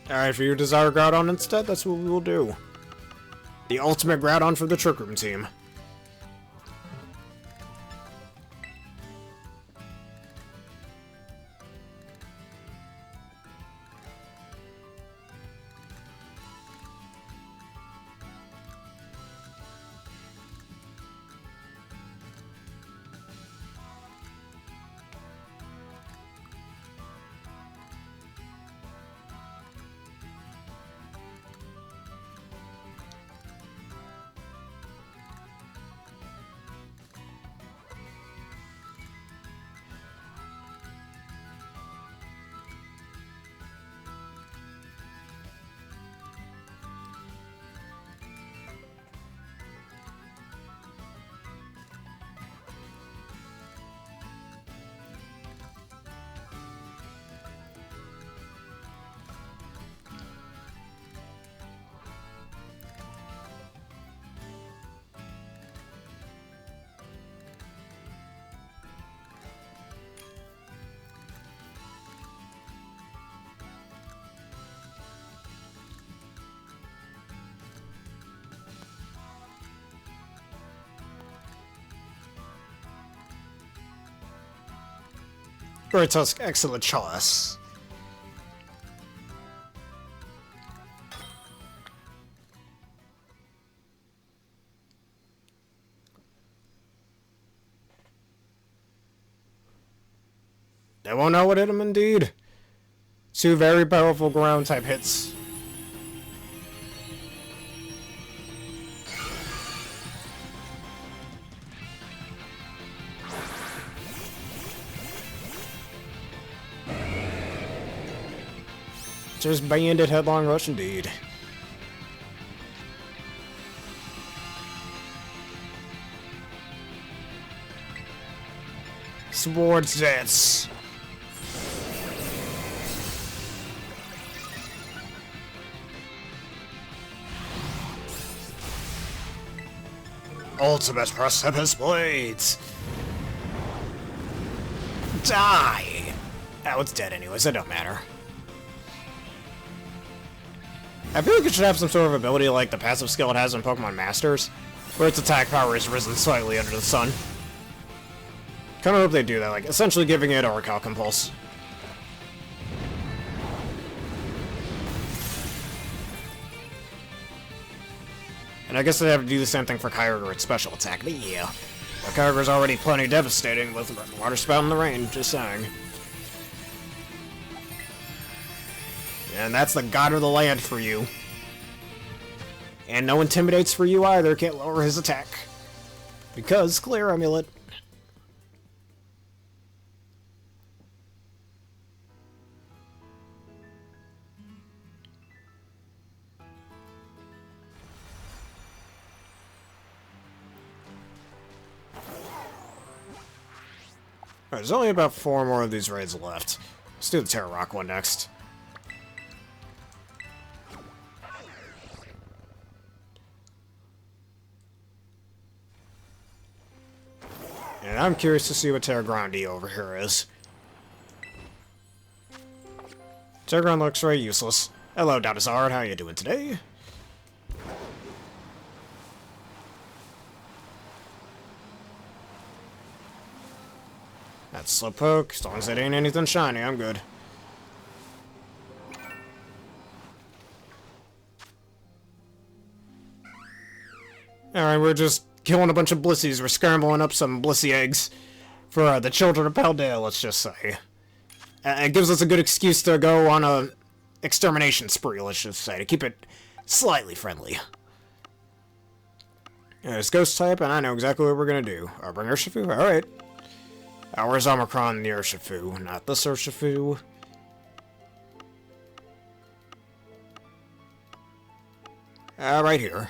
Alright, for your desired Groudon instead, that's what we will do. The ultimate Groudon for the Trick Room team. Tusk, excellent choice. They won't know what hit him indeed. Two very powerful ground type hits. Just banded headlong rush indeed. Swords dance. Ultimate Precipice Blades. Die. Oh, it's dead anyways, it don't matter. I feel like it should have some sort of ability like the passive skill it has in Pokemon Masters, where its attack power is risen slightly under the sun. Kinda hope they do that, like essentially giving it a Recalc Impulse. And I guess they have to do the same thing for Kyogre its special attack, but yeah. But Kyogre's already plenty devastating with Water Spout in the rain, just saying. And that's the god of the land for you. And no Intimidates for you either, can't lower his attack. Because Clear Amulet. Alright, there's only about 4 more of these raids left. Let's do the Terra Rock one next. And I'm curious to see what Terra Grande over here is. Terran looks very useless. Hello, Dinosaur. How you doing today? That's Slowpoke. As long as it ain't anything shiny, I'm good. Alright, we're just killing a bunch of Blisseys. We're scrambling up some Blissey eggs for the children of Paldea, let's just say. It gives us a good excuse to go on a extermination spree, let's just say, to keep it slightly friendly. It's Ghost type, and I know exactly what we're gonna do. Bring Urshifu? Alright. Where's Omicron the Urshifu? Not this Urshifu. Right here.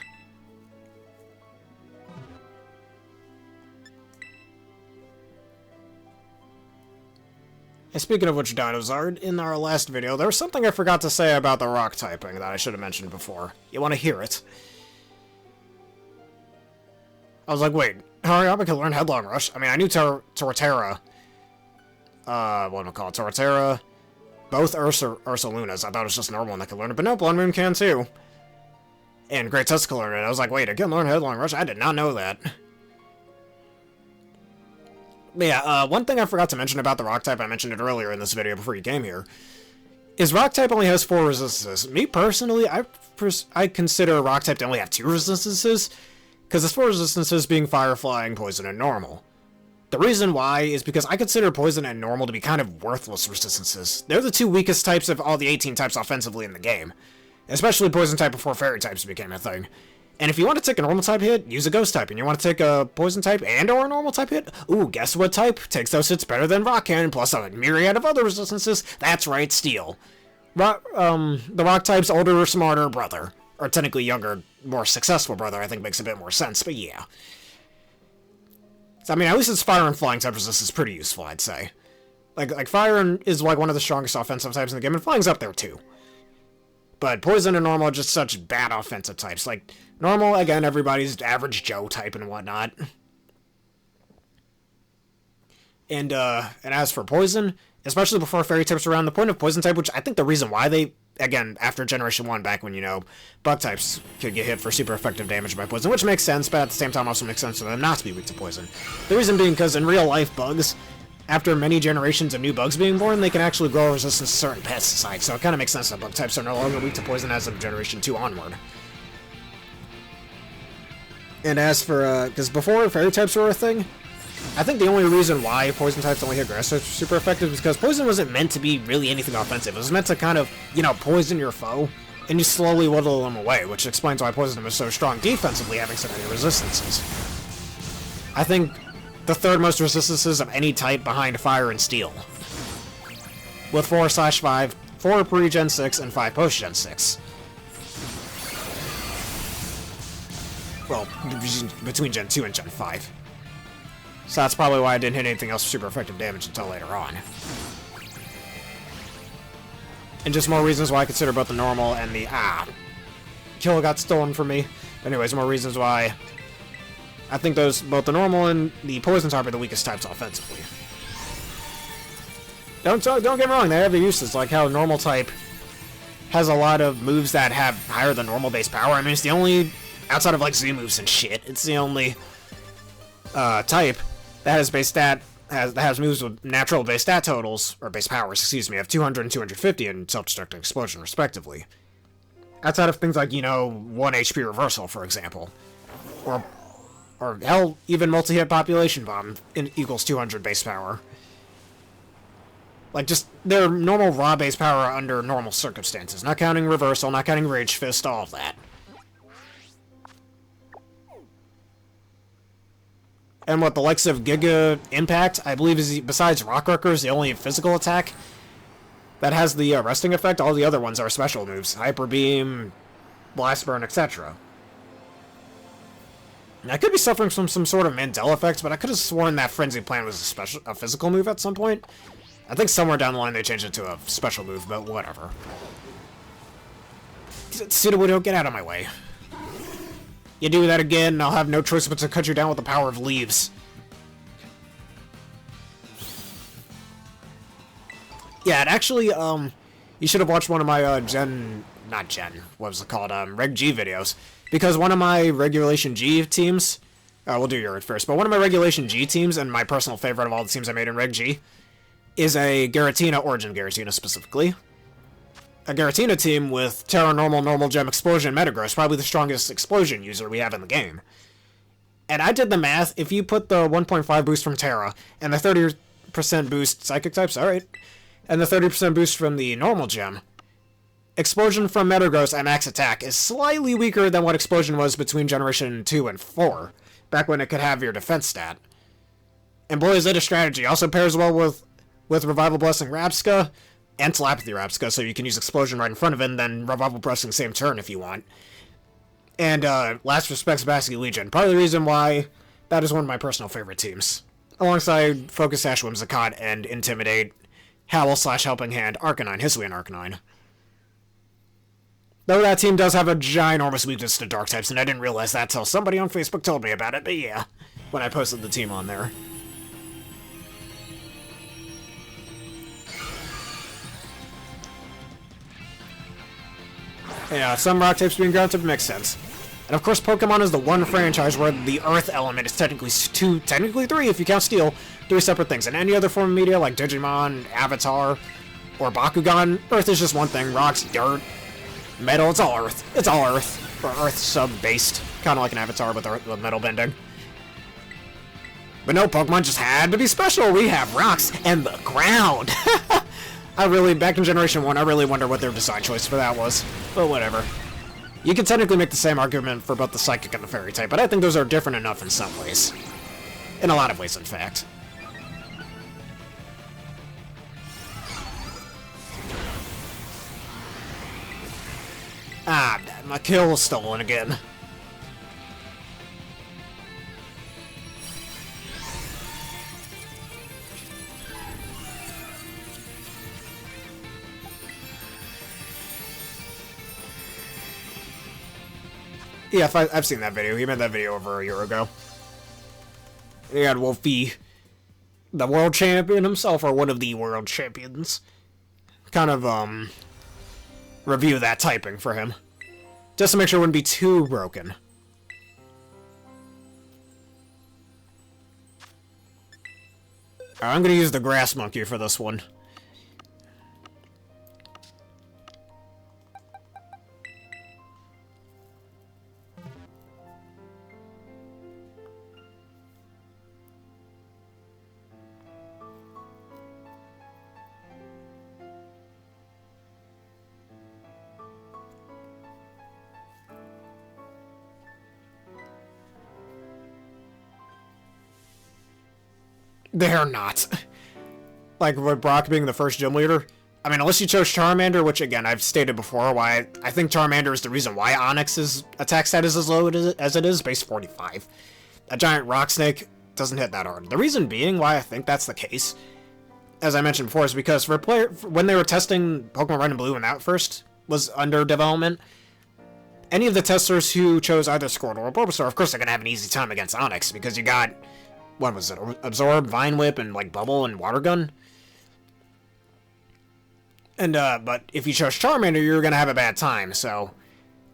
And speaking of which, Dinosaur, in our last video, there was something I forgot to say about the rock typing that I should have mentioned before. You want to hear it? I was like, wait, Hariyama can learn Headlong Rush? I mean, I knew Torterra. What do I call it? Torterra. Both Ursalunas. I thought it was just normal and I could learn it, but no, Blood Moon can too. And Great Tusk can learn it. I was like, wait, I can learn Headlong Rush? I did not know that. But yeah, one thing I forgot to mention about the rock type, I mentioned it earlier in this video before you came here, is rock type only has 4 resistances. Me personally, I consider rock type to only have 2 resistances, because it's 4 resistances being fire, flying, poison, and normal. The reason why is because I consider poison and normal to be kind of worthless resistances. They're the 2 weakest types of all the 18 types offensively in the game. Especially poison type before fairy types became a thing. And if you want to take a normal type hit, use a ghost type. And you want to take a poison type and or a normal type hit? Ooh, guess what type takes those hits better than rock cannon plus a myriad of other resistances? That's right, steel. The rock type's older, smarter brother. Or technically younger, more successful brother, I think makes a bit more sense, but yeah. So, I mean, at least its fire and flying type resistance is pretty useful, I'd say. Like fire is like one of the strongest offensive types in the game, and flying's up there too. But poison and normal are just such bad offensive types. Like, normal, again, everybody's average Joe type and whatnot. And as for poison, especially before fairy types were around, the point of poison type, which I think the reason why they, again, after Generation 1, back when, you know, bug types could get hit for super effective damage by poison, which makes sense, but at the same time also makes sense for them not to be weak to poison. The reason being because in real life, bugs, after many generations of new bugs being born, they can actually grow resistance to certain pesticides, so it kind of makes sense that bug types are no longer weak to poison as of Generation 2 onward. And as for, because before fairy types were a thing, I think the only reason why poison types only hit grass types were super effective is because poison wasn't meant to be really anything offensive. It was meant to kind of, you know, poison your foe, and you slowly whittle them away, which explains why poison is so strong defensively, having so many resistances. I think the third most resistances of any type behind fire and steel. With 4/5, 4 pre-Gen 6, and 5 post-Gen 6. Well, between Gen 2 and Gen 5. So that's probably why I didn't hit anything else with super effective damage until later on. And just more reasons why I consider both the normal and the... kill got stolen from me. Anyways, more reasons why I think both the normal and the poison type are the weakest types offensively. Don't get me wrong, they have their uses, like how normal type has a lot of moves that have higher than normal base power. I mean, it's the only, outside of like Z moves and shit, it's the only type that has base stat, that has moves with natural base stat totals, or base powers, excuse me, of 200 and 250 and self-destructing explosion, respectively. Outside of things like, you know, 1 HP reversal, for example. Or hell, even multi-hit population bomb equals 200 base power. Like, just their normal raw base power under normal circumstances. Not counting reversal, not counting rage fist, all of that. And what the likes of Giga Impact, I believe, is, besides Rock Wreckers, the only physical attack that has the resting effect. All the other ones are special moves. Hyper Beam, Blast Burn, etc. And I could be suffering from some sort of Mandela effect, but I could have sworn that Frenzy Plant was a physical move at some point. I think somewhere down the line they changed it to a special move, but whatever. Sudowoodo, get out of my way. You do that again, and I'll have no choice but to cut you down with the power of leaves. Yeah, it actually, You should have watched one of my, what was it called, Reg G videos. Because one of my Regulation G teams, we'll do yours first, but one of my Regulation G teams, and my personal favorite of all the teams I made in Reg G, is a Giratina, Origin Giratina specifically. A Giratina team with Tera, Normal Gem, Explosion, Metagross, probably the strongest Explosion user we have in the game. And I did the math, if you put the 1.5 boost from Tera, and the 30% boost Psychic types, alright, and the 30% boost from the Normal Gem, Explosion from Metagross at max attack is slightly weaker than what Explosion was between Generation 2 and 4, back when it could have your defense stat. And boy, is it a strategy. Also pairs well with Revival Blessing Rapska, and Telepathy Rapska, so you can use Explosion right in front of it, and then Revival Blessing same turn if you want. And, last respects Basky Legion. Part of the reason why that is one of my personal favorite teams. Alongside Focus Sash, Whimsicott, and Intimidate, Howl / Helping Hand, Arcanine, Hisuian Arcanine. Though that team does have a ginormous weakness to Dark types, and I didn't realize that till somebody on Facebook told me about it, but yeah, when I posted the team on there. Yeah, some rock types being ground type makes sense. And of course, Pokemon is the one franchise where the Earth element is technically three if you count Steel, 3 separate things. In any other form of media, like Digimon, Avatar, or Bakugan, Earth is just one thing. Rocks, dirt, metal, it's all Earth. It's all Earth. Or Earth sub-based. Kind of like an Avatar with metal bending. But no, Pokemon just had to be special. We have rocks and the ground. Back in Generation 1, I really wonder what their design choice for that was. But whatever. You can technically make the same argument for both the Psychic and the Fairy type, but I think those are different enough in some ways. In a lot of ways, in fact. Ah, my kill was stolen again. Yeah, I've seen that video. He made that video over a year ago. He had Wolfie, the world champion himself, or one of the world champions, kind of, review that typing for him. Just to make sure it wouldn't be too broken. Alright, I'm gonna use the Grass Monkey for this one. They're not. Like, with Brock being the first gym leader, I mean, unless you chose Charmander, which, again, I've stated before, why I think Charmander is the reason why Onix's attack stat is as low as it is, base 45. A giant rock snake doesn't hit that hard. The reason being why I think that's the case, as I mentioned before, is because when they were testing Pokemon Red and Blue when that first was under development, any of the testers who chose either Squirtle or Bulbasaur, of course, they're going to have an easy time against Onix, because you got... what was it? Absorb, Vine Whip, and, like, Bubble and Water Gun? And, but if you chose Charmander, you're gonna have a bad time, so...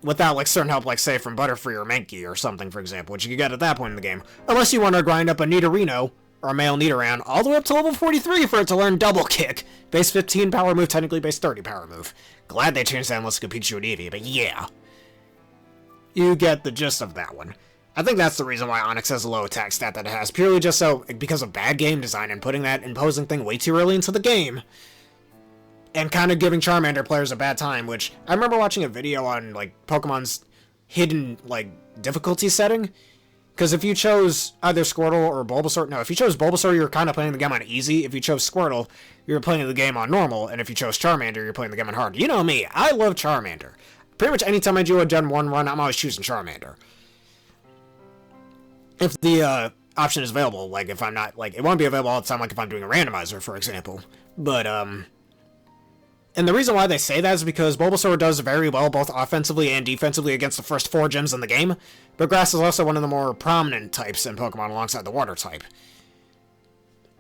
without, like, certain help, like, say, from Butterfree or Mankey or something, for example, which you could get at that point in the game. Unless you want to grind up a Nidorino, or a male Nidoran, all the way up to level 43 for it to learn Double Kick. Base 15 power move, technically base 30 power move. Glad they changed that unless it could Pikachu and Eevee, but yeah. You get the gist of that one. I think that's the reason why Onix has a low attack stat that it has, purely just so, because of bad game design and putting that imposing thing way too early into the game. And kind of giving Charmander players a bad time, which, I remember watching a video on, like, Pokemon's hidden, like, difficulty setting. Because if you chose either Squirtle or Bulbasaur, no, if you chose Bulbasaur, you're kind of playing the game on easy. If you chose Squirtle, you're playing the game on normal. And if you chose Charmander, you're playing the game on hard. You know me, I love Charmander. Pretty much anytime I do a Gen 1 run, I'm always choosing Charmander. If the option is available, like if I'm not, like, it won't be available all the time, like if I'm doing a randomizer, for example. But, and the reason why they say that is because Bulbasaur does very well both offensively and defensively against the first 4 gyms in the game, but Grass is also one of the more prominent types in Pokemon alongside the Water type.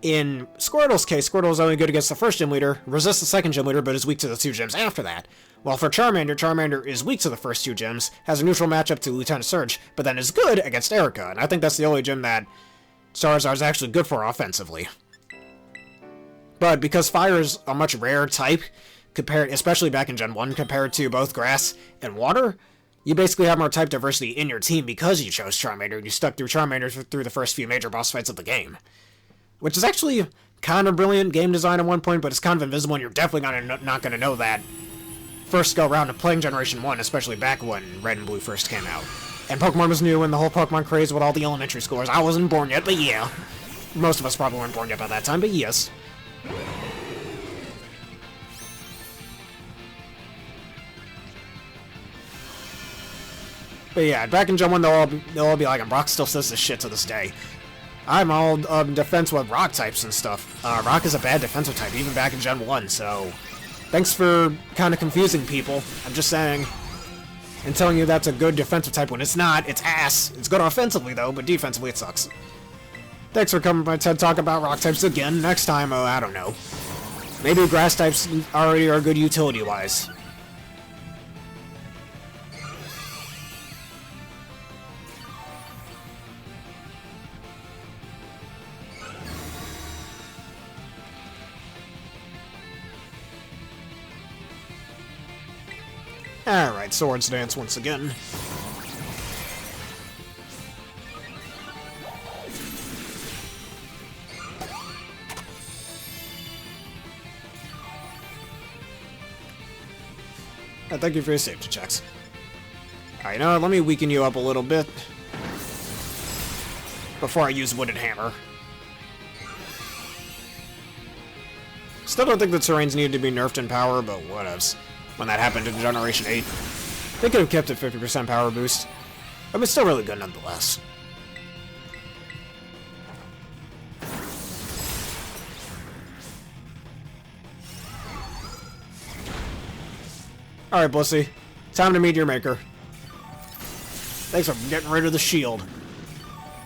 In Squirtle's case, Squirtle is only good against the first gym leader, resists the second gym leader, but is weak to the 2 gyms after that. While for Charmander, Charmander is weak to the first 2 gyms, has a neutral matchup to Lieutenant Surge, but then is good against Erica, and I think that's the only gym that Charizard is actually good for offensively. But because Fire is a much rarer type, especially back in Gen 1, compared to both Grass and Water, you basically have more type diversity in your team because you chose Charmander, and you stuck through Charmander through the first few major boss fights of the game. Which is actually kind of brilliant game design at one point, but it's kind of invisible, and you're definitely not going to know that first go round of playing Generation 1, especially back when Red and Blue first came out. And Pokemon was new, and the whole Pokemon craze with all the elementary schoolers. I wasn't born yet, but yeah. Most of us probably weren't born yet by that time, but yes. But yeah, back in Gen 1, they'll all be like, and Brock still says this shit to this day. I'm all defense with rock types and stuff. Rock is a bad defensive type, even back in Gen 1, so thanks for kind of confusing people. I'm just saying, and telling you that's a good defensive type when it's not. It's ass. It's good offensively, though, but defensively it sucks. Thanks for coming to my TED Talk about rock types again. Next time, I don't know. Maybe grass types already are good utility-wise. Alright, Swords Dance once again. Thank you for your safety checks. Alright, now let me weaken you up a little bit before I use Wooden Hammer. Still don't think the terrains needed to be nerfed in power, but whatevs. When that happened in Generation 8. They could have kept it 50% power boost. But it's still really good nonetheless. Alright, Blissey. Time to meet your maker. Thanks for getting rid of the shield.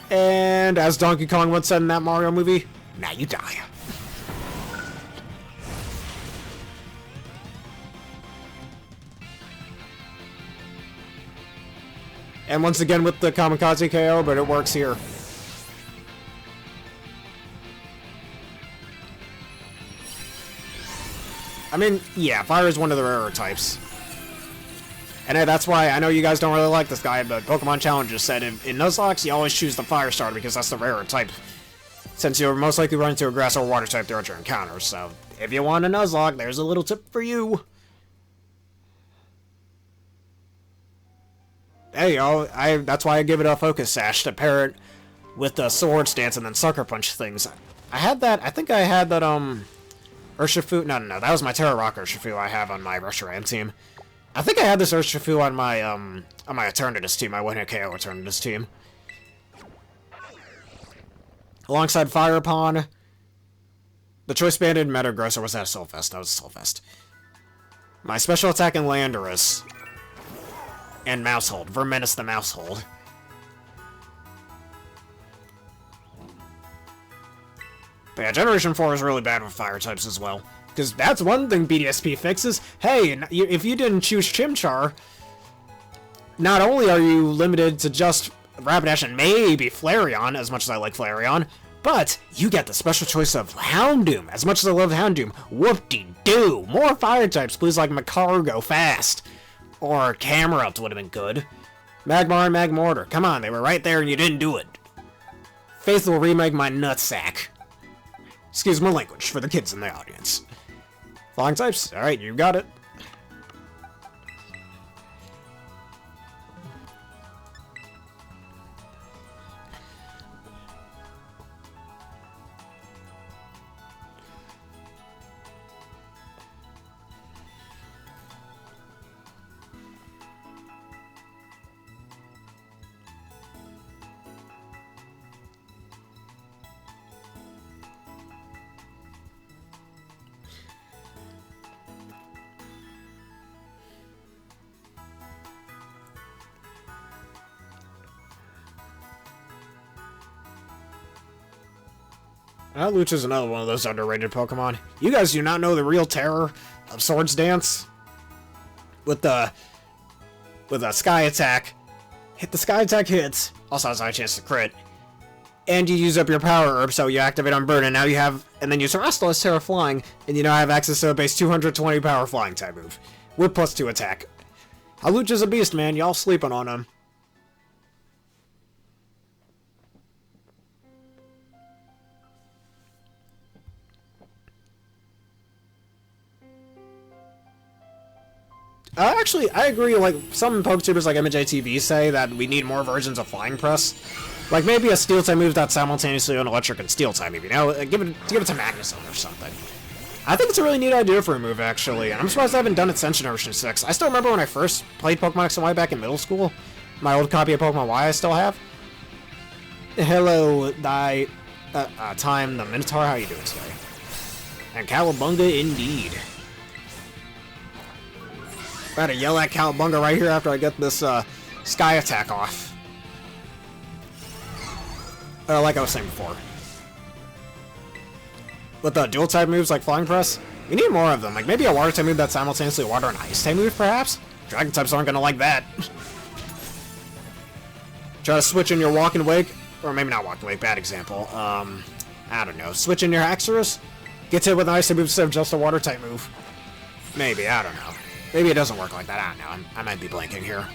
And as Donkey Kong once said in that Mario movie, now you die. And once again with the Kamikaze KO, but it works here. I mean, yeah, Fire is one of the rarer types. And that's why I know you guys don't really like this guy, but Pokemon Challenge said in Nuzlocke, you always choose the Fire starter because that's the rarer type. Since you'll most likely run into a Grass or Water type throughout your encounters, so if you want a Nuzlocke, there's a little tip for you. There you go. That's why I give it a Focus Sash to pair it with the Sword Stance and then Sucker Punch things. I had that, I think I had that, Urshifu, no, that was my Terra Rock Urshifu I have on my Reshiram team. I think I had this Urshifu on my Eternatus team, my one-hit KO Eternatus team. Alongside Fire Pawn, the Choice Banded Metagross, or was that a Soulfest? That was a Soulfest. My special attack in Landorus. And Mousehold. Vermenis the Mousehold. But yeah, Generation 4 is really bad with fire types as well. Because that's one thing BDSP fixes. Hey, if you didn't choose Chimchar, not only are you limited to just Rapidash and maybe Flareon, as much as I like Flareon, but you get the special choice of Houndoom. As much as I love Houndoom, whoop-de-doo! More fire types, please, like Macargo fast. Or Camerupt would have been good. Magmar and Magmortar. Come on, they were right there and you didn't do it. Faith will remake my nutsack. Excuse my language for the kids in the audience. Flying types? Alright, you got it. Lucha's another one of those underrated Pokemon. You guys do not know the real terror of Swords Dance? With a Sky Attack. The Sky Attack hits. Also has a high chance to crit. And you use up your Power Herb, so you activate on Burn, and now you have... And then you Terrestrialize Terra Flying, and you now have access to a base 220 Power Flying type move. With +2 attack. Lucha's a beast, man. Y'all sleeping on him. Actually, I agree, like, some PokeTubers like MJTV say that we need more versions of Flying Press. Like, maybe a Steel-type move that's simultaneously an Electric and Steel-type move, you know? Give it to Magnuson or something. I think it's a really neat idea for a move, actually, and I'm surprised I haven't done it since Generation 6. I still remember when I first played Pokemon X and Y back in middle school. My old copy of Pokemon Y I still have. Hello, Time the Minotaur, how you doing today? And Cowabunga indeed. I gotta yell at Cowabunga right here after I get this Sky Attack off. Like I was saying before. With the dual type moves like Flying Press, we need more of them. Like maybe a water type move that's simultaneously a water and ice type move, perhaps? Dragon types aren't gonna like that. Try to switch in your Walk and Wake, or maybe not Walk and Wake, bad example. I don't know. Switch in your Haxorus, get hit with an ice type move instead of just a water type move. Maybe, I don't know. Maybe it doesn't work like that, I don't know. I might be blanking here.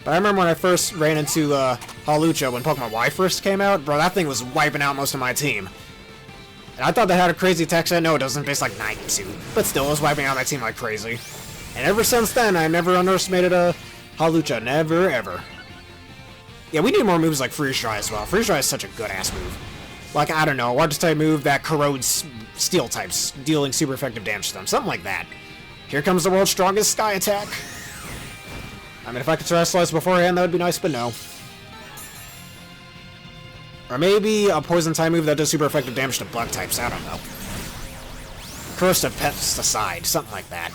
But I remember when I first ran into Hawlucha when Pokemon Y first came out, bro, that thing was wiping out most of my team. And I thought they had a crazy attack set. No, it doesn't, based like 92. But still, it was wiping out my team like crazy. And ever since then, I never underestimated a Hawlucha. Never, ever. Yeah, we need more moves like Freeze Dry as well. Freeze Dry is such a good-ass move. Like, I don't know, a water-type move that corrodes steel types, dealing super effective damage to them. Something like that. Here comes the world's strongest Sky Attack. I mean, if I could Terrestrialize beforehand, that would be nice, but no. Or maybe a Poison-type move that does super effective damage to Bug types, I don't know. Corrosive Pesticide, something like that.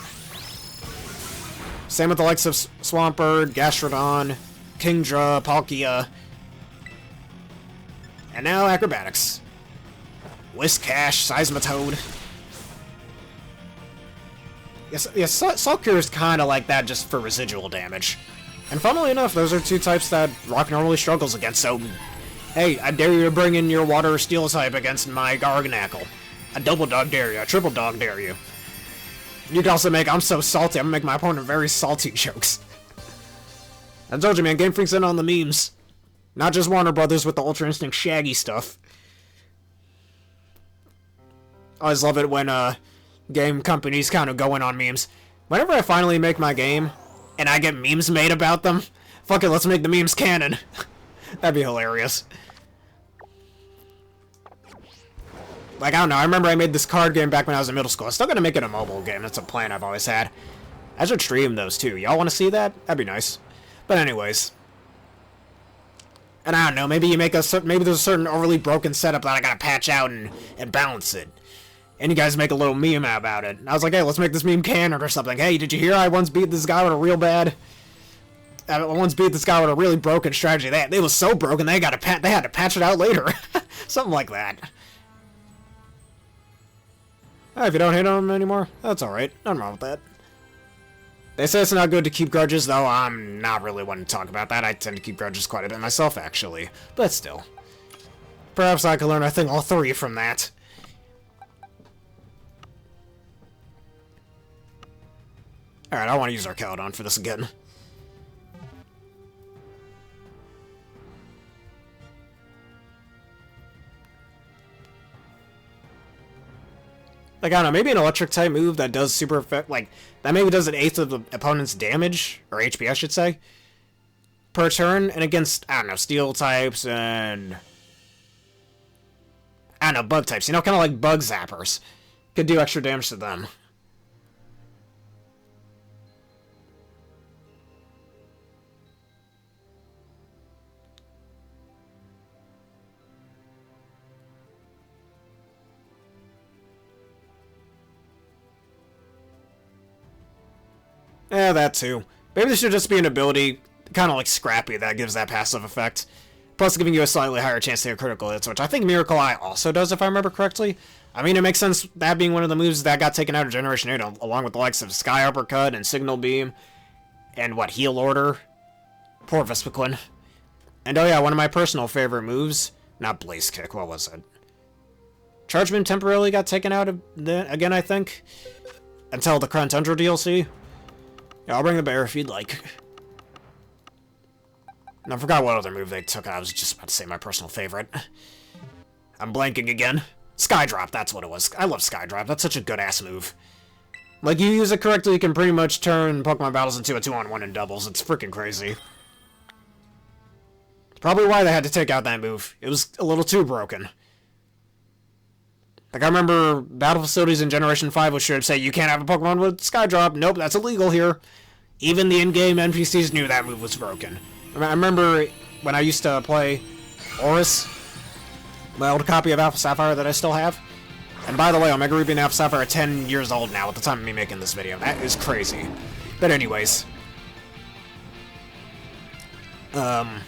Same with the likes of Swampert, Gastrodon, Kingdra, Palkia. And now Acrobatics. Whiscash, Seismitoad. Yes, Saltcure is kind of like that just for residual damage. And funnily enough, those are two types that Rock normally struggles against, so... Hey, I dare you to bring in your Water or Steel type against my Garganackle. A double dog dare you, a triple dog dare you. You can also make I'm so salty, I'm gonna make my opponent very salty jokes. I told you, man, Game Freak's in on the memes. Not just Warner Brothers with the Ultra Instinct Shaggy stuff. I always love it when, game companies kind of go in on memes. Whenever I finally make my game, and I get memes made about them, fuck it, let's make the memes canon. That'd be hilarious. Like, I don't know, I remember I made this card game back when I was in middle school. I'm still gonna make it a mobile game, that's a plan I've always had. I should stream those too. Y'all wanna see that? That'd be nice. But anyways. And I don't know, maybe you make maybe there's a certain overly broken setup that I gotta patch out and balance it. And you guys make a little meme about it. And I was like, hey, let's make this meme canon or something. Hey, did you hear I once beat this guy with a real bad... I once beat this guy with a really broken strategy. It was so broken they had to patch it out later. Something like that. If you don't hate on him anymore, that's alright. Nothing wrong with that. They say it's not good to keep grudges, though I'm not really one to talk about that. I tend to keep grudges quite a bit myself, actually. But still. Perhaps I could learn a thing or three from that. Alright, I want to use Archaeodon for this again. Like, I don't know, maybe an electric type move that does super effect, like, that maybe does an eighth of the opponent's damage, or HP I should say, per turn, and against, I don't know, steel types and, I don't know, bug types, you know, kind of like bug zappers. Could do extra damage to them. Yeah, that too. Maybe this should just be an ability, kind of like Scrappy, that gives that passive effect. plus giving you a slightly higher chance to hit critical hits, which I think Miracle Eye also does, if I remember correctly. I mean, it makes sense, that being one of the moves that got taken out of Generation 8, along with the likes of Sky Uppercut and Signal Beam, and what, Heal Order? Poor Vespiquen. And oh yeah, one of my personal favorite moves, not Blaze Kick, what was it? Charge Beam temporarily got taken out again, I think, until the Crown Tundra DLC. Yeah, I'll bring the bear if you'd like. And I forgot what other move they took. I was just about to say my personal favorite. I'm blanking again. Skydrop, that's what it was. I love Skydrop. That's such a good-ass move. Like, you use it correctly, you can pretty much turn Pokemon battles into a 2-on-1 in doubles. It's freaking crazy. It's probably why they had to take out that move. It was a little too broken. Like, I remember battle facilities in Generation 5 would sure say, you can't have a Pokemon with Skydrop. Nope, that's illegal here. Even the in-game NPCs knew that move was broken. I remember when I used to play Oris, my old copy of Alpha Sapphire that I still have. And by the way, Omega Ruby and Alpha Sapphire are 10 years old now at the time of me making this video. That is crazy. But anyways. And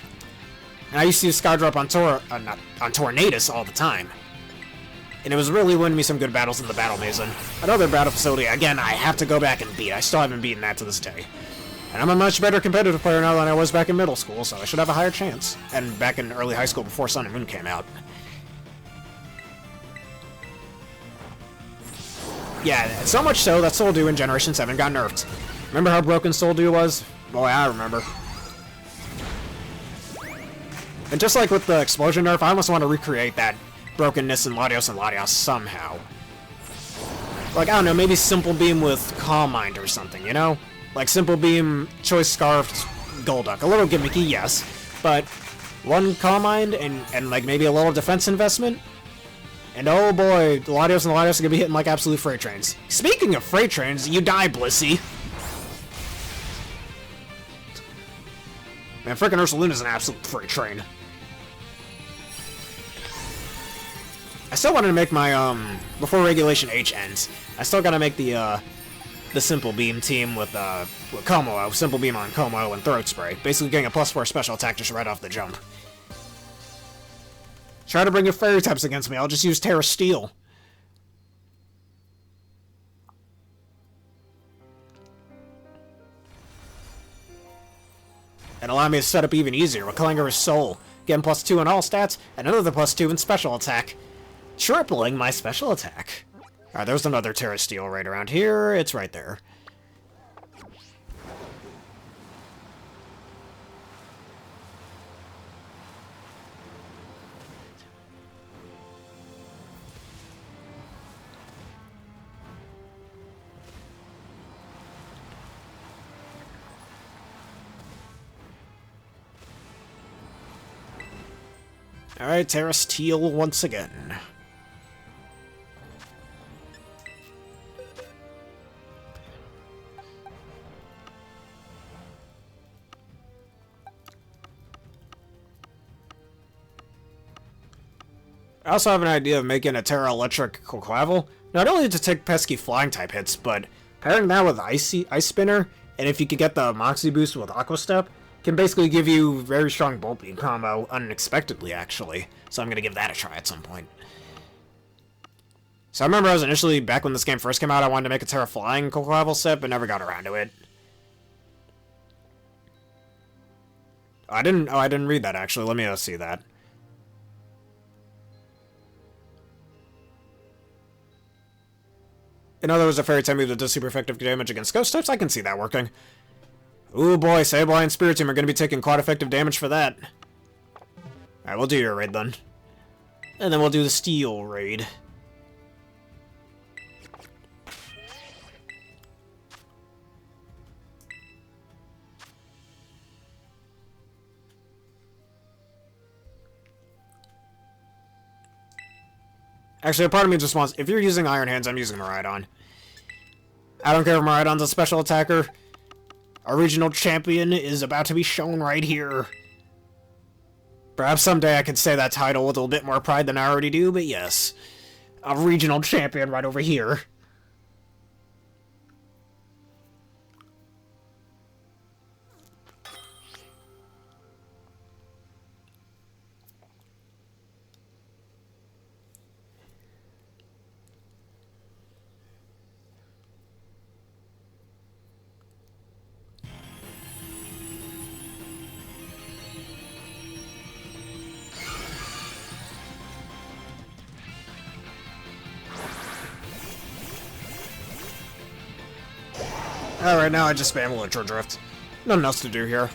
I used to use Skydrop on Tornadus all the time. And it was really winning me some good battles in the Battle Mason. Another battle facility, again, I have to go back and beat. I still haven't beaten that to this day. And I'm a much better competitive player now than I was back in middle school, so I should have a higher chance. And back in early high school before Sun and Moon came out. Yeah, so much so that Soul Dew in Generation 7 got nerfed. Remember how broken Soul Dew was? Boy, I remember. And just like with the Explosion nerf, I almost want to recreate that brokenness in Latios and Latios somehow. Like, I don't know, maybe Simple Beam with Calm Mind or something, you know? Like Simple Beam, Choice Scarfed, Golduck. A little gimmicky, yes, but one Calm Mind and like maybe a little defense investment? And oh boy, Latios and Latios are gonna be hitting like absolute freight trains. Speaking of freight trains, you die, Blissey. Man, frickin' Ursaluna's an absolute freight train. I still wanted to make my, before Regulation H ends, I still gotta make the Simple Beam team with Como, Simple Beam on Como and Throat Spray. Basically getting a +4 special attack just right off the jump. Try to bring your fairy types against me, I'll just use Terra Steel. And allow me to set up even easier with Kalangar's Soul. Getting +2 in all stats, and another +2 in special attack. Tripling my special attack. Alright, there's another Terra Steel right around here. It's right there. Alright, Terra Steel once again. I also have an idea of making a Terra Electric Quaquaval, not only to take pesky flying type hits, but pairing that with Ice Spinner, and if you could get the Moxie boost with Aqua Step, can basically give you very strong Bolt Beam combo unexpectedly, actually. So I'm gonna give that a try at some point. So I remember I was initially, back when this game first came out, I wanted to make a Terra Flying Quaquaval set, but never got around to it. I didn't read that, actually. Let me see that. In other words, a fairy type move that does super effective damage against ghost types, I can see that working. Ooh boy, Sableye and Spiritomb are going to be taking quite effective damage for that. Alright, we'll do your raid then. And then we'll do the Steel raid. Actually, a part of me just wants... If you're using Iron Hands, I'm using Miraidon. I don't care if Miraidon's a special attacker. Our regional champion is about to be shown right here. Perhaps someday I could say that title with a little bit more pride than I already do, but yes. A regional champion right over here. Alright, now I just spam Electro Drift. Nothing else to do here.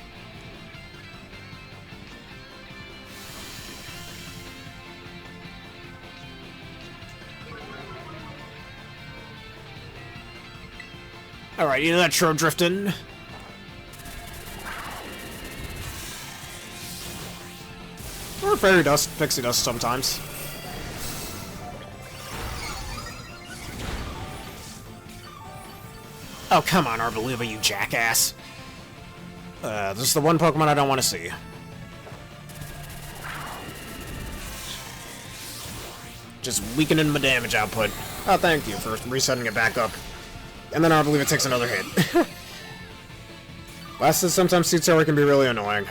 Alright, Electro Drifting. Or Fairy Dust, Pixie Dust sometimes. Oh, come on, Arboliva, you jackass. This is the one Pokemon I don't want to see. Just weakening my damage output. Oh, thank you for resetting it back up. And then Arboliva takes another hit. Last is sometimes Torterra can be really annoying.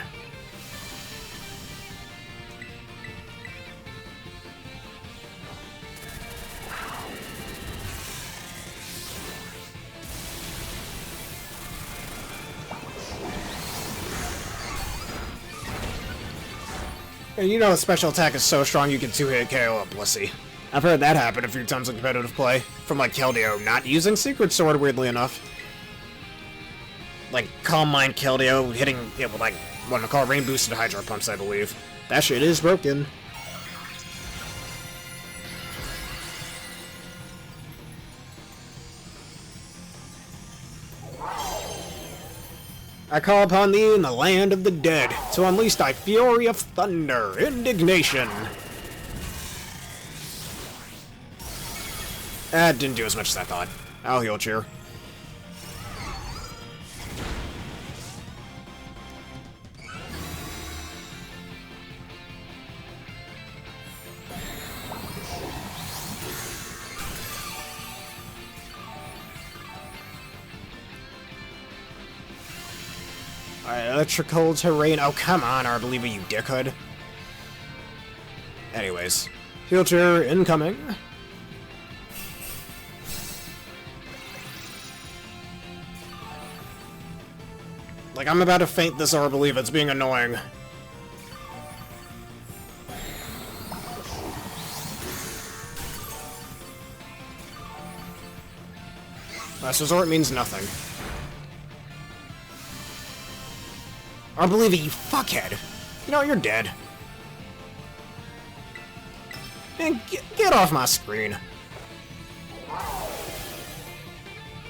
And you know the special attack is so strong you can 2-hit KO a Blissey. I've heard that happen a few times in competitive play. From like Keldeo not using Secret Sword, weirdly enough. Like Calm Mind Keldeo hitting it with like what I call Rain Boosted Hydro Pumps, I believe. That shit is broken. I call upon thee in the land of the dead to unleash thy fury of thunder, indignation. That didn't do as much as I thought. I'll heal cheer. Alright, electrical terrain. Oh, come on, Arboliva, you dickhead. Anyways, heal cheer incoming. Like, I'm about to faint this Arboliva, it's being annoying. Last resort means nothing. Arboliva, you fuckhead! You know, you're dead. Man, get off my screen.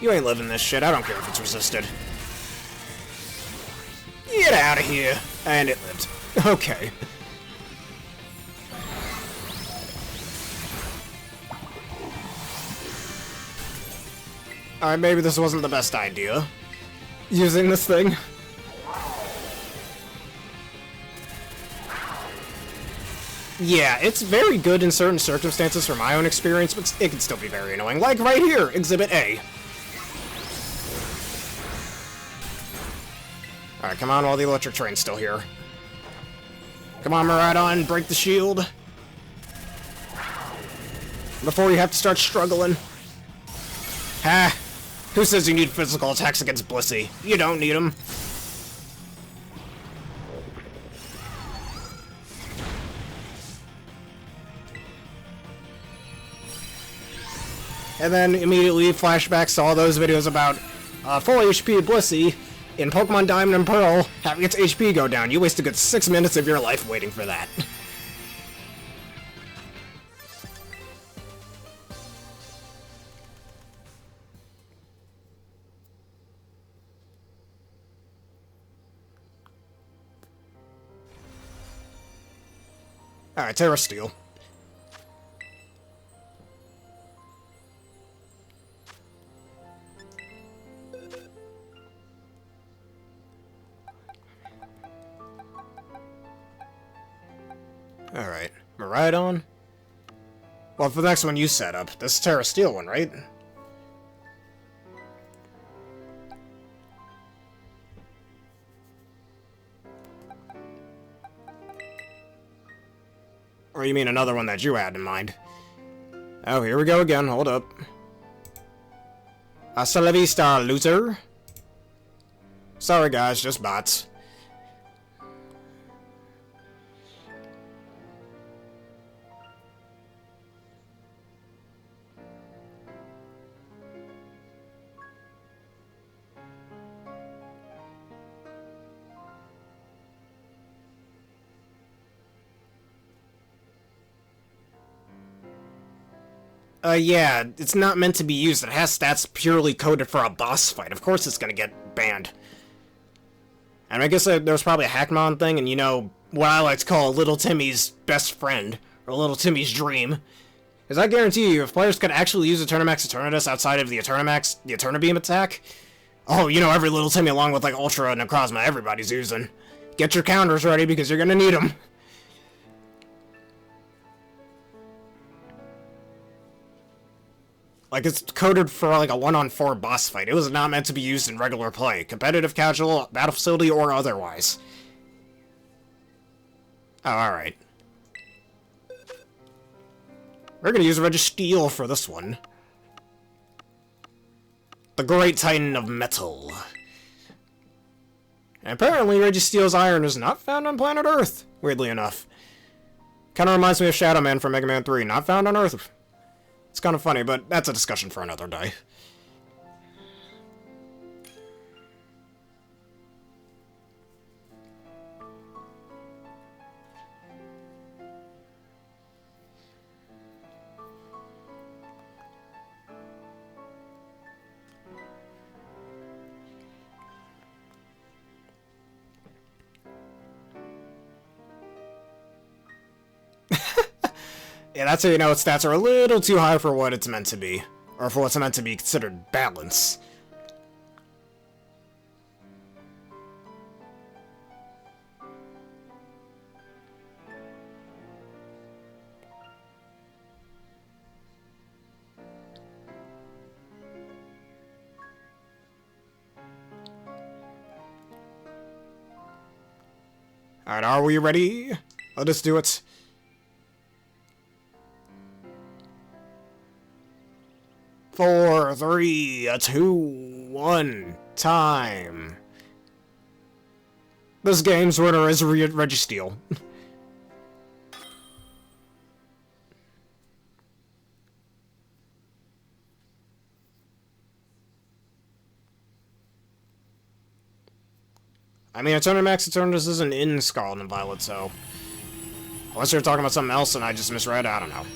You ain't living this shit, I don't care if it's resisted. Get out of here! And it lived. Okay. Alright, maybe this wasn't the best idea. Using this thing. Yeah, it's very good in certain circumstances from my own experience, but it can still be very annoying. Like right here, Exhibit A. Alright, come on while the electric train's still here. Come on, Miraidon, break the shield. Before you have to start struggling. Ha! Who says you need physical attacks against Blissey? You don't need them. And then immediately flashbacks to all those videos about full HP Blissey in Pokemon Diamond and Pearl having its HP go down. You waste a good 6 minutes of your life waiting for that. Alright, Terra Steel. Alright, Miraidon. Well, for the next one you set up, this is Terra Steel one, right? Or you mean another one that you had in mind? Oh, here we go again, hold up. Hasta la vista, loser. Sorry guys, just bots. Yeah, it's not meant to be used. It has stats purely coded for a boss fight. Of course it's gonna get banned. And I guess there's probably a Hackmon thing, and you know, what I like to call Little Timmy's best friend, or Little Timmy's dream. Because I guarantee you, if players could actually use Eternamax Eternatus outside of the Eternabeam attack, oh, you know, every Little Timmy along with, like, Ultra and Necrozma, everybody's using. Get your counters ready, because you're gonna need them. Like, it's coded for, like, a 1-on-4 boss fight. It was not meant to be used in regular play. Competitive, casual, battle facility, or otherwise. Oh, alright. We're gonna use Registeel for this one. The Great Titan of Metal. And apparently Registeel's iron is not found on planet Earth, weirdly enough. Kinda reminds me of Shadow Man from Mega Man 3, not found on Earth. It's kind of funny, but that's a discussion for another day. Yeah, that's how you know its stats are a little too high for what it's meant to be. Or for what's meant to be considered balance. Alright, are we ready? Let us do it. 4, 3, 2, 1, time. This game's winner is Registeel. I mean, Eternamax Eternatus isn't in Scarlet and Violet, so... Unless you're talking about something else and I just misread, I don't know.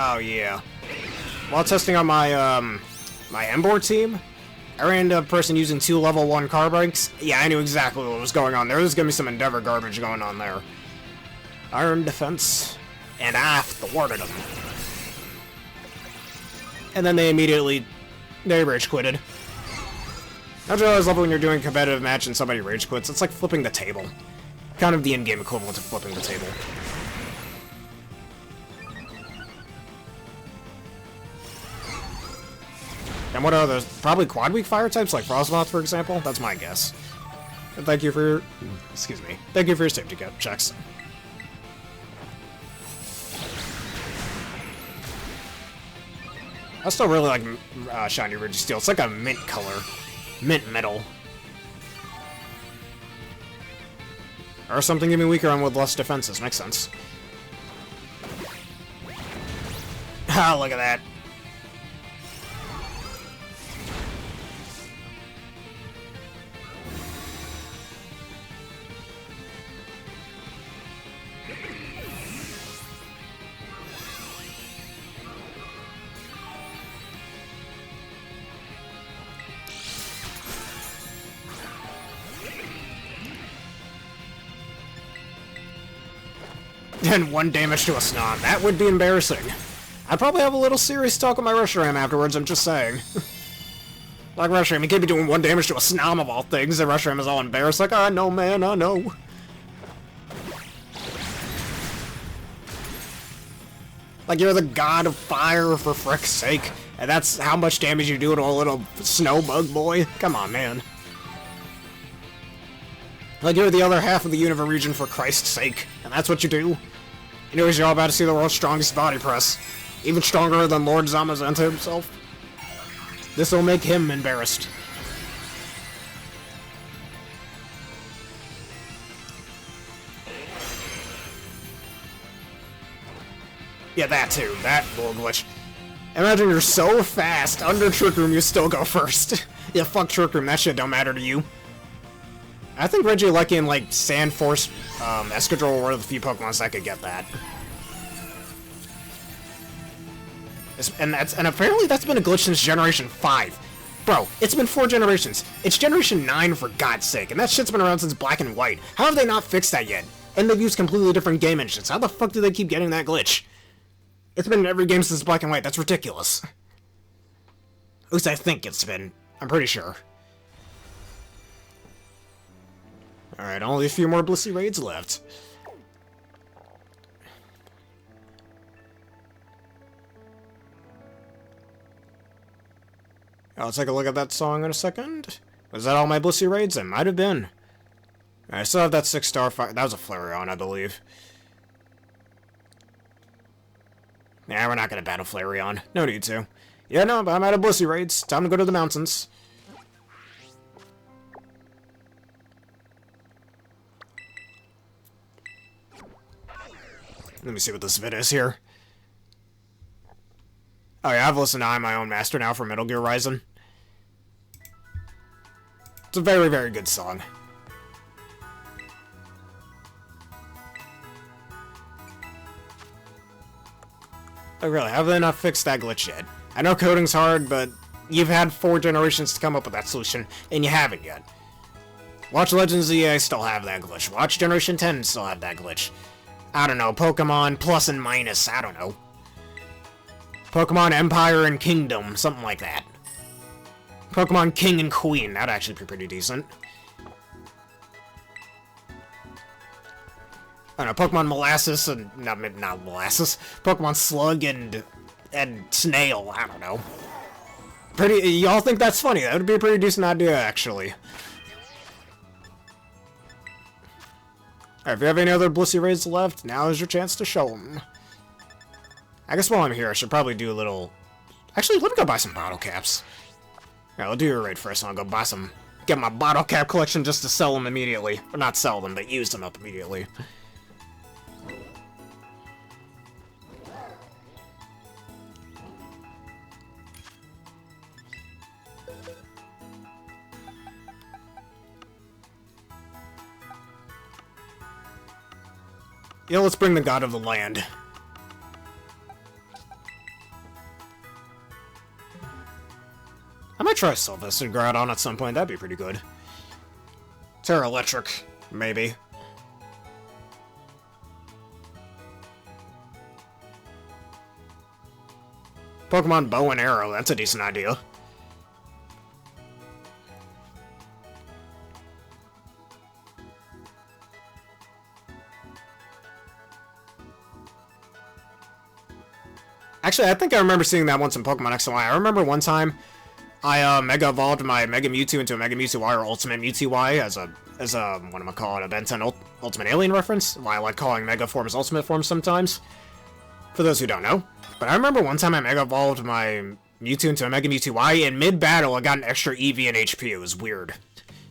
Oh, yeah. While testing on my, my Embor team, I ran into a person using 2 level 1 carbikes. Yeah, I knew exactly what was going on there. There's gonna be some Endeavor garbage going on there. Iron defense, and I thwarted them. And then they rage quitted. Don't you always love it when you're doing a competitive match and somebody rage quits? It's like flipping the table. Kind of the in-game equivalent of flipping the table. And what are those? Probably quad-weak fire types, like Frostmoth, for example? That's my guess. And thank you for your... Excuse me. Thank you for your safety checks. I still really like Shiny Registeel. It's like a mint color. Mint metal. Or something even weaker on with less defenses. Makes sense. Ah, look at that. And 1 damage to a Snom. That would be embarrassing. I'd probably have a little serious talk with my Reshiram afterwards, I'm just saying. Like Reshiram, he can't be doing 1 damage to a Snom of all things, and Reshiram is all embarrassed, like, I know, man, I know. Like, you're the god of fire, for frick's sake, and that's how much damage you do to a little snow bug boy? Come on, man. Like, you're the other half of the Unova region, for Christ's sake, and that's what you do. Anyways, you're all about to see the world's strongest body press. Even stronger than Lord Zamazenta himself. This will make him embarrassed. Yeah, that too. That little glitch. Imagine you're so fast, under Trick Room, you still go first. Yeah, fuck Trick Room, that shit don't matter to you. I think Regieleki and, like, Sand Force, Escadrille were the few Pokemon that could get that. And apparently that's been a glitch since Generation 5. Bro, it's been 4 generations. It's Generation 9, for God's sake, and that shit's been around since Black and White. How have they not fixed that yet? And they've used completely different game engines. How the fuck do they keep getting that glitch? It's been in every game since Black and White. That's ridiculous. At least I think it's been. I'm pretty sure. Alright, only a few more Blissey raids left. I'll take a look at that song in a second. Was that all my Blissey raids? It might have been. I still have that 6-star fight. That was a Flareon, I believe. Nah, we're not gonna battle Flareon. No need to. Yeah, no, I'm out of Blissey raids. Time to go to the mountains. Let me see what this vid is here. Oh yeah, I've listened to I'm My Own Master now for Metal Gear Rising. It's a very, very good song. Oh really, have they not fixed that glitch yet? I know coding's hard, but you've had 4 generations to come up with that solution, and you haven't yet. Watch Legends ZA still have that glitch. Watch Generation 10 still have that glitch. I don't know, Pokemon Plus and Minus, I don't know. Pokemon Empire and Kingdom, something like that. Pokemon King and Queen, that'd actually be pretty decent. I don't know, Pokemon Molasses and... not Molasses. Pokemon Slug and Snail, I don't know. Y'all think that's funny? That would be a pretty decent idea, actually. Alright, if you have any other Blissey raids left, now is your chance to show them. I guess while I'm here, I should probably do a little... Actually, let me go buy some bottle caps. Alright, I'll do your raid first, and I'll go buy some... get my bottle cap collection just to sell them immediately. Or not sell them, but use them up immediately. Yeah, let's bring the God of the Land. I might try Sylvester Groudon at some point, that'd be pretty good. Terra Electric, maybe. Pokemon Bow and Arrow, that's a decent idea. Actually, I think I remember seeing that once in Pokemon X and Y. I remember one time I Mega Evolved my Mega Mewtwo into a Mega Mewtwo Y or Ultimate Mewtwo Y as a what am I calling it, a Ben 10 Ultimate Alien reference? Why I like calling Mega forms Ultimate forms sometimes. For those who don't know. But I remember one time I Mega Evolved my Mewtwo into a Mega Mewtwo Y, and mid-battle I got an extra EV and HP. It was weird.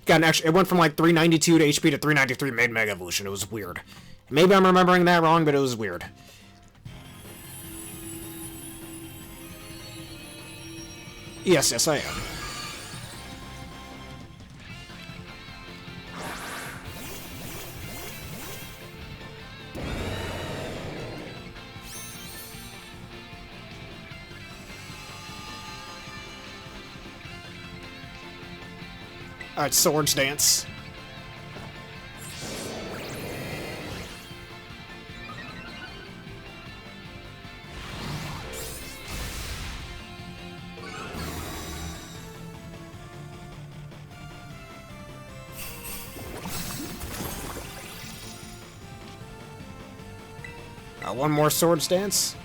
It went from like 392 to HP to 393 mid-Mega Evolution. It was weird. Maybe I'm remembering that wrong, but it was weird. Yes, I am. Alright, Swords Dance. One more Swords Dance,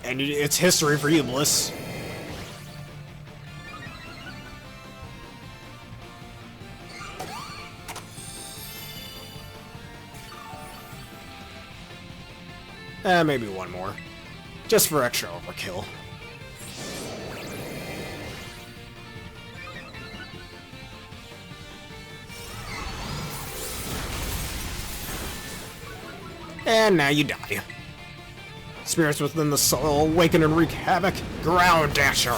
and it's history for you, Bliss. Maybe one more. Just for extra overkill. And now you die. Spirits within the soul awaken and wreak havoc. Ground Dasher.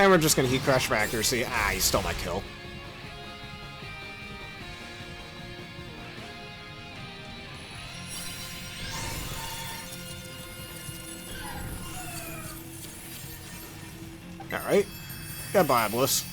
And we're just gonna Heat Crash for accuracy. Ah, you stole my kill. Alright. Goodbye, Bliss.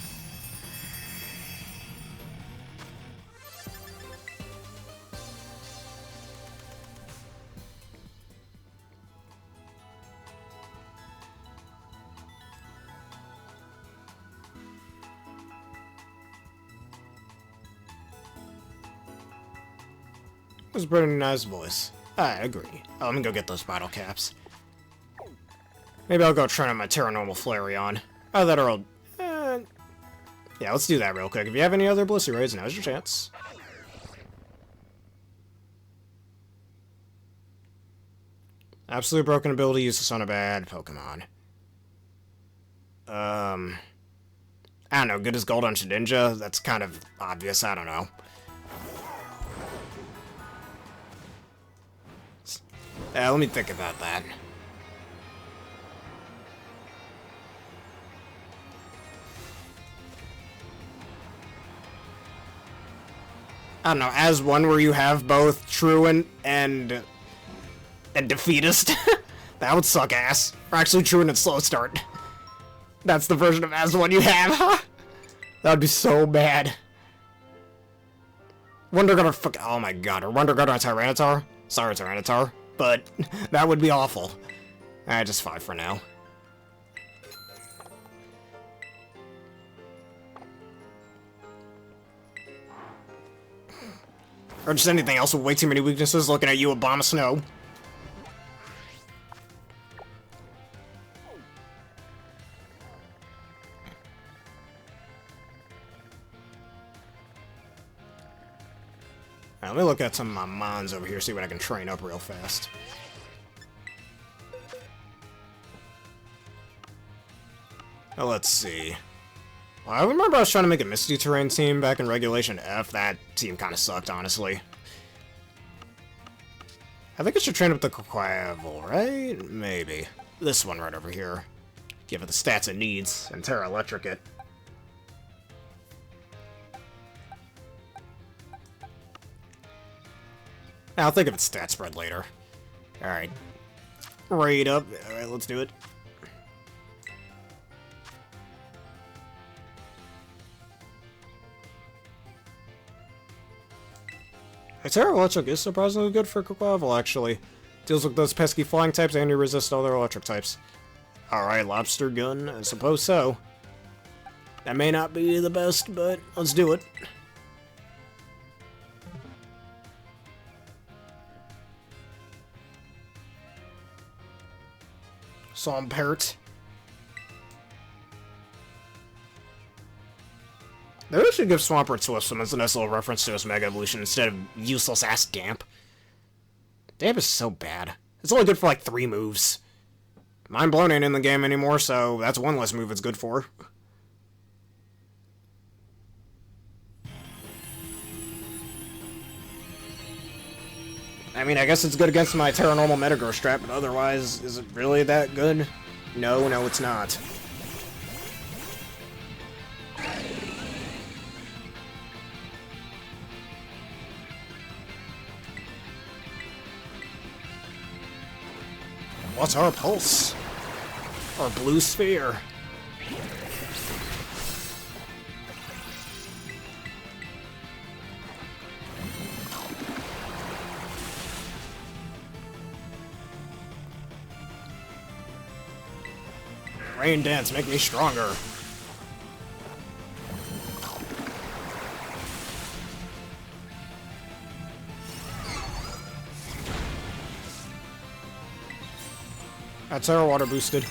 It was a pretty nice voice. I agree. Oh, let me go get those bottle caps. Maybe I'll go try on my Terranormal Flareon. Oh, that are old. Yeah, let's do that real quick. If you have any other Blissey raids, now's your chance. Absolute broken ability useless on a bad Pokemon. I don't know. Good as Gold on Shedinja? That's kind of obvious. I don't know. Let me think about that. I don't know, as one where you have both Truant and Defeatist. That would suck ass. Or actually Truant and Slow Start. That's the version of as one you have. That would be so bad. Wonder Guard or fuck. Oh my god. Or Wonder Guard on Tyranitar? Sorry, Tyranitar. But that would be awful. Alright, just 5 for now. Or just anything else with way too many weaknesses, looking at you, a bomb of snow. Alright, let me look at some of my mons over here, see what I can train up real fast. Now, let's see. Well, I remember I was trying to make a Misty Terrain team back in Regulation F. That team kind of sucked, honestly. I think I should train up the Quaquaval, right? Maybe. This one right over here. Give it the stats it needs, and Terra Electric it. I'll think of its stat spread later. Alright. Raid up. Alright, let's do it. Tera Electric is surprisingly good for Quaquaval, actually. Deals with those pesky flying types and you resist other electric types. Alright, Lobster Gun, I suppose so. That may not be the best, but let's do it. Swampert. Maybe I should give Swampert Swiftswim as a nice little reference to his Mega Evolution instead of useless ass Damp. Damp is so bad. It's only good for like 3 moves. Mind Blown ain't in the game anymore, so that's one less move it's good for. I mean, I guess it's good against my Terranormal Metagross strat, but otherwise, is it really that good? No, no, it's not. What's our pulse? Our blue sphere. Rain Dance, make me stronger. That's our water boosted.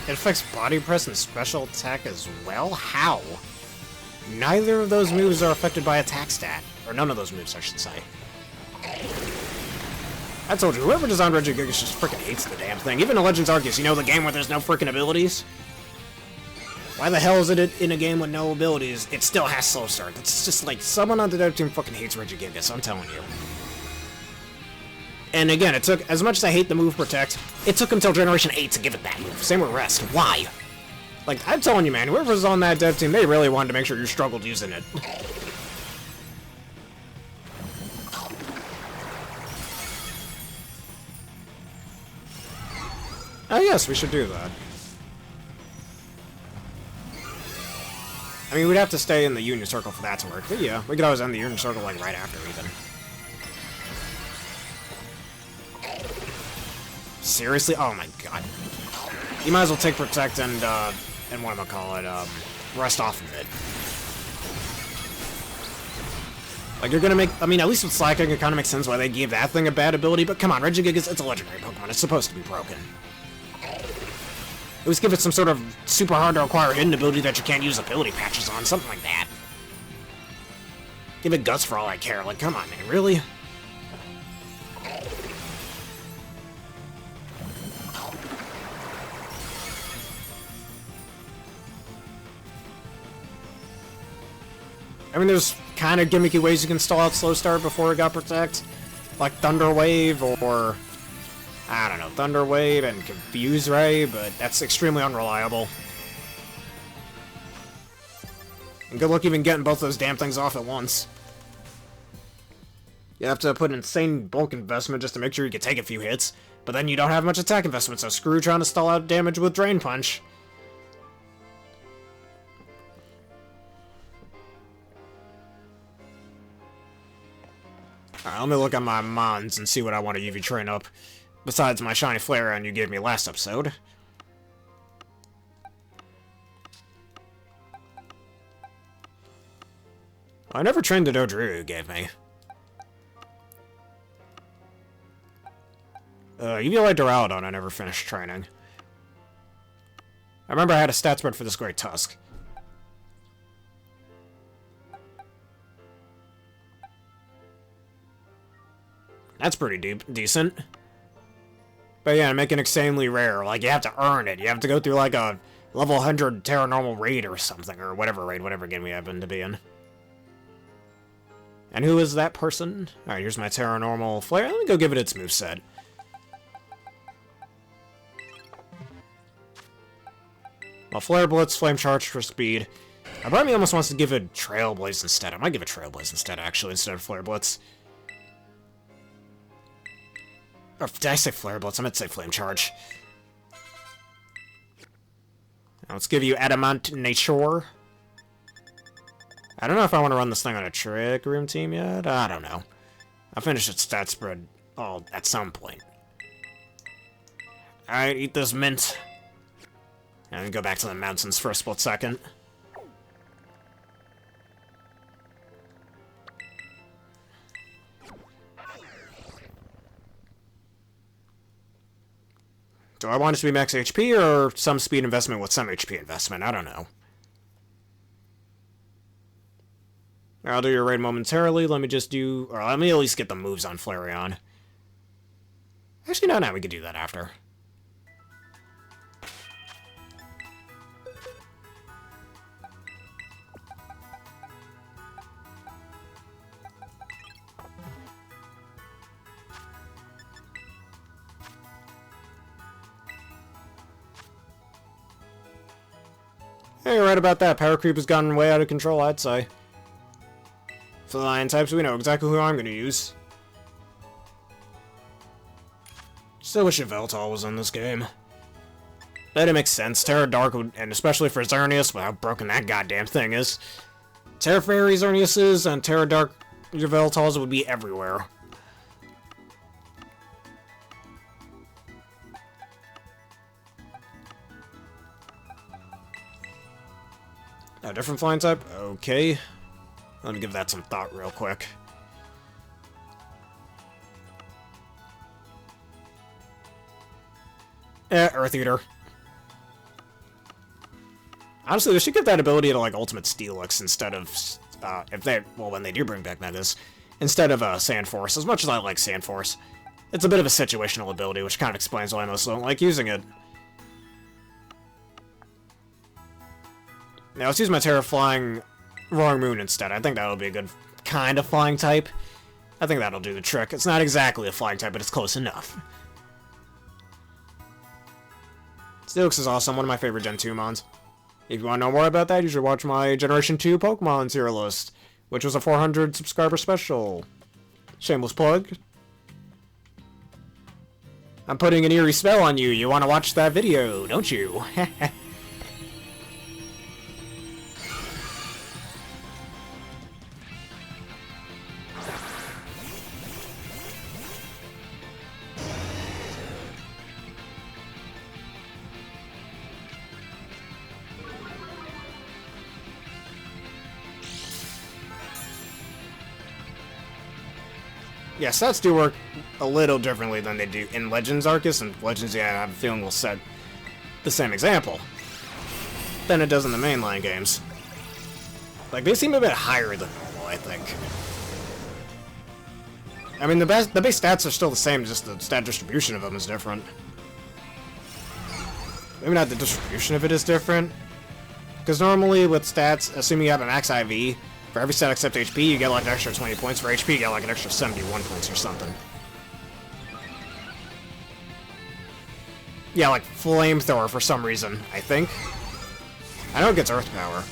It affects body press and special attack as well? How? Neither of those moves are affected by attack stat. Or none of those moves, I should say. I told you, whoever designed Regigigas just freaking hates the damn thing. Even in Legends Arceus, you know, the game where there's no freaking abilities? Why the hell is it in a game with no abilities? It still has slow start. It's just like someone on the dev team fucking hates Regigigas, I'm telling you. And again, it took, as much as I hate the move Protect, it took until Generation 8 to give it that move. Same with Rest. Why? Like, I'm telling you, man, whoever's on that dev team, they really wanted to make sure you struggled using it. Oh yes, we should do that. I mean, we'd have to stay in the Union Circle for that to work, but yeah, we could always end the Union Circle, like, right after, even. Seriously? Oh my god. You might as well take Protect and whatchamacallit, Rest off of it. Like, you're gonna make, I mean, at least with Slacking, it kinda makes sense why they gave that thing a bad ability, but come on, Regigigas, it's a legendary Pokemon, it's supposed to be broken. At least give it some sort of super hard to acquire hidden ability that you can't use ability patches on, something like that. Give it Guts for all I care, like, come on, man, really? I mean, there's kind of gimmicky ways you can stall out Slow Start before it got Protect. Like Thunder Wave, or I don't know, Thunder Wave and Confuse Ray, but that's extremely unreliable. And good luck even getting both those damn things off at once. You have to put an insane bulk investment just to make sure you can take a few hits, but then you don't have much attack investment, so screw trying to stall out damage with Drain Punch. Alright, let me look at my Mons and see what I want to UV train up. Besides my Shiny Flareon you gave me last episode. I never trained the Dodrio you gave me. UV Duraludon I never finished training. I remember I had a stat spread for this Great Tusk. That's pretty decent. But yeah, make it insanely rare. Like, you have to earn it. You have to go through, like, a level 100 Tera Normal raid or something. Or whatever raid, whatever game we happen to be in. And who is that person? Alright, here's my Tera Normal Flare. Let me go give it its moveset. Well, Flare Blitz, Flame Charge for speed. Part of me almost wants to give it Trailblaze instead. I might give it Trailblaze instead, actually, instead of Flare Blitz. Or did I say Flare Blitz? I meant to say Flame Charge. Now let's give you Adamant Nature. I don't know if I want to run this thing on a Trick Room team yet. I don't know. I'll finish its stat spread all at some point. Alright, eat this mint. And then go back to the mountains for a split second. Do I want it to be max HP, or some speed investment with some HP investment? I don't know. I'll do your raid momentarily. Let me just do... Or let me at least get the moves on Flareon. Actually, no, we could do that after. Yeah, you're right about that. Power creep has gotten way out of control, I'd say. For the Lion types, we know exactly who I'm going to use. Still wish Yveltal was in this game. But it makes sense. Terra Dark, would, and especially for Xerneas, with how broken that goddamn thing is. Terra Fairy Xerneas's and Terra Dark Yveltal's would be everywhere. A different flying type? Okay. Let me give that some thought real quick. Earth Eater. Honestly, they should give that ability to, like, Ultimate Steelix instead of, if they, well, when they do bring back Megas, instead of, Sand Force. As much as I like Sand Force, it's a bit of a situational ability, which kind of explains why I mostly don't like using it. Now let's use my Tera flying Roaring Moon instead. I think that'll be a good kind of flying type. I think that'll do the trick. It's not exactly a flying type, but it's close enough. Steelix is awesome, one of my favorite Gen 2 mons. If you want to know more about that, you should watch my Generation 2 Pokemon tier list, which was a 400 subscriber special. Shameless plug. I'm putting an eerie spell on you. You want to watch that video, don't you? Yeah, stats do work a little differently than they do in Legends Arceus, and Legends, yeah, I have a feeling will set the same example than it does in the mainline games. Like, they seem a bit higher than normal, I think. I mean, the base stats are still the same, just the stat distribution of them is different. Maybe not the distribution of it is different. Because normally with stats, assuming you have a max IV, for every stat except HP, you get like an extra 20 points. For HP, you get like an extra 71 points or something. Yeah, like Flamethrower for some reason, I think. I know it gets Earth Power.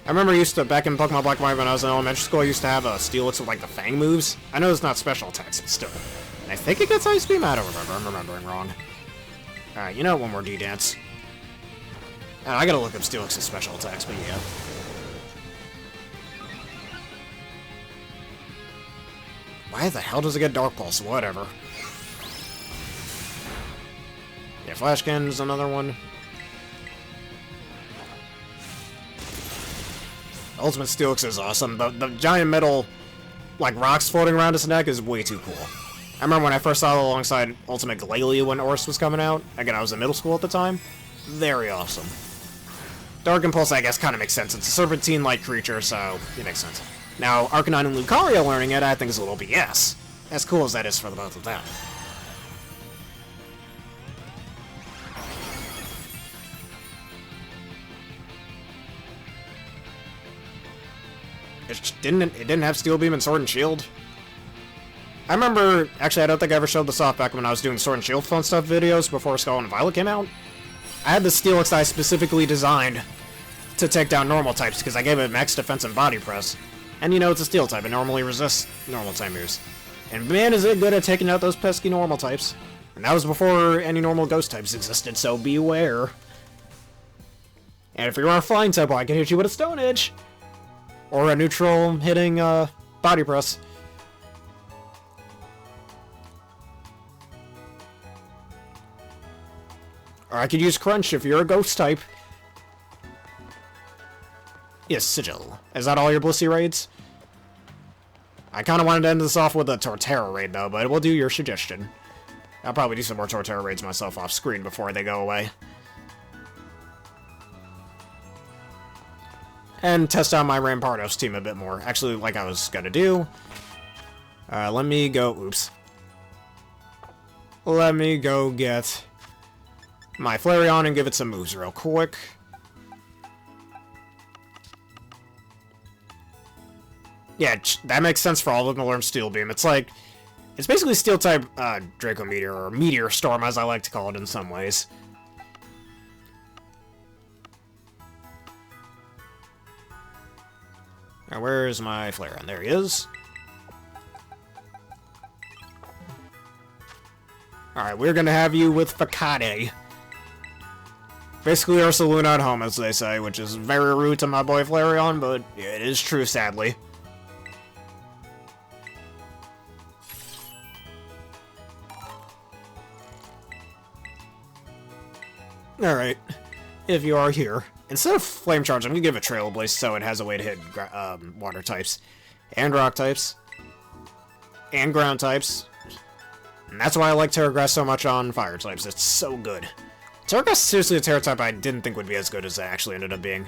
I remember back in Pokemon Black and White when I was in elementary school, I used to have a Steelix with like the Fang moves. I know it's not special attacks, but still. And I think it gets Ice Beam? I don't remember, I'm remembering wrong. Alright, you know what, one more D-Dance. I gotta look up Steelix's special attacks, but yeah. Why the hell does it get Dark Pulse? Whatever. Yeah, Flash Cannon's another one. Ultimate Steelix is awesome. The giant metal, like, rocks floating around his neck is way too cool. I remember when I first saw it alongside Ultimate Glalie when Ors was coming out. Again, I was in middle school at the time. Very awesome. Dark Impulse, I guess, kind of makes sense. It's a serpentine-like creature, so it makes sense. Now, Arcanine and Lucario learning it, I think is a little BS. As cool as that is for the both of them. It didn't have Steel Beam and Sword and Shield. I remember, actually I don't think I ever showed this off back when I was doing Sword and Shield Fun Stuff videos before Scarlet and Violet came out. I had the Steelix I specifically designed to take down normal types because I gave it max defense and body press. And you know it's a Steel type, it normally resists normal type moves. And man is it good at taking out those pesky normal types. And that was before any normal ghost types existed, so beware. And if you're on a flying type, well, I can hit you with a Stone Edge. Or a neutral hitting body press. Or I could use Crunch if you're a ghost type. Yes, Sigil. Is that all your Blissey raids? I kind of wanted to end this off with a Torterra raid, though, but we'll do your suggestion. I'll probably do some more Torterra raids myself off screen before they go away. And test out my Rampardos team a bit more. Actually, like I was gonna do. Let me go... Oops. Let me go get my Flareon and give it some moves real quick. Yeah, that makes sense for all of them to learn Steel Beam. It's like... It's basically Steel-type Draco Meteor, or Meteor Storm, as I like to call it in some ways. Now, where is my Flareon? There he is. Alright, we're gonna have you with Facade. Basically Ursaluna at home, as they say, which is very rude to my boy Flareon, but it is true, sadly. Alright, if you are here. Instead of Flame Charge, I'm gonna give it Trailblaze so it has a way to hit water types, and rock types, and ground types. And that's why I like Terra Grass so much on fire types. It's so good. Terra Grass is seriously a Terra type I didn't think would be as good as it actually ended up being.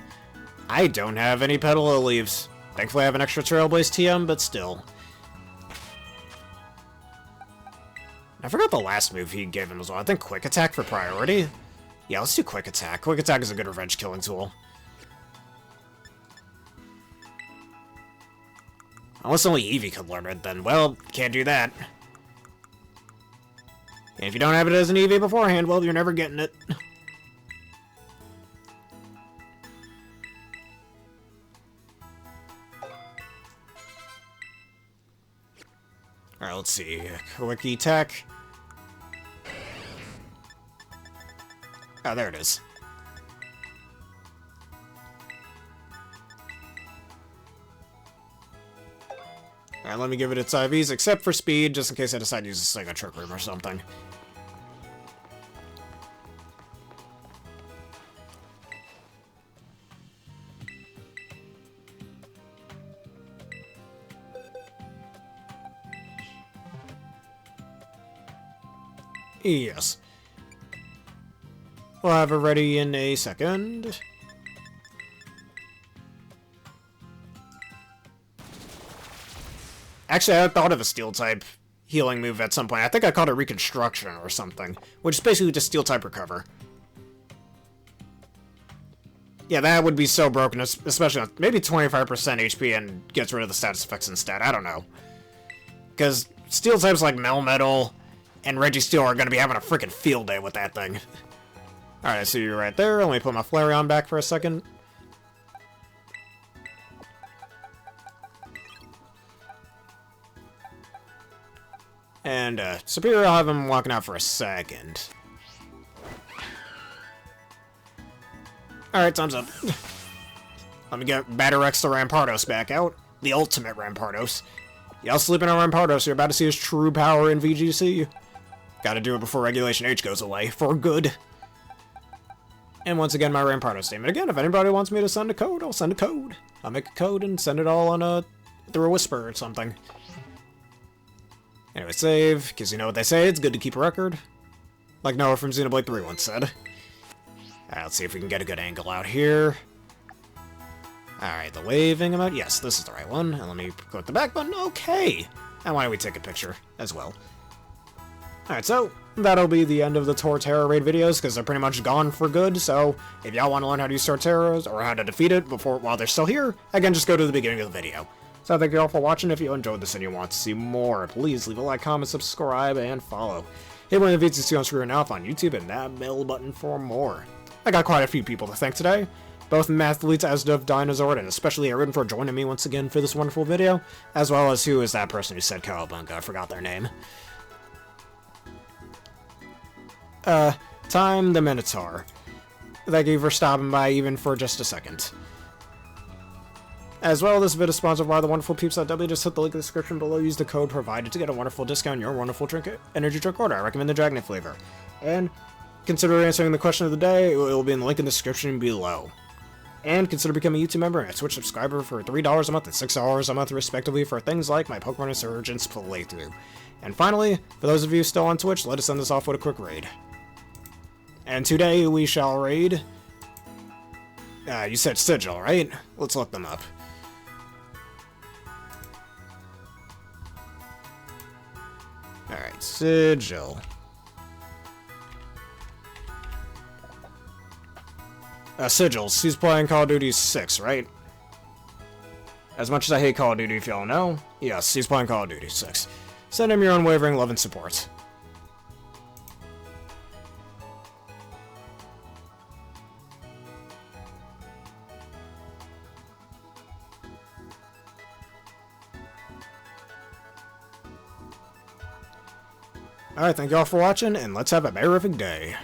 I don't have any Petal Leaves. Thankfully I have an extra Trailblaze TM, but still. I forgot the last move he gave him as well. I think Quick Attack for priority? Yeah, let's do Quick Attack. Quick Attack is a good revenge killing tool. Unless only Eevee could learn it, then, well, can't do that. And if you don't have it as an Eevee beforehand, well, you're never getting it. Alright, let's see. Quick tech. Oh, there it is. Alright, let me give it its IVs, except for speed, just in case I decide to use a Sega Trick Room or something. Yes. We'll have it ready in a second. Actually, I thought of a Steel-type healing move at some point. I think I called it Reconstruction or something, which is basically just Steel-type recover. Yeah, that would be so broken, especially on maybe 25% HP and gets rid of the status effects instead. I don't know. Because Steel-types like Melmetal and Registeel are going to be having a freaking field day with that thing. Alright, I see you right there. Let me put my Flareon back for a second. And, Superior, I'll have him walking out for a second. Alright, time's up. Let me get Batterex the Rampardos back out. The ultimate Rampardos. Y'all sleeping on Rampardos, you're about to see his true power in VGC. Gotta do it before Regulation H goes away, for good. And once again, my Rampardos statement. Again, if anybody wants me to send a code, I'll send a code. I'll make a code and send it all on through a whisper or something. Anyway, save, because you know what they say, it's good to keep a record. Like Noah from Xenoblade 3 once said. Alright, let's see if we can get a good angle out here. Alright, the waving emote. Yes, this is the right one. And let me click the back button. Okay! And why don't we take a picture as well? Alright, so that'll be the end of the Torterra Raid videos, because they're pretty much gone for good, so if y'all want to learn how to use Torterras, or how to defeat it while they're still here, again, just go to the beginning of the video. So thank you all for watching. If you enjoyed this and you want to see more, please leave a like, comment, subscribe, and follow. Hit one of the videos you see on screen now on YouTube, and that bell button for more. I got quite a few people to thank today, both Mathletes, Asdov, Dinosaur, and especially Aaron for joining me once again for this wonderful video, as well as who is that person who said Cowabunga. I forgot their name. Time the Minotaur. Thank you for stopping by even for just a second. As well, this video is sponsored by the wonderful peeps.w. Just hit the link in the description below. Use the code provided to get a wonderful discount on your wonderful energy drink order. I recommend the Dragon flavor. And consider answering the question of the day. It will be in the link in the description below. And consider becoming a YouTube member and a Twitch subscriber for $3 a month and $6 a month respectively for things like my Pokemon Insurgence playthrough. And finally, for those of you still on Twitch, let us end this off with a quick raid. And today we shall raid... you said Sigil, right? Let's look them up. Alright, Sigil. Sigils. He's playing Call of Duty 6, right? As much as I hate Call of Duty, if y'all know, yes, he's playing Call of Duty 6. Send him your unwavering love and support. Alright, thank y'all for watching, and let's have a berrific day.